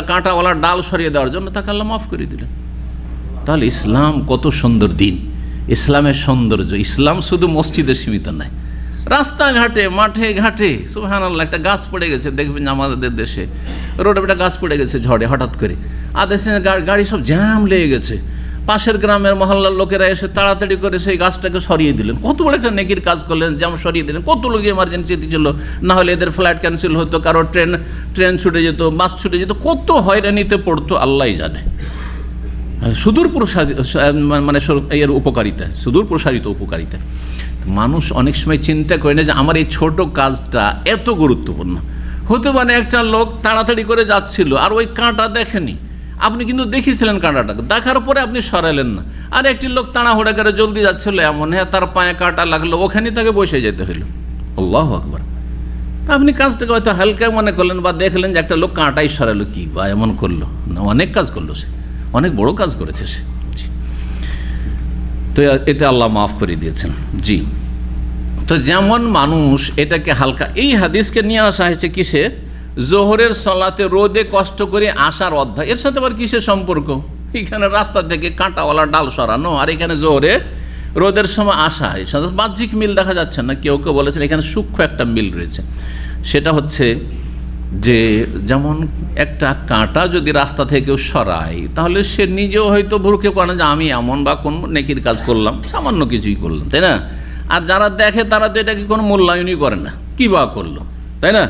কাঁটাওয়ালা ডাল সরিয়ে দেওয়ার জন্য তাকে আল্লাহ মাফ করে দিলেন। তাহলে ইসলাম কত সুন্দর দিন, ইসলামের সৌন্দর্য। ইসলাম শুধু মসজিদে সীমিত নয়, রাস্তাঘাটে, মাঠে ঘাটে, সুবহানাল্লাহ, একটা গাছ পড়ে গেছে, দেখবেন আমাদের দেশে রোডে একটা গাছ পড়ে গেছে ঝড়ে হঠাৎ করে, আর দেশে গাড়ি সব জ্যাম লেগে গেছে, পাশের গ্রামের মহল্লার লোকেরা এসে তাড়াতাড়ি করে সেই গাছটাকে সরিয়ে দিলেন। কত বড় একটা নেকির কাজ করলেন, যেমন সরিয়ে দিলেন। কত লোক যে এমার্জেন্সিতে ছিল, না হলে এদের ফ্লাইট ক্যান্সেল হতো, কারো ট্রেন ছুটে যেত, বাস ছুটে যেত, কত হয়রানিতে পড়তো আল্লাহই জানে। সুদূর প্রসারিত, মানে এর উপকারিতা, সুদূর প্রসারিত উপকারিতা। মানুষ অনেক সময় চিন্তা করে না যে আমার এই ছোট কাজটা এত গুরুত্বপূর্ণ। হতে পারে একটা লোক তাড়াতাড়ি করে যাচ্ছিল আর ওই কাঁটা দেখেনি, আপনি কিন্তু দেখেছিলেন কাঁটাটাকে, দেখার পরে আপনি সরালেন না। আর একটি লোক তাড়াহুড়া করে জলদি যাচ্ছিল, এমন হ্যাঁ তার পায়ে কাঁটা লাগলো, ওখানেই তাকে বসে যেতে হইল। আল্লাহু আকবার। তা আপনি কাজটাকে হয়তো হালকা মনে করলেন, বা দেখলেন যে একটা লোক কাঁটাই সরালো, কি বা এমন করলো, না অনেক কাজ করলো, সে অনেক বড় কাজ করেছে সে। তো এতে আল্লাহ মাফ করে দিয়েছেন। জি, তো যেমন মানুষ এটাকে হালকা, এই হাদিসকে নিয়ে আসা হয়েছে কিসে, জোহরের সালাতে রোদে কষ্ট করে আসার অধ্যায়। এর সাথে আবার কিসের সম্পর্ক? এখানে রাস্তা থেকে কাঁটাওয়ালা ডাল সরানো, আর এখানে জোহরে রোদের সময় আসা, এর সাথে বাহ্যিক মিল দেখা যাচ্ছে না। কেউ কেউ বলেছেন এখানে সূক্ষ্ম একটা মিল রয়েছে। সেটা হচ্ছে যে যেমন একটা কাঁটা যদি রাস্তা থেকে সরায়, তাহলে সে নিজেও হয়তো ভুরকে পারে যে আমি এমন বা কোন নেকির কাজ করলাম, সামান্য কিছুই করলাম, তাই না? আর যারা দেখে তারা তো এটাকে কোনো মূল্যায়নই করে না, কী বা করলো, তাই না?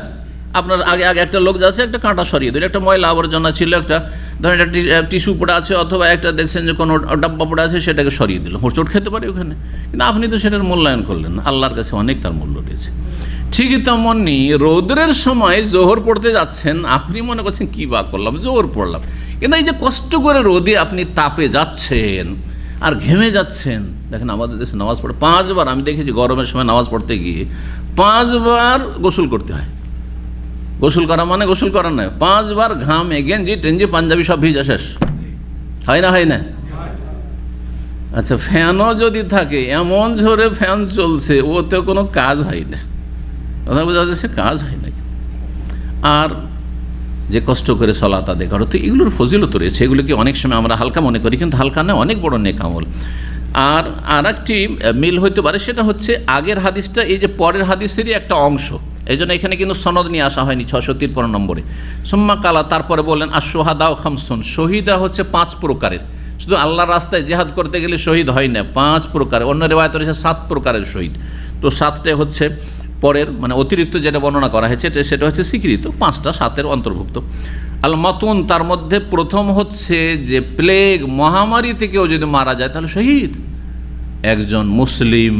আপনার আগে আগে একটা লোক যাচ্ছে, একটা কাঁটা সরিয়ে দিল, একটা ময়লা আবর্জনা ছিল, একটা ধরেন একটা টিস্যু পড়ে আছে, অথবা একটা দেখছেন যে কোনো ডাব্বা পড়ে আছে, সেটাকে সরিয়ে দিল, হোঁচট খেতে পারে ওখানে, কিন্তু আপনি তো সেটার মূল্যায়ন করলেন না। আল্লাহর কাছে অনেক তার মূল্য রয়েছে। ঠিকই তেমনি রৌদ্রের সময় জোহর পড়তে যাচ্ছেন, আপনি মনে করছেন কী বা করলাম, জোহর পড়লাম, কিন্তু এই যে কষ্ট করে রোদে আপনি তাপে যাচ্ছেন আর ঘেমে যাচ্ছেন। দেখেন আমাদের দেশে নামাজ পড়ে 5 বার, আমি দেখেছি গরমের সময় নামাজ পড়তে গিয়ে 5 বার গোসল করতে হয়। গোসল করা মানে গোসল করা নয়, 5 বার ঘামে গেঞ্জি টেঞ্জি পাঞ্জাবি সব ভিজা শেষ, হয় না? হয় না? আচ্ছা, ফ্যানও যদি থাকে, এমন ঝোরে ফ্যান চলছে, ওতেও কোনো কাজ হয় না, কথা বোঝা যাচ্ছে, কাজ হয় না। আর যে কষ্ট করে সালাত আদায় করো, তো এগুলোর ফজিলত রয়েছে, এগুলোকে অনেক সময় আমরা হালকা মনে করি, কিন্তু হালকা নয়, অনেক বড় নেক আমল। আর একটি মিল হইতে পারে, সেটা হচ্ছে আগের হাদিসটা এই যে পরের হাদিসেরই একটা অংশ, এই জন্য এখানে কিন্তু সনদ নিয়ে আসা হয়নি 653 নম্বরে। সুম্মা কালা, তারপরে বললেন আশ-শুহাদা খামসুন, শহীদরা হচ্ছে 5 প্রকারের। শুধু আল্লাহর রাস্তায় জেহাদ করতে গেলে শহীদ হয় না, 5 প্রকারের। অন্য রেওয়ায়েত রয়েছে 7 প্রকারের শহীদ। তো 7টাই হচ্ছে পরের, মানে অতিরিক্ত যেটা বর্ণনা করা হয়েছে সেটা হচ্ছে স্বীকৃত, 5টা 7-এর অন্তর্ভুক্ত। আল মাতুন, তার মধ্যে প্রথম হচ্ছে যে প্লেগ মহামারী থেকেও যদি মারা যায় তাহলে শহীদ। একজন মুসলিম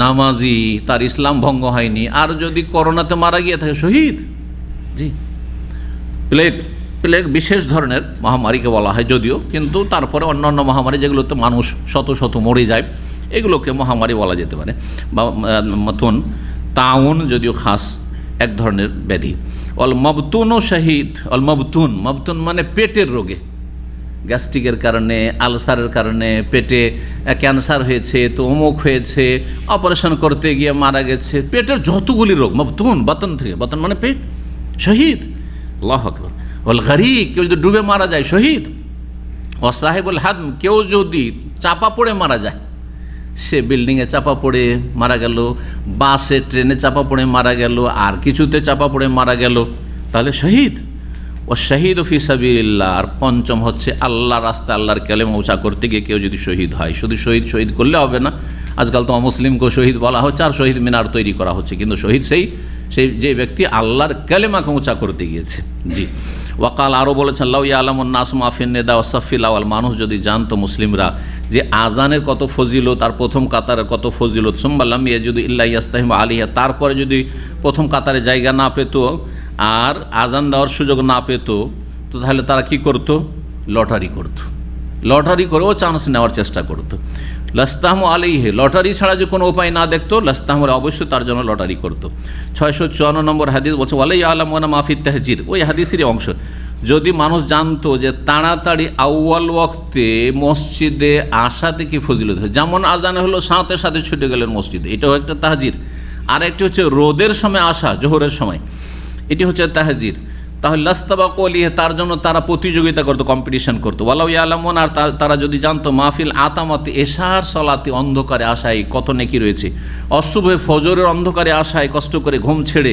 নামাজি, তার ইসলাম ভঙ্গ হয়নি, আর যদি করোনাতে মারা গিয়ে থাকে শহীদ। জি, প্লেগ বিশেষ ধরনের মহামারীকে বলা হয় যদিও, কিন্তু তারপরে অন্যান্য মহামারী যেগুলোতে মানুষ শত শত মরে যায়, এগুলোকে মহামারী বলা যেতে পারে। বা মতন তাউন যদিও খাস এক ধরনের ব্যাধি। অল মবতুনও শহীদ। অল মবতুন, মবতুন মানে পেটের রোগে, গ্যাস্ট্রিকের কারণে, আলসারের কারণে পেটে ক্যান্সার হয়েছে, তো অমুক হয়েছে, অপারেশন করতে গিয়ে মারা গেছে, পেটের যতগুলি রোগ, মবতুন, বাতন থেকে, বাতন মানে পেট, শহীদ। আল্লাহু আকবার। ওল গরিক, কেউ যদি ডুবে মারা যায় শহীদ। ও সাহেবুল হাদম, কেউ যদি চাপা পড়ে মারা যায়, সে বিল্ডিংয়ে চাপা পড়ে মারা গেল, বাসে ট্রেনে চাপা পড়ে মারা গেল, আর কিছুতে চাপা পড়ে মারা গেল, তাহলে শহীদ। ও শহীদ ফি সাবিলিল্লাহ। আর পঞ্চম হচ্ছে আল্লাহর রাস্তায় আল্লাহর কালেমা উঁচা করতে গিয়ে কেউ যদি শহীদ হয়। শুধু শহীদ করলে হবে না, আজকাল তো অমুসলিমকেও শহীদ বলা হচ্ছে, আর শহীদ মিনার তৈরি করা হচ্ছে, কিন্তু শহীদ সেই যে ব্যক্তি আল্লাহর কালেমাকে উঁচা করতে গিয়েছে। জি, ওয়াকাল, আরও বলেছেন লাউ ইয়ালামুন নাস মা ফিন নিদা ওয়া সাফিল আওয়াল, মানুষ যদি জানতো, মুসলিমরা, যে আজানের কত ফজিলত আর প্রথম কাতারের কত ফজিলত, সুম্মা লাম ইয়াজিদু ইল্লা ইয়াস্তাহিমু আলাইহা, তারপরে যদি প্রথম কাতারে জায়গা না পেত আর আজান দেওয়ার সুযোগ না পেত, তো তাহলে তারা কি করত? লটারি করত, লটারি করেও চান্স নেওয়ার চেষ্টা করতো। লাস্তাহমু আলাইহি, লটারি ছাড়া যে কোনো উপায় না দেখতো, লাস্তাহমুর অবশ্যই তার জন্য লটারি করতো। 654 নম্বর হাদিস বলছে ওয়ালাই আলামুনা মাফিত তাহজির, ওই হাদিসেরই অংশ। যদি মানুষ জানতো যে তাড়াতাড়ি আউয়াল ওয়াক্তে মসজিদে আসা থেকে ফজিলত হয়, যেমন আজান হলো সাথে সাথে ছুটে গেলেন মসজিদে, এটাও একটা তাহজির। আর একটি হচ্ছে রোদের সময় আসা, জোহরের সময়, এটি হচ্ছে তাহজির। তাহলে লাস্তাবাকু আলাইহি, তার জন্য তারা প্রতিযোগিতা করতো, কম্পিটিশন করতো। ওয়ালাউ ইয়ালামুন, আর তারা যদি জানতো মাহফিল আতামাতি, এশার সলাতে অন্ধকারে আসায় কত নেকি রয়েছে, অশুভে ফজরের অন্ধকারে আসায় কষ্ট করে ঘুম ছেড়ে,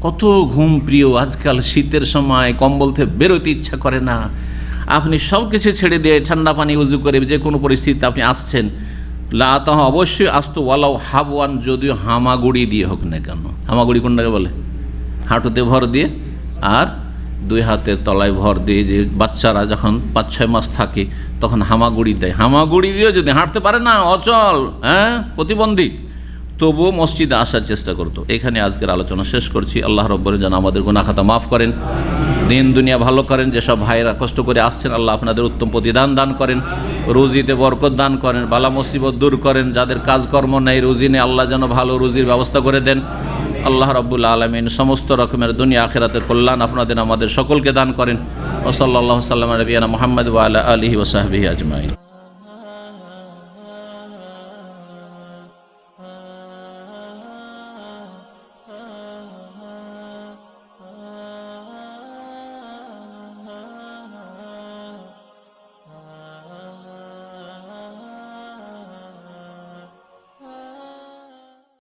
কত ঘুম প্রিয়, আজকাল শীতের সময় কম্বল থেকে বেরোতে ইচ্ছা করে না, আপনি সব কিছু ছেড়ে দিয়ে ঠান্ডা পানি উজু করে যে কোনো পরিস্থিতিতে আপনি আসছেন, লা তাহা অবশ্যই আসতো, ওয়ালাউ হাবওয়ান, যদিও হামাগুড়ি দিয়ে হোক না কেন। হামাগুড়ি কোনটাকে বলে? হাঁটুতে ভর দিয়ে আর 2 হাতের তলায় ভর দিয়ে, যে বাচ্চারা যখন 5-6 মাস থাকে তখন হামাগুড়ি দেয়, হামাগুড়ি দিয়ে যদি হাঁটতে পারে না, অচল, প্রতিবন্ধী, তবুও মসজিদে আসার চেষ্টা করতো। এখানে আজকের আলোচনা শেষ করছি। আল্লাহ রাব্বুল যেন আমাদের গুনাহ খাতা মাফ করেন, দিন দুনিয়া ভালো করেন। যেসব ভাইরা কষ্ট করে আসছেন, আল্লাহ আপনাদের উত্তম প্রতিদান দান করেন, রুজিতে বরকত দান করেন, বালা মুসিবত দূর করেন। যাদের কাজকর্ম নেই, রুজি নেই, আল্লাহ যেন ভালো রুজির ব্যবস্থা করে দেন। আল্লাহ রাব্বুল আলামিন সমস্ত রকমের দুনিয়া আখিরাতের কল্যাণ আপনাদের আমাদের সকলকে দান করেন। ওয়া সাল্লাল্লাহু সাল্লাম আলা নবিয়িনা মুহাম্মদ ওয়া আলা আলিহি ওয়া সাহবিহি আজমাইন।